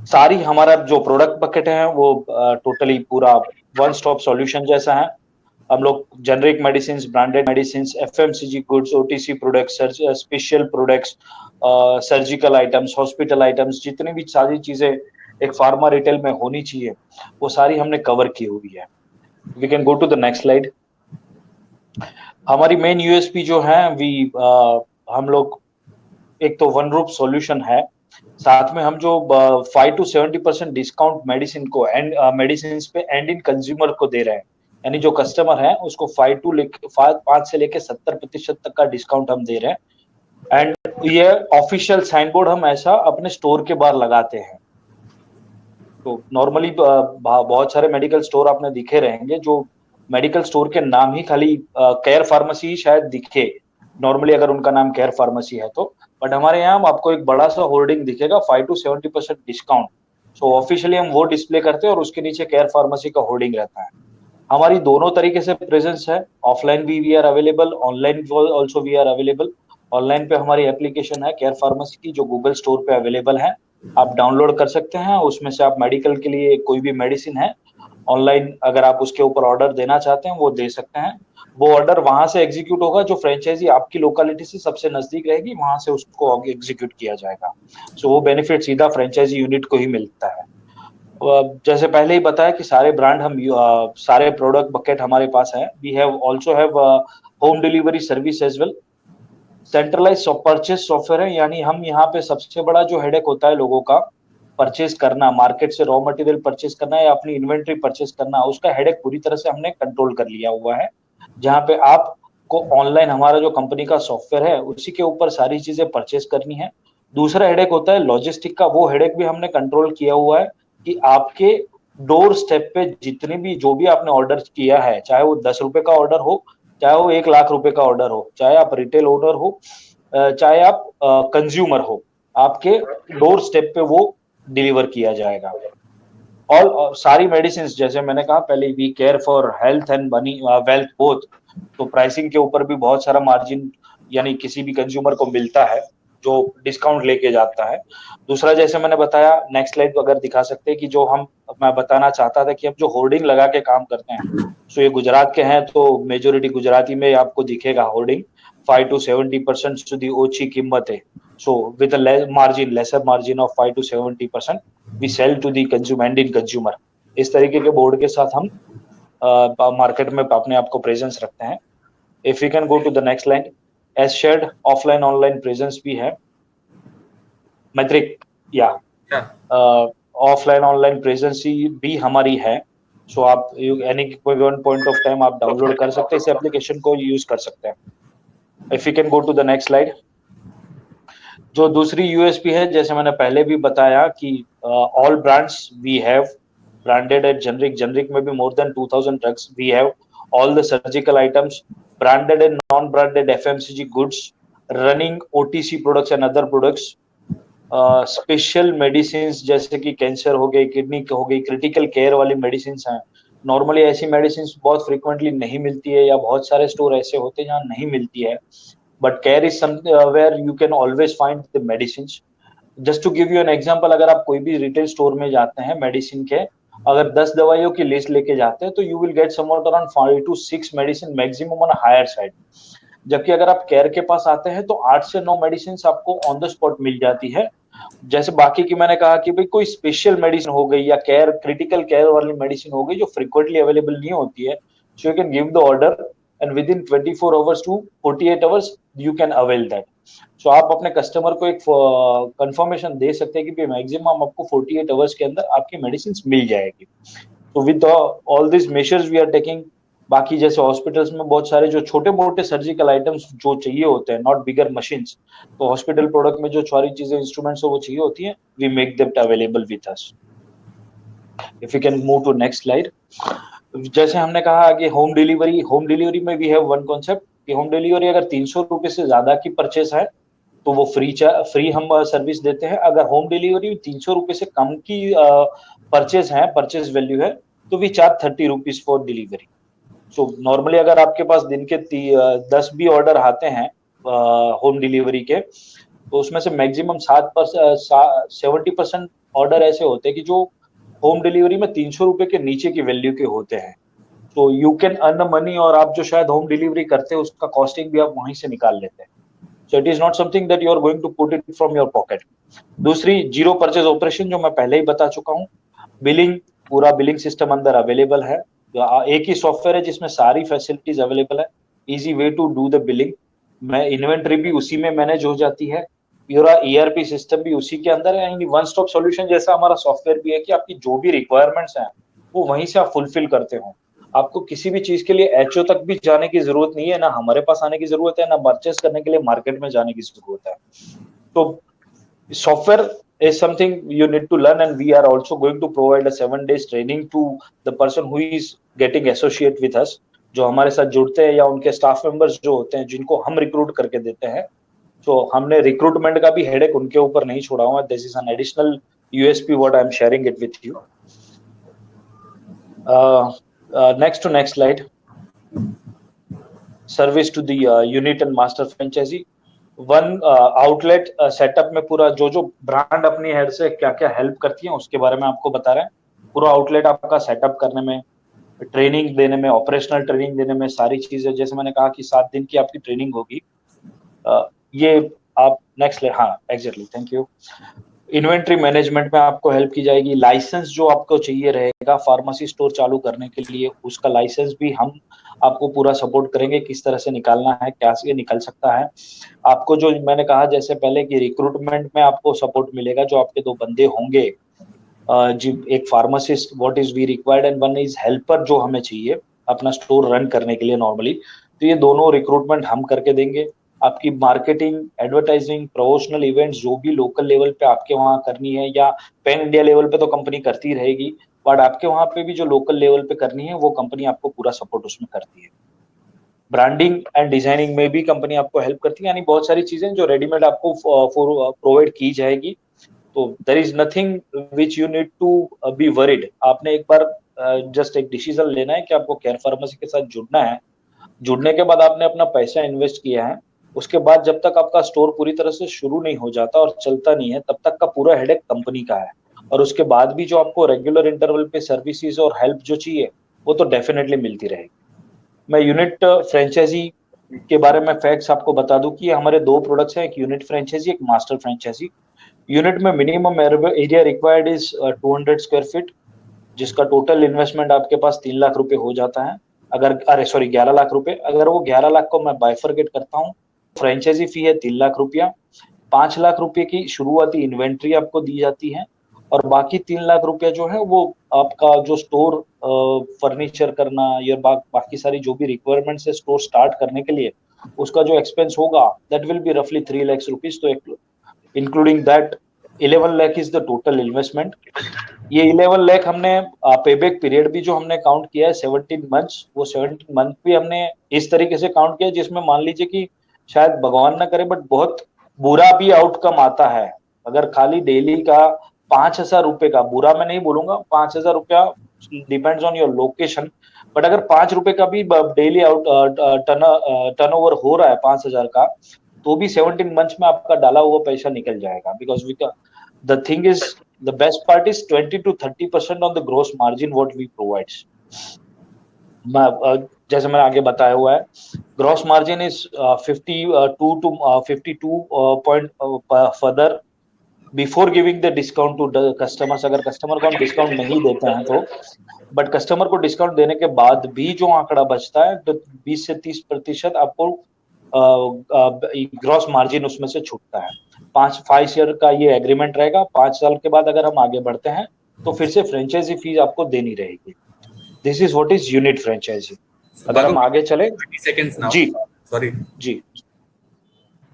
सारी हमारा जो प्रोडक्ट बकेट है वो टोटली पूरा वन स्टॉप सॉल्यूशन जैसा है. हम लोग generic medicine, branded medicine, FMCG goods, OTC products, special products, surgical items, hospital items, जितनी भी सारी चीजें एक फार्मा रिटेल में होनी चाहिए वो सारी हमने कवर की हुई है. We can go to the next slide. हमारी मेन यूएसपी जो है हम लोग एक तो वन रूप सॉल्यूशन है, साथ में हम जो 5 to 70% डिस्काउंट मेडिसिन को एंड मेडिसिन पे एंड इन कंज्यूमर को दे रहे हैं. यानी जो कस्टमर है उसको 5 से लेके 70% तक का डिस्काउंट हम दे रहे हैं. एंड ये ऑफिशियल साइन बोर्ड हम ऐसा अपने स्टोर के बाहर लगाते हैं. तो नॉर्मली बहुत सारे मेडिकल स्टोर आपने दिखे रहेंगे जो मेडिकल स्टोर के नाम ही खाली केयर फार्मेसी शायद दिखे नॉर्मली अगर उनका नाम केयर फार्मेसी है तो, बट हमारे यहाँ आपको एक बड़ा सा होर्डिंग दिखेगा 5 to 70% डिस्काउंट. सो ऑफिशियली हम वो डिस्प्ले करते हैं और उसके नीचे केयर फार्मेसी का होर्डिंग रहता है. हमारी दोनों तरीके से प्रेजेंस है, ऑफलाइन भी we are available, online also we are available. Online पे हमारी एप्लीकेशन है केयर फार्मेसी की, जो गूगल स्टोर पे अवेलेबल है, आप डाउनलोड कर सकते हैं। उसमें से आप मेडिकल के लिए कोई भी मेडिसिन है ऑनलाइन, अगर आप उसके ऊपर ऑर्डर देना चाहते हैं वो दे सकते हैं। वो ऑर्डर वहां से एग्जीक्यूट होगा, जो फ्रेंचाइजी आपकी लोकेलिटी से सबसे नजदीक रहेगी वहां से उसको एग्जीक्यूट किया जाएगा। सो वो बेनिफिट सीधा फ्रेंचाइजी यूनिट को ही मिलता है। जैसे पहले ही बताया कि सारे ब्रांड हम सारे प्रोडक्ट बकेट हमारे पास है। We have also have home delivery service as well. Centralise purchase software है, यानी हम यहाँ पे सबसे बड़ा जो हेडेक होता है लोगों का परचेज करना, मार्केट से रॉ मटेरियल परचेज करना या अपनी इन्वेंट्री परचेज करना, उसका हेडेक पूरी तरह से हमने कंट्रोल कर लिया हुआ है। जहाँ पे आपको ऑनलाइन हमारा जो कंपनी का सॉफ्टवेयर है उसी के ऊपर सारी चीजें परचेज करनी है। दूसरा हेडेक होता है लॉजिस्टिक का, वो हेडेक भी हमने कंट्रोल किया हुआ है कि आपके डोर स्टेप पे जितने भी जो भी आपने ऑर्डर किया है, चाहे वो 10 रुपए का ऑर्डर हो, चाहे वो 1 लाख रुपए का ऑर्डर हो, चाहे आप रिटेल ऑर्डर हो, चाहे आप कंज्यूमर हो, आपके डोर स्टेप पे वो डिलीवर किया जाएगा। और सारी मेडिसिन, जैसे मैंने कहा पहले, we care for health and money wealth both, तो प्राइसिंग के ऊपर भी बहुत सारा मार्जिन यानी किसी भी कंज्यूमर को मिलता है जो डिस्काउंट लेके जाता है। दूसरा, जैसे मैंने बताया, नेक्स्ट स्लाइड अगर दिखा सकते हैं कि जो मैं बताना चाहता था कि हम जो होर्डिंग लगा के काम करते हैं, सो ये गुजरात के हैं तो मेजोरिटी गुजराती में आपको दिखेगा होर्डिंग 5 to 70% સુધી ઓછી કિંમતે, so with a lesser margin of 5 to 70% we sell to the end consumer। इस तरीके के बोर्ड के साथ हम मार्केट में अपने आप को प्रेजेंस रखते हैं। If we can go to the next line, as shared offline online presence भी है मैट्रिक, या ऑफलाइन ऑनलाइन प्रेजेंस भी हमारी है। सो आप any one point of time आप डाउनलोड कर सकते हैं, इस एप्लीकेशन को यूज कर सकते हैं। If you can go to the next slide, जो दूसरी यूएसपी है, जैसे मैंने पहले भी बताया कि all brands we have branded and generic में भी more than 2000 drugs we have, all the surgical items, branded and non branded FMCG goods, running OTC products and other products, special medicine जैसे कि कैंसर हो गई, kidney हो गई, critical care वाली medicine हैं। नॉर्मली ऐसी मेडिसिन बहुत फ्रीक्वेंटली नहीं मिलती है, या बहुत सारे स्टोर ऐसे होते हैं जहाँ नहीं मिलती है, but care is where you can always find the medicine. Just to give you an example, अगर आप कोई भी रिटेल स्टोर में जाते हैं मेडिसिन के, अगर 10 दवाइयों की लिस्ट लेके जाते हैं तो you will get somewhat around 5 to 6 medicine maximum on higher side. जबकि अगर आप केयर के पास आते हैं तो 8 से 9 मेडिसिन आपको ऑन द स्पॉट मिल जाती है। जैसे बाकी की मैंने कहा कि भाई कोई स्पेशल मेडिसिन हो गई या केयर क्रिटिकल केयर वाली मेडिसिन हो गई जो फ्रीक्वेंटली अवेलेबल नहीं होती है, so you can give the order and within 24 hours to 48 hours you can avail that. So आप अपने कस्टमर को एक कंफर्मेशन दे सकते हैं कि मैक्सिमम आपको 48 आवर्स के अंदर आपकी मेडिसिन मिल जाएगी। तो with all this measures we are taking. बाकी जैसे हॉस्पिटल्स में बहुत सारे जो छोटे मोटे सर्जिकल आइटम्स जो चाहिए होते हैं, नॉट बिगर मशीन्स, तो हॉस्पिटल प्रोडक्ट में जो सारी चीजें इंस्ट्रूमेंट्स वो चाहिए होती हैं, we make that available with us. If you can move to next slide, जैसे हमने कहा कि होम डिलीवरी में वी हैव वन कॉन्सेप्ट कि होम डिलीवरी अगर 300 रुपए से ज्यादा की परचेस है तो वो फ्री हम सर्विस देते हैं। अगर होम डिलीवरी 300 रुपए से कम की परचेस वैल्यू है तो we charge 30 rupees for delivery. So normally अगर आपके पास दिन के 10 भी ऑर्डर आते हैं होम डिलीवरी के, तो उसमें से मैक्सिमम 70% ऑर्डर ऐसे होते हैं कि जो होम डिलीवरी में 300 रुपए के नीचे की वैल्यू के होते हैं। तो यू कैन अर्न मनी, और आप जो शायद होम डिलीवरी करते हैं उसका कॉस्टिंग भी आप वहीं से निकाल लेते हैं। So it is not something that you are going to put it from your pocket. दूसरी, जीरो परचेज ऑपरेशन, जो मैं पहले ही बता चुका हूँ। बिलिंग, पूरा बिलिंग सिस्टम अंदर अवेलेबल है, एक ही सॉफ्टवेयर है जिसमें सारी फैसिलिटीज अवेलेबल है। Easy way to do the billing, मैं इन्वेंटरी भी उसी में मैनेज हो जाती है, पूरा ईआरपी सिस्टम भी उसी के अंदर है। वन स्टॉप सॉल्यूशन जैसा हमारा सॉफ्टवेयर भी है कि आपकी जो भी रिक्वायरमेंट्स हैं वो वहीं से आप फुलफिल करते हो। आपको किसी भी चीज के लिए एचओ तक भी जाने की जरूरत नहीं है, ना हमारे पास आने की जरूरत है, ना परचेस करने के लिए मार्केट में जाने की जरूरत है। तो software is something you need to learn, and we are also going to provide a 7 days training to the person who is getting associate with us, जो हमारे साथ जुड़ते हैं या उनके स्टाफ मेंबर्स जो होते हैं जिनको हम रिक्रूट करके देते हैं। तो हमने रिक्रूटमेंट का भी हेडेक उनके ऊपर नहीं छोड़ा हुआ। This is an additional USP what I am sharing it with you. Next to next slide, service to the unit and master franchisee. One outlet setup में पूरा जो ब्रांड अपनी हेड से क्या क्या हेल्प करती है उसके बारे में आपको बता रहे हैं। पूरा आउटलेट आपका सेटअप करने में, ट्रेनिंग देने में, ऑपरेशनल ट्रेनिंग देने में, सारी चीजें, जैसे मैंने कहा कि 7 दिन की आपकी ट्रेनिंग होगी। ये आप नेक्स्ट हाँ exactly, thank you. Inventory management में आपको हेल्प की जाएगी। लाइसेंस जो आपको चाहिए रहेगा फार्मेसी स्टोर चालू करने के लिए, उसका लाइसेंस भी हम आपको पूरा सपोर्ट करेंगे, किस तरह से निकालना है, क्या से निकल सकता है। आपको जो मैंने कहा जैसे पहले कि रिक्रूटमेंट में आपको सपोर्ट मिलेगा, जो आपके 2 बंदे होंगे, जी, एक pharmacist what is we required and one is helper जो हमें चाहिए अपना स्टोर रन करने के लिए नॉर्मली, तो ये दोनों रिक्रूटमेंट हम करके देंगे। आपकी मार्केटिंग, एडवर्टाइजिंग, प्रमोशनल इवेंट्स जो भी लोकल लेवल पे आपके वहाँ करनी है, या पैन इंडिया लेवल पे तो कंपनी करती रहेगी, बट आपके वहाँ पे भी जो लोकल लेवल पे करनी है वो कंपनी आपको पूरा सपोर्ट उसमें करती है। ब्रांडिंग एंड डिजाइनिंग में भी कंपनी आपको हेल्प करती है, यानी बहुत सारी चीजें जो रेडीमेड आपको प्रोवाइड की जाएगी। तो there is nothing which you need to be worried. आपने एक बार जस्ट एक डिसीजन लेना है कि आपको केयर फार्मेसी के साथ जुड़ना है। जुड़ने के बाद आपने अपना पैसा इन्वेस्ट किया है, उसके बाद जब तक आपका स्टोर पूरी तरह से शुरू नहीं हो जाता और चलता नहीं है, तब तक का पूरा हेडेक कंपनी का है। और उसके बाद भी जो आपको रेगुलर इंटरवल पे सर्विसेज और हेल्प जो चाहिए वो तो डेफिनेटली मिलती रहेगी। मैं यूनिट फ्रेंचाइजी के बारे में फैक्ट्स आपको बता दूं कि हमारे 2 प्रोडक्ट्स हैं, एक यूनिट फ्रेंचाइजी, एक मास्टर फ्रेंचाइजी। यूनिट में minimum area required is 200 square feet, जिसका टोटल इन्वेस्टमेंट आपके पास 3 लाख रुपए हो जाता है। अगर 11 लाख रुपए, अगर वो 11 लाख को मैं बाइफरकेट करता हूँ, फ्रेंचाइजी फी है 3 लाख रुपया, 5 लाख रुपए की शुरुआती इन्वेंट्री आपको दी जाती है, और बाकी 3 लाख रुपया जो है वो आपका जो स्टोर फर्नीचर करना या बाकी सारी जो भी रिक्वायरमेंट्स है स्टोर स्टार्ट करने के लिए, उसका जो एक्सपेंस होगा दैट विल बी रफली 3 लाख रुपीज। तो including that 11 lakh is the total investment. ये 11 लाख हमने पेबैक पीरियड भी जो हमने काउंट किया है 17 मंथ्स, वो 17 मंथ भी हमने इस तरीके से काउंट किया जिसमें मान लीजिए कि शायद भगवान ना करे बट बहुत बुरा भी आउटकम आता है। अगर खाली डेली का 5,000 रुपए का, बुरा मैं नहीं बोलूंगा, 5,000 रुपया depends on your location, but अगर 5 रुपए का भी डेली टर्नओवर हो रहा है 5,000 का, तो भी 17 मंथ्स में आपका डाला हुआ पैसा निकल जाएगा। Because the thing is the best part is 20 to 30% on the gross margin what we provides. जैसे मैंने आगे बताया हुआ है, gross margin is 52 to 52 point further before giving the discount to the customers. अगर कस्टमर को हम डिस्काउंट नहीं देते हैं तो, बट कस्टमर को डिस्काउंट देने के बाद भी जो आंकड़ा बचता है तो 20 से 30% आपको ग्रॉस मार्जिन उसमें से छूटता है। 5 ईयर का ये एग्रीमेंट रहेगा। 5 साल के बाद अगर हम आगे बढ़ते हैं तो फिर से फ्रेंचाइजी फीस आपको देनी रहेगी। This is what is unit franchisee. अगर हम आगे चले जी सॉरी जी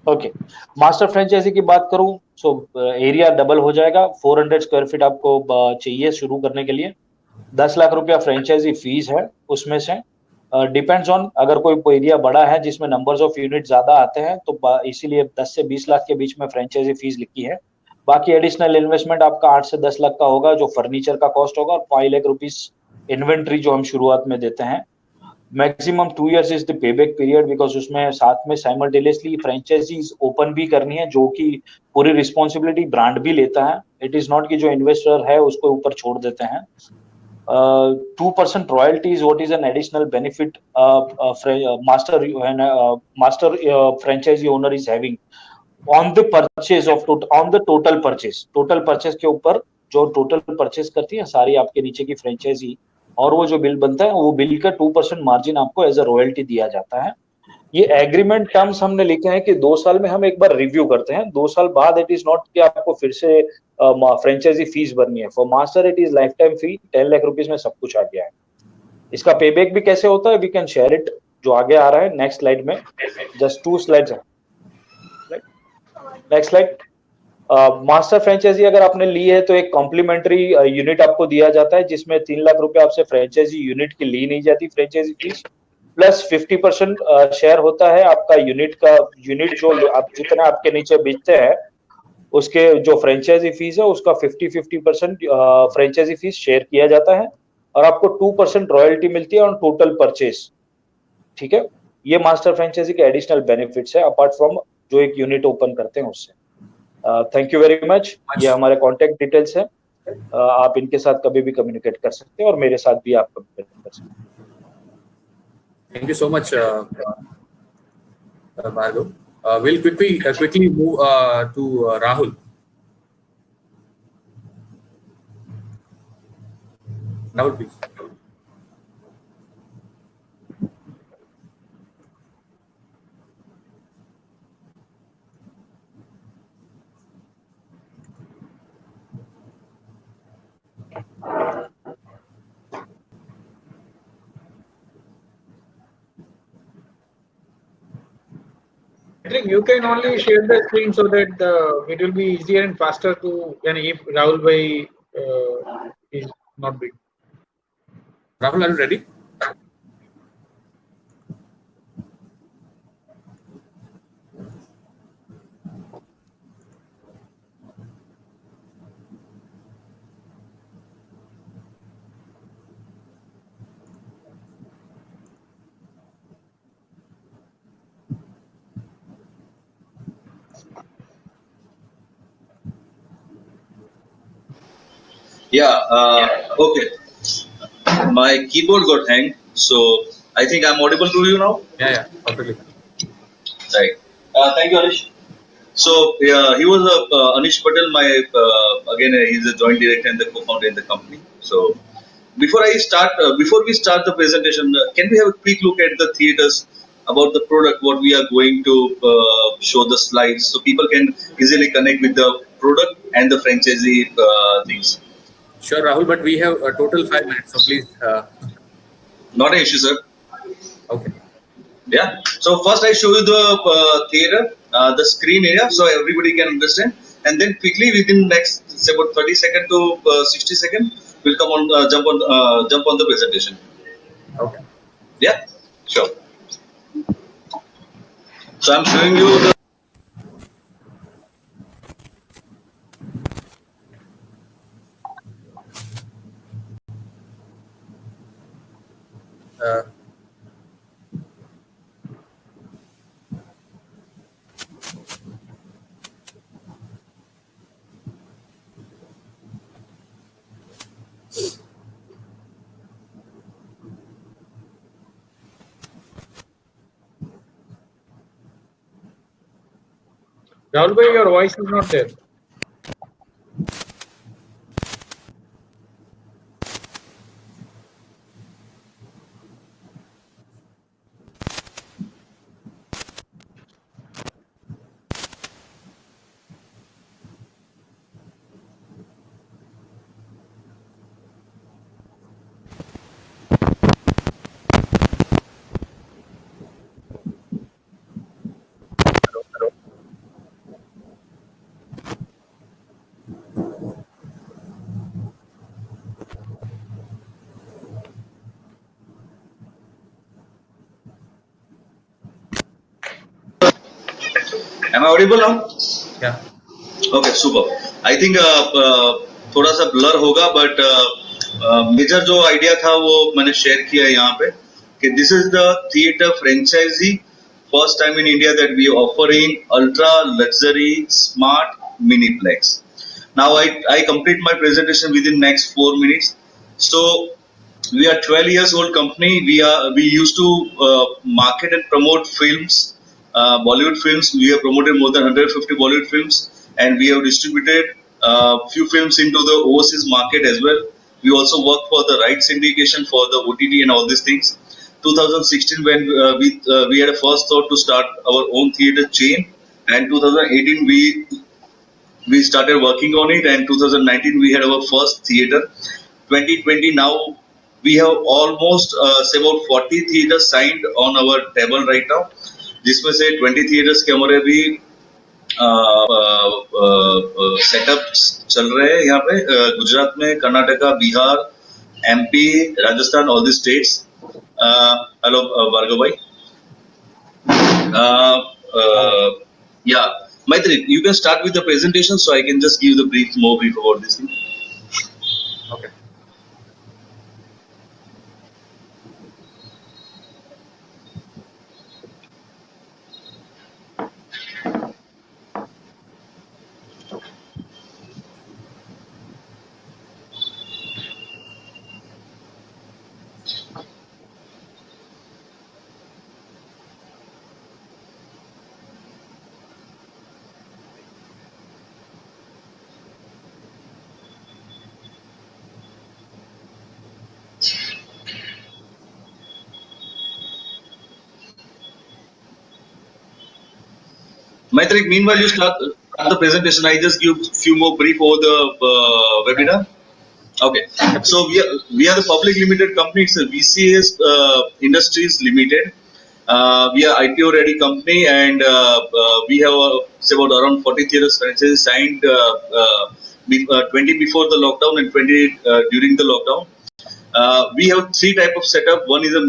ओके, मास्टर फ्रेंचाइजी की बात करूं सो एरिया डबल हो जाएगा। 400 स्क्वायर फीट आपको चाहिए शुरू करने के लिए। 10 लाख रुपया फ्रेंचाइजी फीस है। उसमें से डिपेंड्स ऑन, अगर कोई एरिया बड़ा है जिसमें नंबर्स ऑफ यूनिट ज्यादा आते हैं तो इसीलिए 10 से 20 लाख के बीच में फ्रेंचाइजी फीस लिखी है। बाकी एडिशनल इन्वेस्टमेंट आपका 8 से 10 लाख का होगा, जो फर्नीचर का कॉस्ट होगा, और 5 लाख रुपीस इन्वेंट्री जो हम शुरुआत में देते हैं। Maximum 2 years is the payback period, because उसमें साथ में साइमल्टेनियसली फ्रेंचाइजीज ओपन भी करनी है, जो कि पूरी रिस्पॉन्सिबिलिटी ब्रांड भी लेता है। इट इज नॉट कि जो इन्वेस्टर है उसको ऊपर छोड़ देते हैं। 2% royalty is what is an additional benefit master franchisee owner is having on the purchase of on the total purchase। total purchase के ऊपर जो total purchase करती है सारी आपके नीचे की फ्रेंचाइजी, और वो जो बिल बनता है वो बिल का 2% मार्जिन आपको एज अ रॉयल्टी दिया जाता है। ये एग्रीमेंट टर्म्स हमने लिखे हैं कि 2 साल में हम एक बार रिव्यू करते हैं। 2 साल बाद इट इज नॉट कि आपको फिर से फ्रेंचाइजी फीस भरनी है। For master it is life time fee. 10 lakh rupees में सब कुछ आ गया है। इसका पेबैक भी कैसे होता है, वी कैन शेयर इट, जो आगे आ रहा है नेक्स्ट स्लाइड में। जस्ट 2 स्लाइड्स है। Next slide. मास्टर फ्रेंचाइजी अगर आपने ली है तो एक कॉम्प्लीमेंट्री यूनिट आपको दिया जाता है, जिसमें 3 लाख रुपए आपसे फ्रेंचाइजी यूनिट की ली नहीं जाती फ्रेंचाइजी फीस, प्लस 50% शेयर होता है आपका यूनिट का। यूनिट जो आप जितना आपके नीचे बेचते हैं उसके जो फ्रेंचाइजी फीस है उसका 50% फ्रेंचाइजी फीस शेयर किया जाता है, और आपको 2% रॉयल्टी मिलती है ऑन टोटल परचेज। ठीक है, ये मास्टर फ्रेंचाइजी के एडिशनल बेनिफिट्स है अपार्ट फ्रॉम जो एक यूनिट ओपन करते हैं उससे। Thank you very much. ये हमारे कॉन्टेक्ट डिटेल्स है, आप इनके साथ कभी भी कम्युनिकेट कर सकते हैं और मेरे साथ भी आप कम्युनिकेट कर सकते हैं। Thank you so much, Bhargav. We'll quickly move to Rahul. Rahul, please. I think you can only share the screen so that it will be easier and faster to, if Rahul Bhai is not big. Rahul, are you ready? Yeah, okay. My keyboard got hanged, so I think I'm audible to you now. Yeah, perfectly. Right. Thank you, Anish. So he was Anish Patel. He's a joint director and the co-founder in the company. So before we start the presentation, can we have a quick look at the theaters about the product, what we are going to show the slides, so people can easily connect with the product and the franchisee things. Sure, Rahul, but we have a total 5 minutes, so please. Not an issue, sir. Okay. Yeah. So first I show you the theater, the screen area, so everybody can understand, and then quickly within next say about 30 seconds to 60 seconds, we'll come on jump on the presentation. Okay. Yeah. Sure. So I'm showing you the. Rahul Bhai, your voice is not there. Am I audible now? Yeah. Okay, super. I think थोड़ा सा blur होगा, but major जो idea था वो मैंने share किया यहाँ पे कि this is the theater franchisee first time in India that we are offering ultra luxury smart miniplex. Now I complete my presentation within next 4 minutes. So we are 12 years old company. We used to market and promote films, Bollywood films. We have promoted more than 150 Bollywood films, and we have distributed few films into the overseas market as well. We also work for the rights syndication for the OTT and all these things. 2016 when we had a first thought to start our own theater chain, and 2018 we started working on it, and 2019 we had our first theater. 2020 now we have almost say about 40 theaters signed on our table right now, जिसमें से 20 theaters के हमारे अभी setup चल रहे हैं यहाँ पे गुजरात में, Karnataka, Bihar, MP, Rajasthan, all these states. Hello, Bhargav bhai. Yeah, Maitri, you can start with the presentation, so I can just give the more brief about this thing. Okay. Maitrik, meanwhile you start the presentation. I just give few more brief over the webinar. Okay, so we are the public limited company. It's a VCS Industries Limited. We are IPO ready company, and we have say about around 40 theaters franchises signed 20 before the lockdown and 20 during the lockdown. We have three type of setup. One is a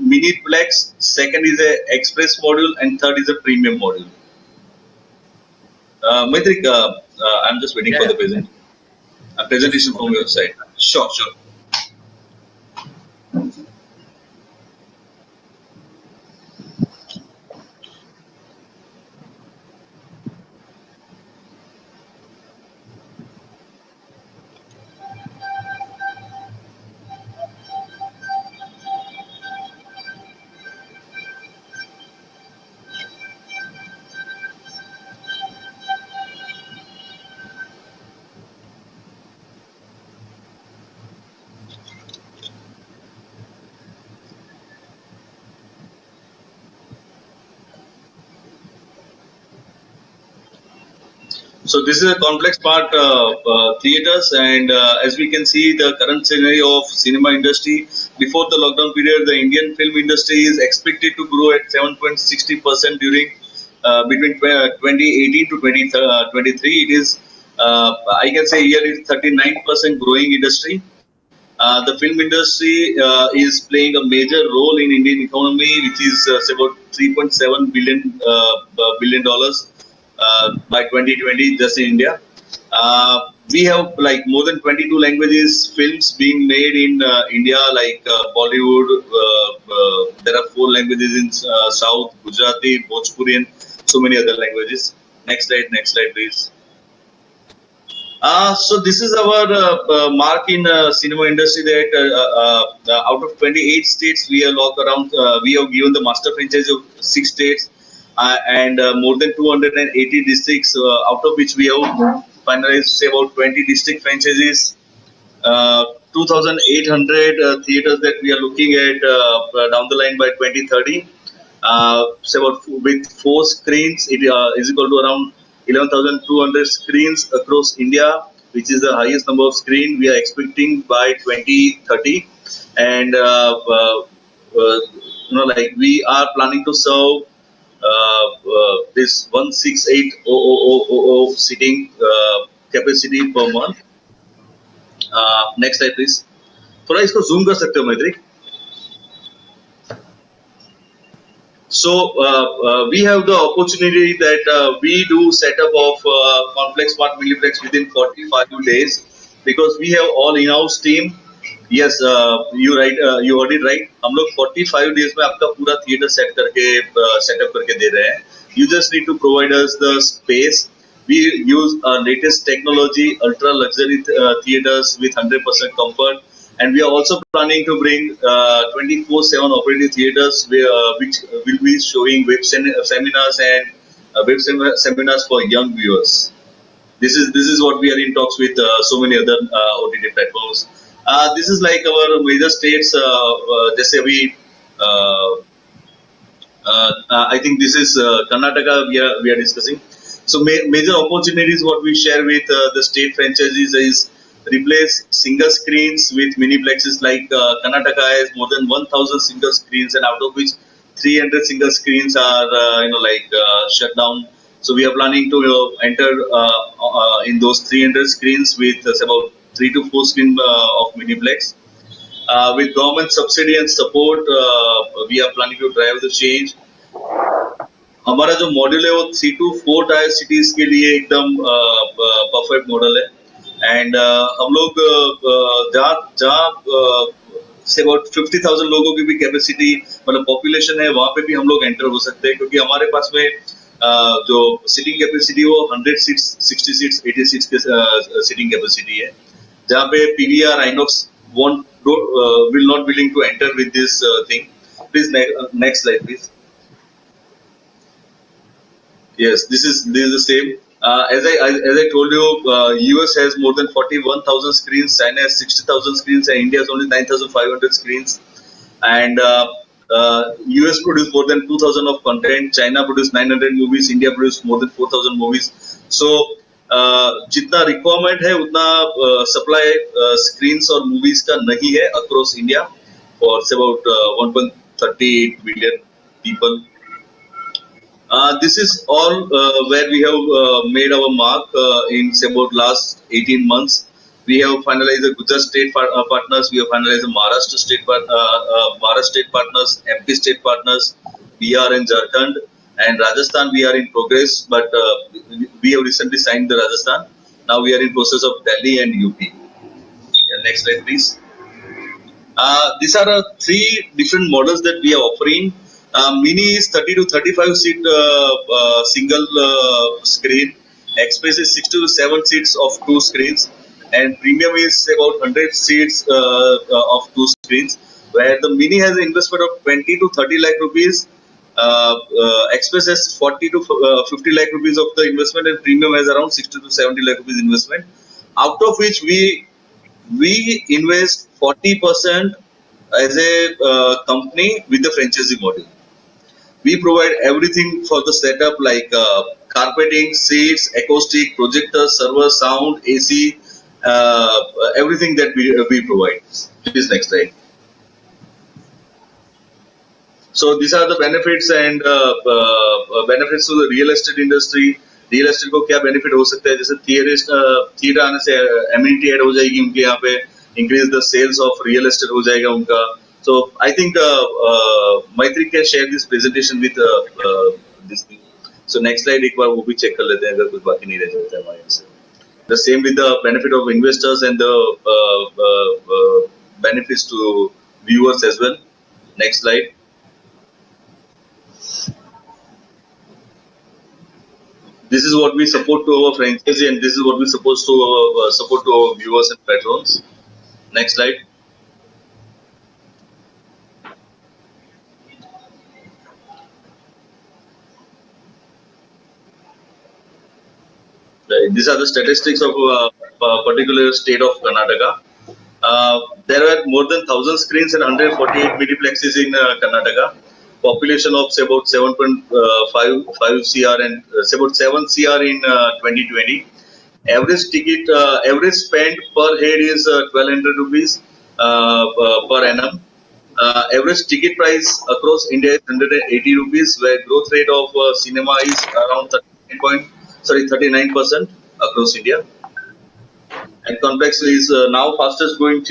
miniplex, second is a express module, and third is a premium module. Maitrik, I'm just waiting for the presentation from your side. Sure. So this is a complex part theaters, and as we can see, the current scenario of cinema industry before the lockdown period, the Indian film industry is expected to grow at 7.60% during between 2018 to 2023. It is I can say here is 39% growing industry. The film industry is playing a major role in Indian economy, which is about 3.7 billion dollars by 2020 just in India. We have like more than 22 languages films being made in India, like Bollywood. There are 4 languages in South: Gujarati, Bhojpuri, and so many other languages. Next slide, please. So this is our mark in cinema industry that out of 28 states we are locked around. We have given the master franchise of 6 states and more than 280 districts, out of which we have finalized say about 20 district franchises. 2,800 theaters that we are looking at down the line by 2030. Say about with 4 screens, it is equal to around 11,200 screens across India, which is the highest number of screens we are expecting by 2030. And like we are planning to serve this 168,000 seating capacity per month. Next slide, please. थोड़ा इसको zoom कर सकते हो मैत्रिक? So we have the opportunity that we do setup of complex part multiplex within 45 days because we have all in-house team. Yes, you heard it right. हम लोग 45 days में आपका पूरा theater setup करके दे रहे हैं. You just need to provide us the space. We use latest technology, ultra luxury theaters with 100% comfort. And we are also planning to bring 24/7 operating theaters which will be showing web seminars and web seminars for young viewers. This is what we are in talks with so many other OTT platforms. This is like our major states. Just say I think this is Karnataka we are discussing. So major opportunities what we share with the state franchises is replace single screens with miniplexes. Like Karnataka has more than 1,000 single screens, and out of which 300 single screens are shut down. So we are planning to enter in those 300 screens with about 3 to 4 screens of miniplex. With government subsidy and support, we are planning to drive the change. हमारा जो module है वो 3 to 4 tyre cities के लिए एकदम perfect model है. And हम लोग जहाँ से अबाउट 50,000 लोगों की भी कैपेसिटी मतलब पॉपुलेशन है वहाँ पे भी हम लोग एंटर हो सकते हैं क्योंकि हमारे पास में जो सीटिंग कैपेसिटी वो 100 सीट्स 60 सीट्स 80 सीट्स के सीटिंग कैपेसिटी है जहाँ पे PVR INOX will not willing to enter with this thing. Please next slide please. Yes, this is the same. As I told you, US has more than 41,000 screens, China has 60,000 screens, and India has only 9,500 screens. And US produced more than 2,000 of content, China produced 900 movies, India produced more than 4,000 movies. So जितना requirement है उतना supply screens और movies का नहीं है across India for about 1.38 billion people. This is all where we have made our mark in about last 18 months. We have finalized the Gujarat state partners. We have finalized the Maharashtra state partners, MP state partners, Bihar and Jharkhand, and Rajasthan. We are in progress, but we have recently signed the Rajasthan. Now we are in process of Delhi and UP. Yeah, next slide, please. These are three different models that we are offering. Mini is 30 to 35 seat single screen. Express is 6 to 7 seats of 2 screens. And premium is about 100 seats of 2 screens, where the mini has an investment of 20 to 30 lakh rupees. Express has 40 to 50 lakh rupees of the investment, and premium has around 60 to 70 lakh rupees investment. Out of which we invest 40% as a company with the franchisee model. We provide everything for the setup like carpeting, seats, acoustic, projector, server, sound, AC. Everything that we provide. Please next slide. So these are the benefits and benefits to the real estate industry. Real estate को क्या benefit हो सकता है? जैसे theater आने से amenity add हो जाएगी उनके यहाँ पे, increase the sales of real estate हो जाएगा उनका. So I think Maitri can share this presentation with this thing. So next slide एक बार वो भी check कर लेते हैं अगर कुछ बाकी नहीं रह जाता है हमारे से. The same with the benefit of investors and the benefits to viewers as well. Next slide. This is what we support to our franchisee, and this is what we support to our viewers and patrons. Next slide. These are the statistics of a particular state of Karnataka. There are more than 1,000 screens and 148 multiplexes in Karnataka. Population of say about 7.5 CR and say about 7 CR in 2020. Average spend per head is 1,200 rupees per annum. Average ticket price across India is 180 rupees, where growth rate of cinema is around 39% across India. And Complex is now fastest growing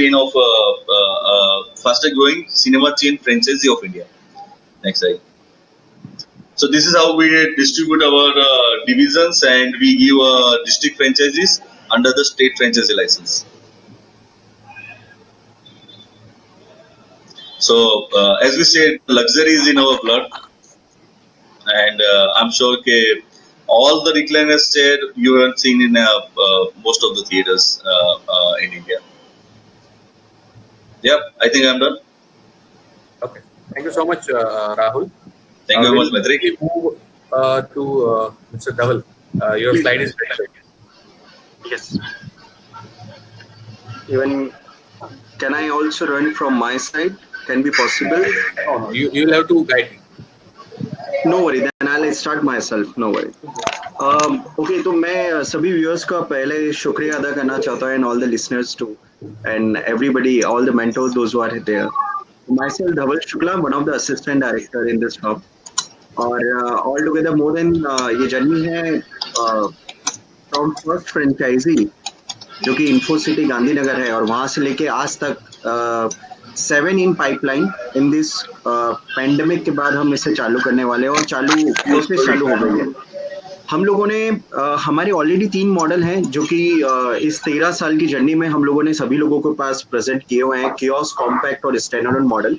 cinema chain franchisee of India. Next slide. So this is how we distribute our divisions, and we give district franchises under the state franchisee license. So as we said, luxury is in our blood, and I'm sure all the recliners chair you have seen in most of the theaters in India. Yep, I think I'm done. Okay, thank you so much, Rahul. Thank you very much, Maitri. Move to Mr. Dhaval. Your slide is ready. Yes. Even can I also run from my side? Can be possible? No, you'll have to guide me. No worry, then I'll start myself. No worry. Okay, तो मैं सभी viewers का पहले शुक्रिया अदा करना चाहता हूँ, and all the listeners too, and everybody, all the mentors, those who are there. Myself, Dhaval Shukla, one of the assistant director in this hub. और all together more than ये journey है from first franchisee जो कि InfoCity Gandhinagar है, और वहाँ से लेके आज तक 7 in pipeline in this pandemic के बाद हम इसे चालू करने वाले हैं, और प्रोसेस चालू हो गई है. हम लोगों ने हमारे ऑलरेडी 3 मॉडल हैं जो कि इस 13 साल की जर्नी में हम लोगों ने सभी लोगों के पास प्रेजेंट किए हुए हैं, कियोस्क, कॉम्पैक्ट और स्टैंडर्ड मॉडल.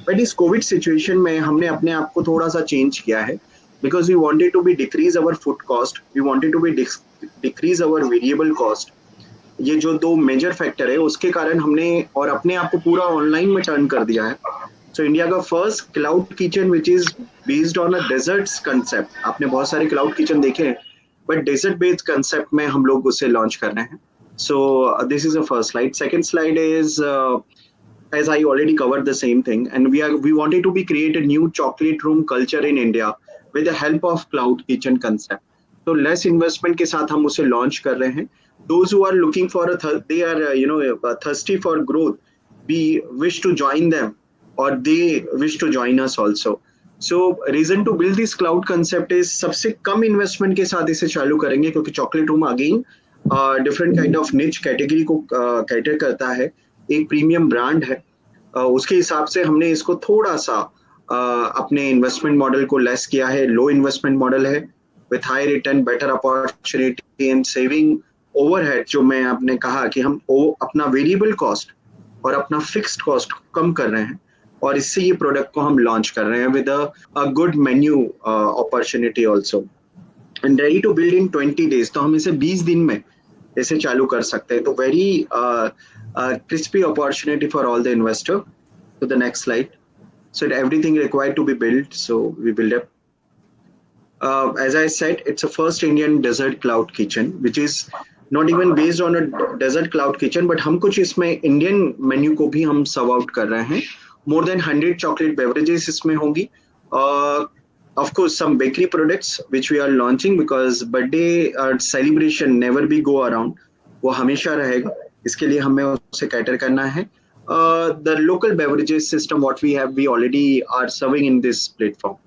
बट इस कोविड सिचुएशन में हमने अपने आप को थोड़ा सा चेंज किया है, because we wanted to be decrease our food cost, we wanted to be decrease our variable cost. ये जो 2 मेजर फैक्टर है उसके कारण हमने और अपने आप को पूरा ऑनलाइन में टर्न कर दिया है. सो इंडिया का first cloud kitchen which is based on a desserts concept. आपने बहुत सारे क्लाउड किचन देखे हैं, बट डेजर्ट बेस्ड कंसेप्ट में हम लोग उसे लॉन्च कर रहे हैं. सो this is a first slide. Second slide is as I already covered the same thing, and we wanted to be create a new chocolate room culture in India with the help of cloud kitchen concept. So less investment के साथ हम उसे launch कर रहे हैं. Those who are looking for they are thirsty for growth. We wish to join them, or they wish to join us also. So reason to build this cloud concept is सबसे कम investment के साथ इसे चालू करेंगे, क्योंकि chocolate room again different kind of niche category को cater करता है, एक प्रीमियम ब्रांड है. उसके हिसाब से हमने इसको थोड़ा सा अपने इन्वेस्टमेंट मॉडल को लेस किया है. लो इन्वेस्टमेंट मॉडल है with high return, better opportunity and saving overhead. जो मैं आपने कहा कि हम अपना वेरिएबल कॉस्ट और अपना फिक्स्ड कॉस्ट कम कर रहे हैं, और इससे ये प्रोडक्ट को हम लॉन्च कर रहे हैं with a good menu opportunity also, and ready to build in 20 days. तो हम इसे 20 दिन में इसे चालू कर सकते हैं. तो very crispy opportunity for all the investor. To the next slide. So everything required to be built, so we build up. As I said, it's a first Indian dessert cloud kitchen, which is not even based on a dessert cloud kitchen, but हम कुछ इसमें Indian menu को भी हम serve out कर रहे हैं. More than 100 chocolate beverages इसमें होंगी. Of course, some bakery products which we are launching, because birthday celebration never be go around. वो हमेशा रहेगा. इसके लिए हमें उसे कैटर करना है. The local beverages system what we have, we already are serving in this platform.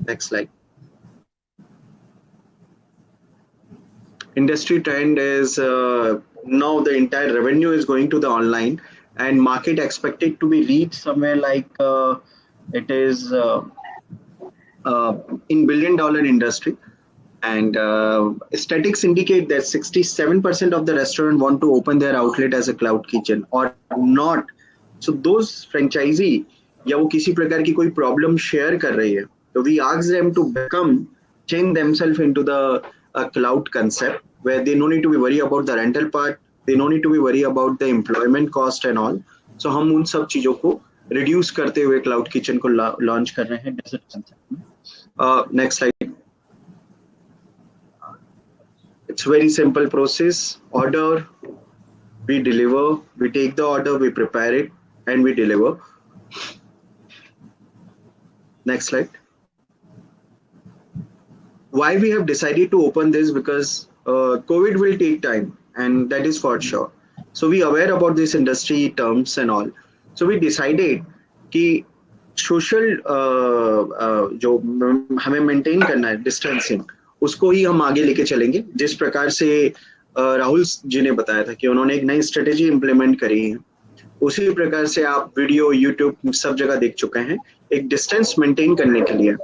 Next slide. Industry trend is now the entire revenue is going to the online, and market expected to be reached somewhere like it is in $billion industry. And statistics indicate that 67% of the restaurant want to open their outlet as a cloud kitchen or not. So those franchisee या वो किसी प्रकार की कोई problem share कर रही है, so we ask them to change themselves into the cloud concept, where they no need to be worry about the rental part, they no need to be worry about the employment cost and all. So हम उन सब चीजों को reduce करते हुए cloud kitchen को launch कर रहे हैं desert concept में. Next slide. It's very simple process. Order, we deliver, we take the order, we prepare it, and we deliver. Next slide. Why we have decided to open this? Because COVID will take time, and that is for sure. So we are aware about this industry terms and all. So we decided कि social जो हमें maintain करना है distancing, उसको ही हम आगे लेके चलेंगे. जिस प्रकार से राहुल जी ने बताया था कि उन्होंने एक नई स्ट्रेटेजी इंप्लीमेंट करी है, उसी प्रकार से आप वीडियो यूट्यूब सब जगह देख चुके हैं. एक डिस्टेंस मेंटेन करने के लिए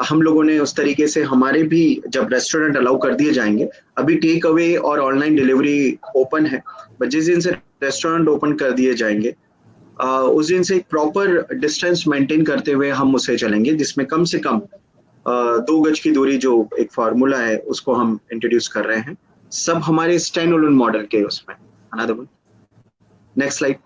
हम लोगों ने उस तरीके से हमारे भी जब रेस्टोरेंट अलाउ कर दिए जाएंगे, अभी टेक अवे और ऑनलाइन डिलीवरी ओपन है, बट जिस दिन से रेस्टोरेंट ओपन कर दिए जाएंगे उस दिन से एक प्रॉपर डिस्टेंस मेंटेन करते हुए हम उसे चलेंगे, जिसमें कम से कम 2 गज की दूरी जो एक फार्मूला है उसको हम इंट्रोड्यूस कर रहे हैं. सब हमारे स्टैंड अलोन मॉडल के उसमें. Another one. Next slide.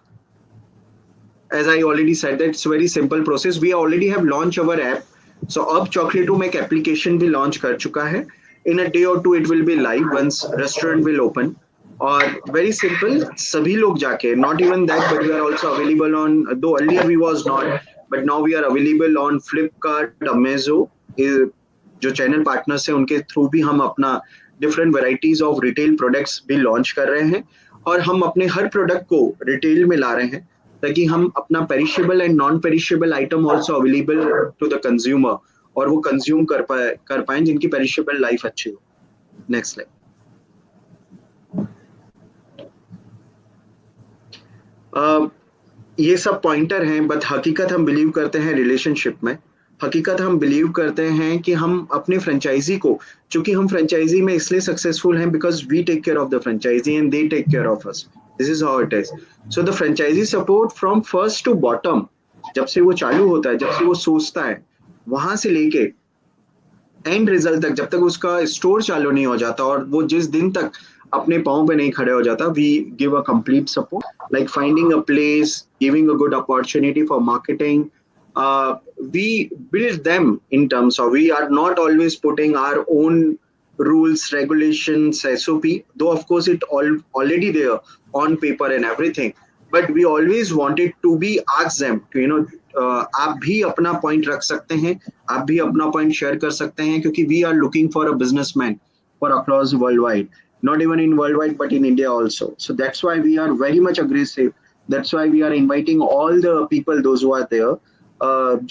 As I already said that it's a very simple process. We already have launched our app. So अब Chocolate Room एक application भी launch कर चुका है. In a day or two it will be live once restaurant will open. और very simple, सभी लोग जाके, not even that, but we are also available on, though earlier we was not, but now we are available on Flipkart, Amazon, जो channel partners हैं उनके through भी हम अपना different varieties of retail products भी लॉन्च कर रहे हैं, और हम अपने हर प्रोडक्ट को रिटेल में ला रहे हैं ताकि हम अपना perishable and non perishable item also available to the consumer, और वो कंज्यूम कर पाए जिनकी पेरिशेबल लाइफ अच्छी हो. Next slide. ये सब पॉइंटर हैं, बट हकीकत हम बिलीव करते हैं रिलेशनशिप में. हकीकत हम बिलीव करते हैं कि हम अपने फ्रेंचाइजी को, चूंकि हम फ्रेंचाइजी में इसलिए सक्सेसफुल हैं because we take care of the franchisee and they take care of us. This is how it is. So the franchisee support from first to bottom, जब से वो चालू होता है, जब से वो सोचता है, वहां से लेके एंड रिजल्ट तक, जब तक उसका स्टोर चालू नहीं हो जाता और वो जिस दिन तक अपने पाँव पे नहीं खड़े हो जाता, we give a complete support, like finding a place, giving a good opportunity for marketing. We build them in terms of, we are not always putting our own rules, regulations, SOP, though of course it already there on paper and everything, but we always wanted to be ask them to आप भी अपना point रख सकते हैं, आप भी अपना point share कर सकते हैं, क्योंकि we are looking for a businessman for across world wide, not even in worldwide but in India also. So that's why we are very much aggressive. That's why we are inviting all the people, those who are there,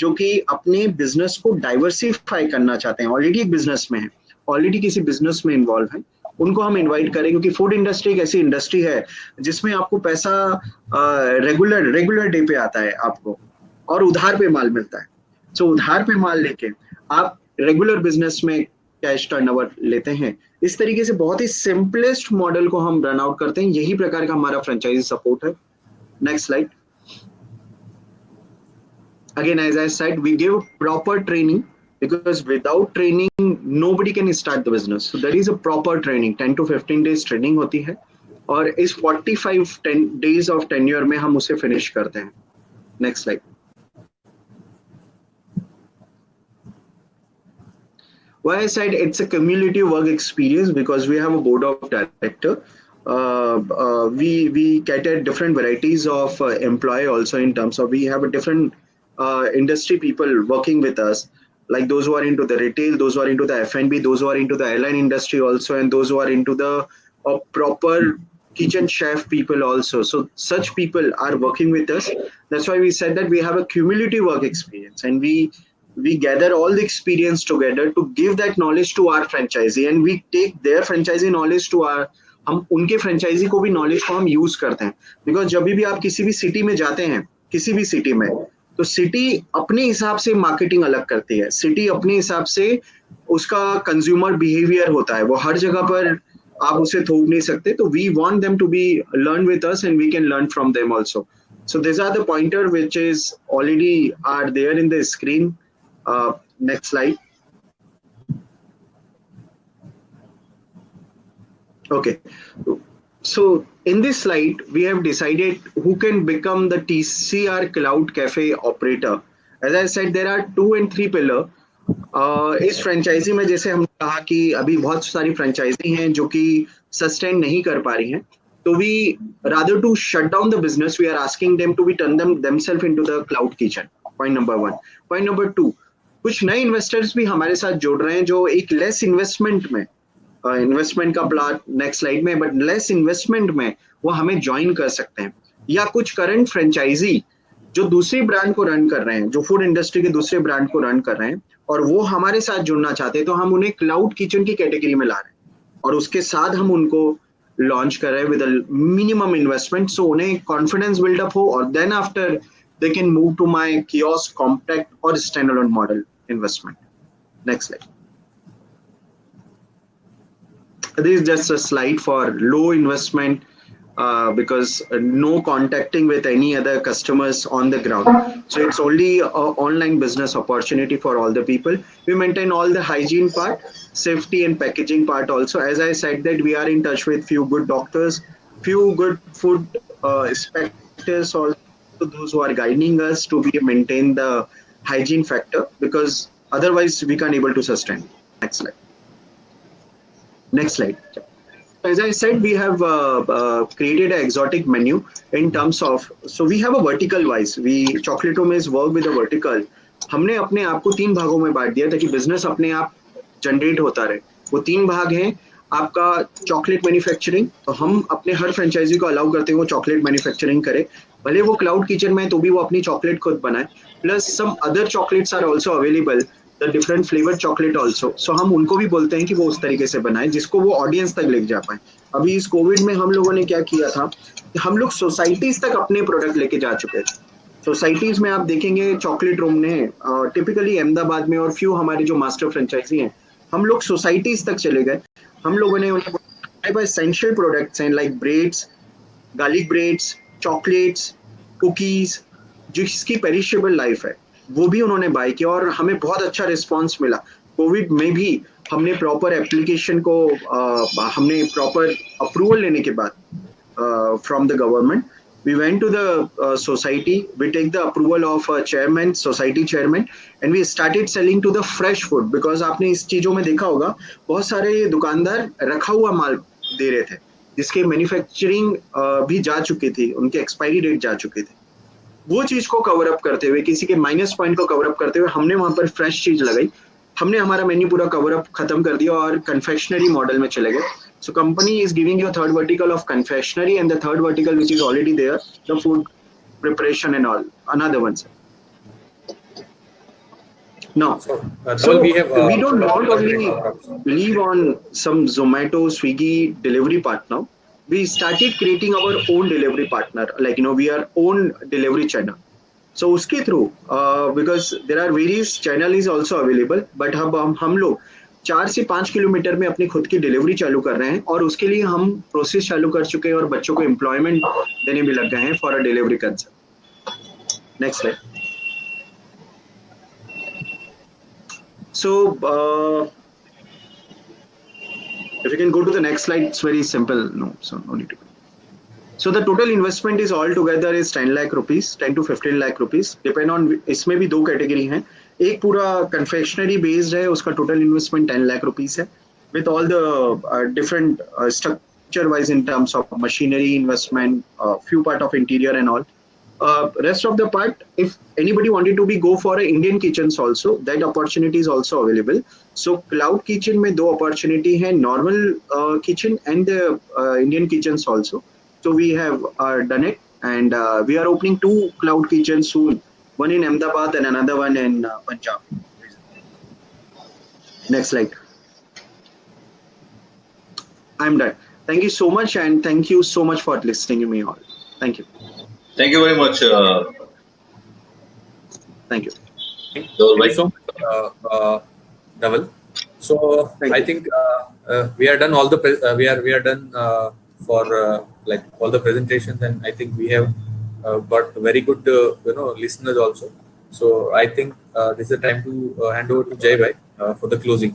जो कि अपने business को diversify करना चाहते हैं, already एक business में है, ऑलरेडी किसी बिजनेस में इन्वॉल्व है, उनको हम इनवाइट करें, क्योंकि फूड इंडस्ट्री एक ऐसी इंडस्ट्री है जिसमें आपको पैसा रेगुलर डे पे आता है आपको, और उधार पे माल मिलता है. सो उधार पे माल लेके आप रेगुलर बिजनेस में कैश टर्नओवर लेते हैं. इस तरीके से बहुत ही सिंपलेस्ट मॉडल को हम रन आउट करते हैं. यही प्रकार का हमारा फ्रेंचाइजी सपोर्ट है. Next slide. Again, as I said, we give proper training, because without training nobody can start the business. So there is a proper training, 10 to 15 days training होती है, और इस 45 days of tenure में हम उसे finish करते हैं. Next slide. Why I said it's a cumulative work experience, because we have a board of director. We cater different varieties of employee also, in terms of we have a different industry people working with us, like those who are into the retail, those who are into the F&B, those who are into the airline industry also, and those who are into the proper kitchen chef people also. So such people are working with us. That's why we said that we have a cumulative work experience, and we gather all the experience together to give that knowledge to our franchisee, and we take their franchisee knowledge to our, हम उनके franchise को भी knowledge को हम use करते हैं. Because जब भी आप किसी भी सिटी में जाते हैं, किसी भी सिटी में, तो सिटी अपने हिसाब से मार्केटिंग अलग करती है, सिटी अपने हिसाब से उसका कंज्यूमर बिहेवियर होता है, वो हर जगह पर आप उसे थोप नहीं सकते. तो we want them to be learn with us, and we can learn from them also. So this are the pointer which is already are there in the screen. Next slide. Okay, so in this slide we have decided who can become the TCR Cloud Cafe operator. As I said, there are 2 and 3 pillar. इस franchise में जैसे हमने कहा कि अभी बहुत सारी franchise हैं जो कि सस्टेन नहीं कर पा रही हैं, तो we rather to shut down the business, we are asking them to be turn themselves into the cloud kitchen. Point number 1. Point number 2, कुछ नए इन्वेस्टर्स भी हमारे साथ जुड़ रहे हैं जो एक लेस इन्वेस्टमेंट में, इन्वेस्टमेंट का प्लान नेक्स्ट स्लाइड में, बट लेस इन्वेस्टमेंट में वो हमें ज्वाइन कर सकते हैं. या कुछ करंट फ्रेंचाइजी जो दूसरी ब्रांड को रन कर रहे हैं, जो फूड इंडस्ट्री के दूसरे ब्रांड को रन कर रहे हैं, और वो हमारे साथ जुड़ना चाहते हैं, तो हम उन्हें क्लाउड किचन की कैटेगरी में ला रहे हैं, और उसके साथ हम उनको लॉन्च कर रहे हैं विद मिनिमम इन्वेस्टमेंट. सो उन्हें कॉन्फिडेंस बिल्डअप हो, और then after they can move to my kiosk, compact or standalone model investment. Next slide. This is just a slide for low investment, because no contacting with any other customers on the ground. So it's only an online business opportunity for all the people. We maintain all the hygiene part, safety and packaging part also. As I said that we are in touch with few good doctors, few good food inspectors also, those who are guiding us to be maintain the hygiene factor, because otherwise we can't able to sustain. Next slide. Next slide. As I said, we have created an exotic menu in terms of, so we have a vertical wise. We Chocolato में work with a vertical. हमने अपने आप को 3 भागों में बांट दिया ताकि बिजनेस अपने आप जनरेट होता रहे. वो 3 भाग हैं. आपका चॉकलेट मैन्युफैक्चरिंग, तो हम अपने हर फ्रेंचाइजी को अलाउ करते हैं वो चॉकलेट मैन्युफैक्चरिंग करे, भले वो क्लाउड किचन में है तो भी वो अपनी चॉकलेट खुद बनाए. Plus some other chocolates are also available, the different flavour chocolate also. So हम उनको भी बोलते हैं कि वो उस तरीके से बनाए जिसको वो ऑडियंस तक लेके जा पाए. अभी इस कोविड में हम लोगों ने क्या किया था, हम लोग सोसाइटीज तक अपने प्रोडक्ट लेके जा चुके थे. सोसाइटीज में आप देखेंगे चॉकलेट रूम ने टिपिकली अहमदाबाद में और फ्यू हमारे जो मास्टर फ्रेंचाइजी हैं, हम लोग सोसाइटीज तक चले गए. हम लोगों ने उन्हें एसेंशियल प्रोडक्ट्स हैं like breads, garlic breads, chocolates, cookies, जिसकी पेरिशेबल लाइफ है, वो भी उन्होंने बाय किया और हमें बहुत अच्छा रिस्पांस मिला. कोविड में भी हमने प्रॉपर एप्लीकेशन को हमने प्रॉपर अप्रूवल लेने के बाद from the government, we went to the society, we take the approval of chairman, society chairman, and we started selling to the fresh food, because आपने इस चीजों में देखा होगा बहुत सारे दुकानदार रखा हुआ माल दे रहे थे, जिसके मैन्युफैक्चरिंग भी जा चुके थे, उनके एक्सपायरी डेट जा चुके थे, वो चीज को कवर अप करते हुए, किसी के माइनस पॉइंट को कवर अप करते हुए हमने वहां पर फ्रेश चीज लगाई, हमने हमारा मेन्यू पूरा कवर अप खत्म कर दिया और कन्फेक्शनरी मॉडल में चले गए. So company is giving you a third vertical of confectionery, and the third vertical which is already there, the food preparation and all, another one. No, so we don't want only leave on some Zomato, Swiggy delivery partner. We started creating our own delivery partner, like we are own delivery channel. So uske through, because there are various channel is also available, but हम लोग 4 से 5 kilometre में अपनी खुद की delivery चालू कर रहे हैं, और उसके लिए हम प्रोसेस चालू कर चुके हैं और बच्चों को एम्प्लॉयमेंट देने भी लग गए हैं for a delivery concept. Next slide. So if you can go to the next slide, it's very simple. No need to. So the total investment is all together is 10 lakh rupees, 10 to 15 lakh rupees, depend on. इसमें भी 2 category हैं. एक पूरा confectionery based है, उसका total investment 10 lakh rupees है, with all the different structure wise in terms of machinery investment, few part of interior and all. Rest of the part, if anybody wanted to go for Indian kitchens also, that opportunity is also available. So cloud kitchen में 2 opportunity है, normal kitchen and Indian kitchens also. So we have done it, and we are opening 2 cloud kitchens soon. One in Ahmedabad and another one in Punjab. Next slide. I'm done. Thank you so much, and thank you so much for listening to me all. Thank you. Thank you very much. Thank you. Thank you so much, Dhaval. So I think we are done. We are done for like all the presentations, and I think we have got very good listeners also. So I think this is the time to hand over to Jay Bhai for the closing.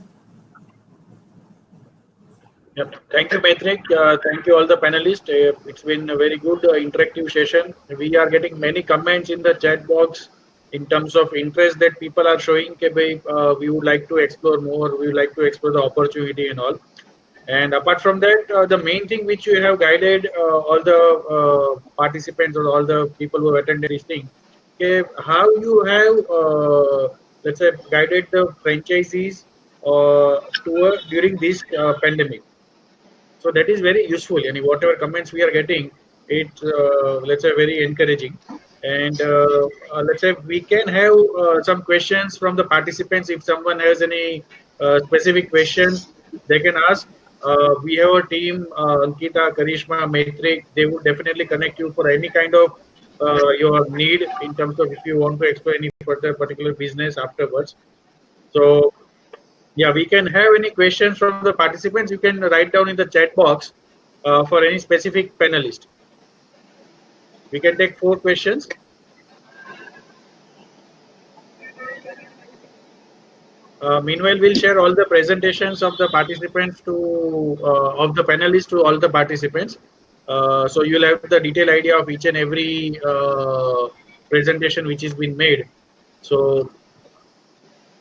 Yep. Thank you, Maitrik. Thank you all the panelists. It's been a very good interactive session. We are getting many comments in the chat box in terms of interest that people are showing. We would like to explore more. We would like to explore the opportunity and all. And apart from that, the main thing which you have guided all the participants or all the people who have attended this thing, how you have, let's say, guided the franchisees during this pandemic. So that is very useful. And whatever comments we are getting, it's let's say very encouraging. And let's say we can have some questions from the participants. If someone has any specific questions, they can ask. We have a team, Ankita, Karishma, Maitrik. They would definitely connect you for any kind of your need in terms of if you want to explore any further particular business afterwards. So yeah, we can have any questions from the participants. You can write down in the chat box for any specific panelist. We can take 4 questions. Meanwhile, we'll share all the presentations of the participants of the panelists to all the participants. So you'll have the detailed idea of each and every presentation which has been made. So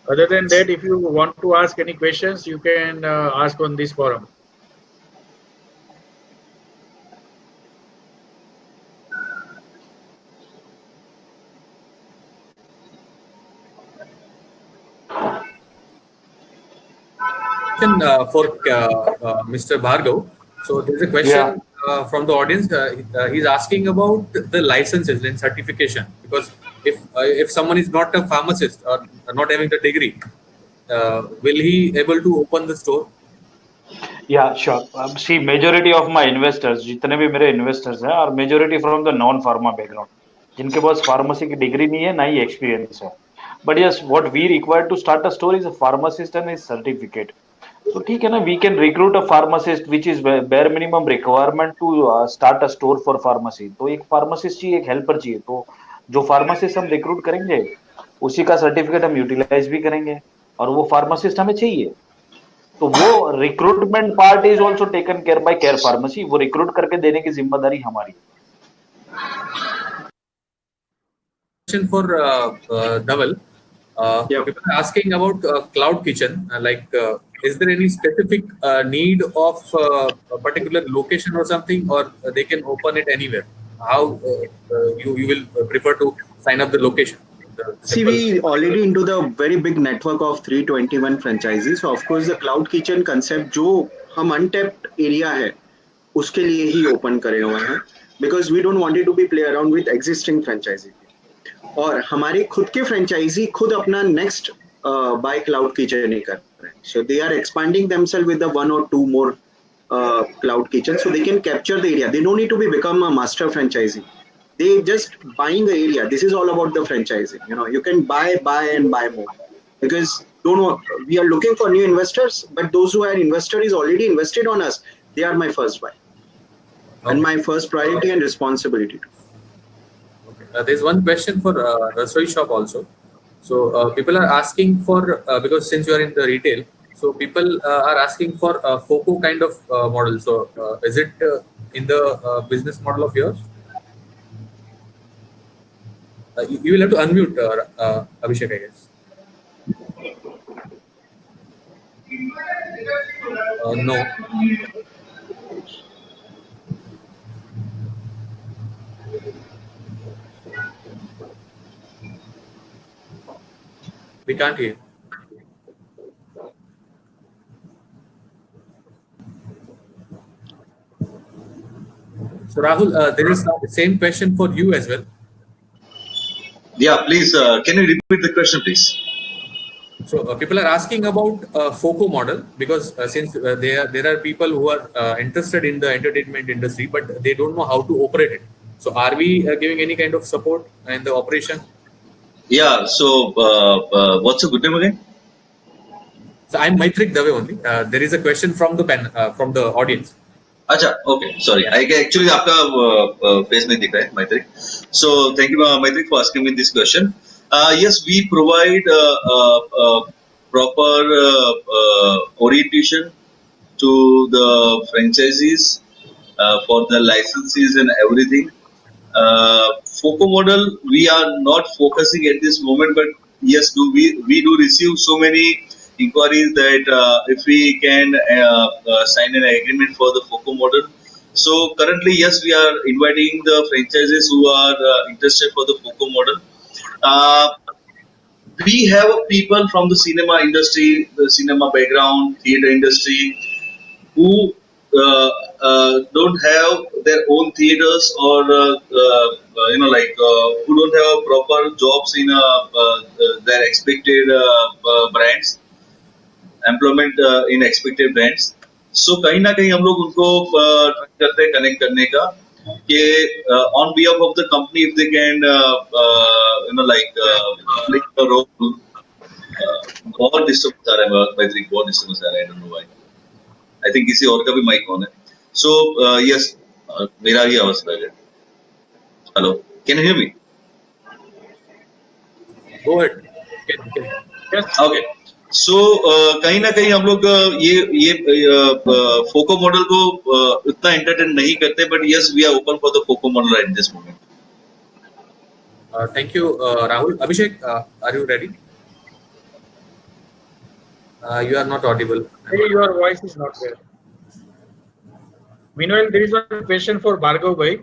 other than that, if you want to ask any questions, you can ask on this forum. For Mr. Bhargav. So there's a question from the audience. He's asking about the licenses and certification, because if someone is not a pharmacist or not having the degree, will he able to open the store? Yeah, sure. See, majority of my investors, जितने भी मेरे investors हैं, are majority from the non-pharma background, जिनके पास pharmacy की degree नहीं है, ना ही experience है. But yes, what we require to start a store is a pharmacist and his certificate. तो ठीक है ना, we can recruit a pharmacist, which is bare minimum requirement to start a store for pharmacy. तो एक pharmacist चाहिए, एक helper चाहिए. तो जो pharmacist हम recruit करेंगे, उसी का certificate हम utilize भी करेंगे, और वो pharmacist हमें चाहिए. तो वो recruitment part is also taken care by care pharmacy. वो रिक्रूट करके देने की जिम्मेदारी हमारी. Question for Dhaval. People are asking about cloud kitchen. Is there any specific need of a particular location or something, or they can open it anywhere? How you will prefer to sign up the location? The See, simple. we already into the very big network of 321 franchises. So of course the cloud kitchen concept जो हम untapped area है उसके लिए ही open करे हुए हैं, because we don't want it to be play around with existing franchisee. और हमारे खुद के फ्रेंचाइजी खुद अपना नेक्स्ट बाय क्लाउड किचन ही कर रहे हैं. So they are expanding themselves with the one or two more cloud kitchen, so they can capture the area. They don't need to be become a master franchisee. They just buying the area. This is all about the franchising. You know, you can buy and buy more, because don't know, we are looking for new investors, but those who are investor is already invested on us. They are my first buy and my first priority and responsibility. There's one question for Rasoi Shop also. So people are asking for because since you are in the retail, so people are asking for a FOCO kind of model. So is it in the business model of yours? You will have to unmute Abhishek, I guess. No. We can't hear. So Rahul, there is the same question for you as well. Yeah, please, can you repeat the question, please? So people are asking about FOCO model, because since there are people who are interested in the entertainment industry, but they don't know how to operate it. So are we giving any kind of support in the operation? Yeah, so what's your good name again? So I'm Maitrik Dave only. There is a question from the from the audience. अच्छा, okay, sorry. I actually आपका face नहीं दिख रहा है, Maitrik. So thank you, Maitrik, for asking me this question. Yes, we provide proper orientation to the franchisees for the licenses and everything. FOCO model, we are not focusing at this moment, but yes, we do receive so many inquiries that if we can sign an agreement for the FOCO model. So currently, yes, we are inviting the franchises who are interested for the FOCO model. We have people from the cinema industry, the cinema background, theater industry, who don't have their own theaters, or who don't have proper jobs in their expected brands, employment in expected brands. So कहीं ना कहीं हम लोग उनको try करते हैं connect करने का कि on behalf of the company, if they can play a role. बहुत disturbance आ रहा है, Maitrik, बहुत disturbance आ रहा है, I don't know why. I think किसी और का भी mic on है. So yes, मेरा ही आवाज लग रहा है. Hello, can you hear me? Go ahead. Yes. Okay. So कहीं ना कहीं हम लोग ये FOCO model को उतना entertain नहीं करते, but yes, we are open for the FOCO model at this moment. Thank you, Rahul. Abhishek, are you ready? You are not audible. Hey, your voice is not there. Meanwhile, there is one question for Bhargav bhai.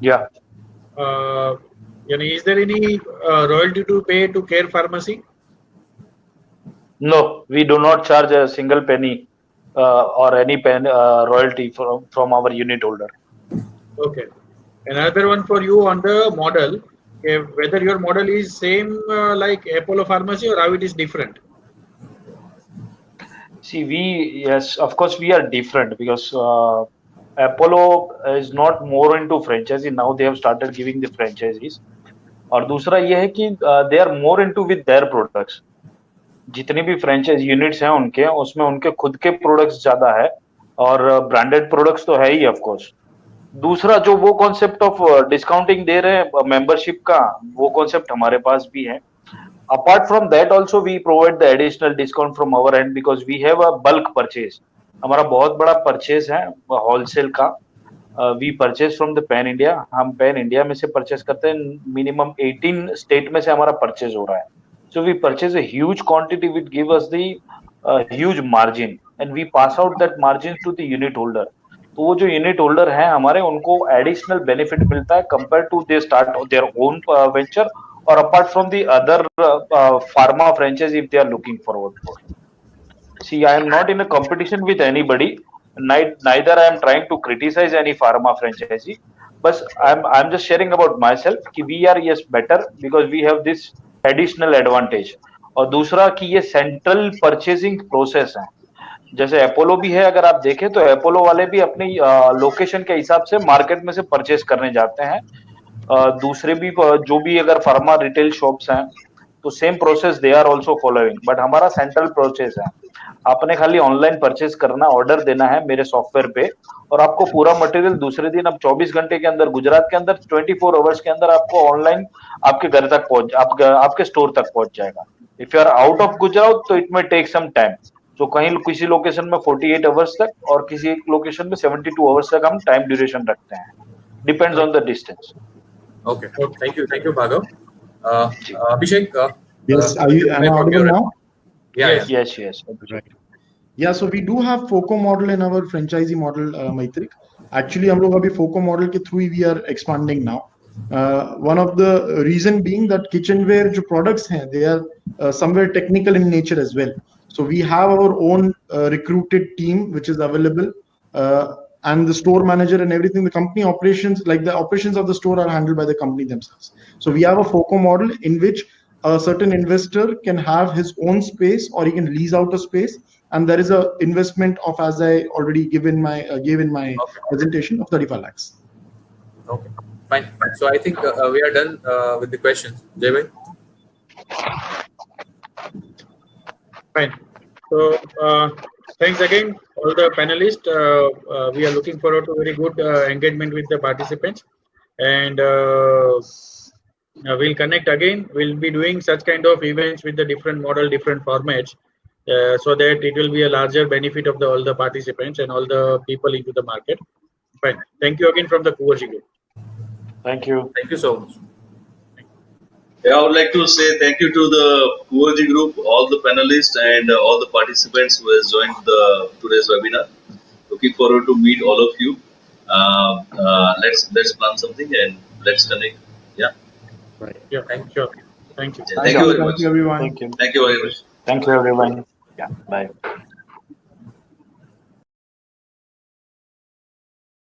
Yeah. Is there any royalty to pay to Care Pharmacy? No, we do not charge a single penny or any royalty from our unit holder. Okay. Another one for you on the model. Whether your model is same like Apollo Pharmacy, or how it is different? See, yes, of course, we are different, because Apollo is not more into franchising. Now they have started giving the franchises. और दूसरा ये है कि they are more into with their products. जितनी भी franchise units हैं उनके, उसमें उनके खुद के प्रोडक्ट्स ज्यादा है, और ब्रांडेड प्रोडक्ट्स तो है ही ऑफ कोर्स. दूसरा जो वो कॉन्सेप्ट ऑफ डिस्काउंटिंग दे रहे हैं मेंबरशिप का, वो कॉन्सेप्ट हमारे पास भी है. Apart from that also we provide the additional discount from our end, because we have a bulk purchase. हमारा बहुत बड़ा परचेज है होलसेल का. We purchase from the pan India. हम पैन इंडिया में से परचेज करते हैं. मिनिमम 18 स्टेट में से हमारा परचेज हो रहा है. So we purchase a huge quantity which give us the huge margin, and we pass out that margin to the unit holder. तो वो जो यूनिट होल्डर हैं हमारे, उनको एडिशनल बेनिफिट मिलता है compare to they start their own venture, और apart from the other pharma franchise if they are looking forward for. See, I am not in a competition with anybody. Neither I am trying to criticize any pharma franchisee. But I'm just sharing about myself कि we are yes better because we have this additional advantage. और दूसरा कि ये central purchasing process है. जैसे Apollo भी है, अगर आप देखें तो अपोलो वाले भी अपनी लोकेशन के हिसाब से मार्केट में से परचेज करने जाते हैं. दूसरे भी जो भी अगर फार्मा रिटेल शॉप्स हैं तो same process they are also following. But हमारा सेंट्रल प्रोसेस है. आपने खाली ऑनलाइन परचेज करना, ऑर्डर देना है मेरे सॉफ्टवेयर पे, और आपको पूरा मटेरियल दूसरे दिन, अब 24 घंटे के अंदर, गुजरात के अंदर 24 आवर्स के अंदर आपको ऑनलाइन आपके घर तक आपके स्टोर तक पहुंच जाएगा. If you are out of Gujarat तो it may take some time. तो कहीं किसी लोकेशन में 48 आवर्स तक और किसी एक लोकेशन में 72 आवर्स तक हम टाइम ड्यूरेशन रखते हैं. Depends on the distance. Okay. Thank you, Bhargav. Abhishek. Yes, am I audible now? Yeah. Yes. Right. Yeah, so we do have FOCO model in our franchisee model, Maitrik. Actually, हम लोग अभी FOCO model के through we are expanding now. One of the reason being that kitchenware जो products हैं, they are somewhere technical in nature as well. So we have our own recruited team which is available, and the store manager and everything. The company operations, like the operations of the store, are handled by the company themselves. So we have a FOCO model in which a certain investor can have his own space or he can lease out a space, and there is a investment of, as I already gave in my presentation, of 35 lakhs. Okay, fine. So I think we are done with the questions. Jay bhai? Fine. So thanks again, all the panelists. We are looking forward to very good engagement with the participants, and we'll connect again. We'll be doing such kind of events with the different model, different formats, so that it will be a larger benefit of all the participants and all the people into the market. Fine. Thank you again from the Kuvaji Group. Thank you. Thank you so much. Yeah, I would like to say thank you to the Kuvaji Group, all the panelists and all the participants who has joined today's webinar. Looking forward to meet all of you. Let's plan something and let's connect. Yeah. Right. Yeah. Thank you. Thank you very much. Thank you, everyone. Thank you. Thank you very much. Thank you, everyone. Yeah. Bye.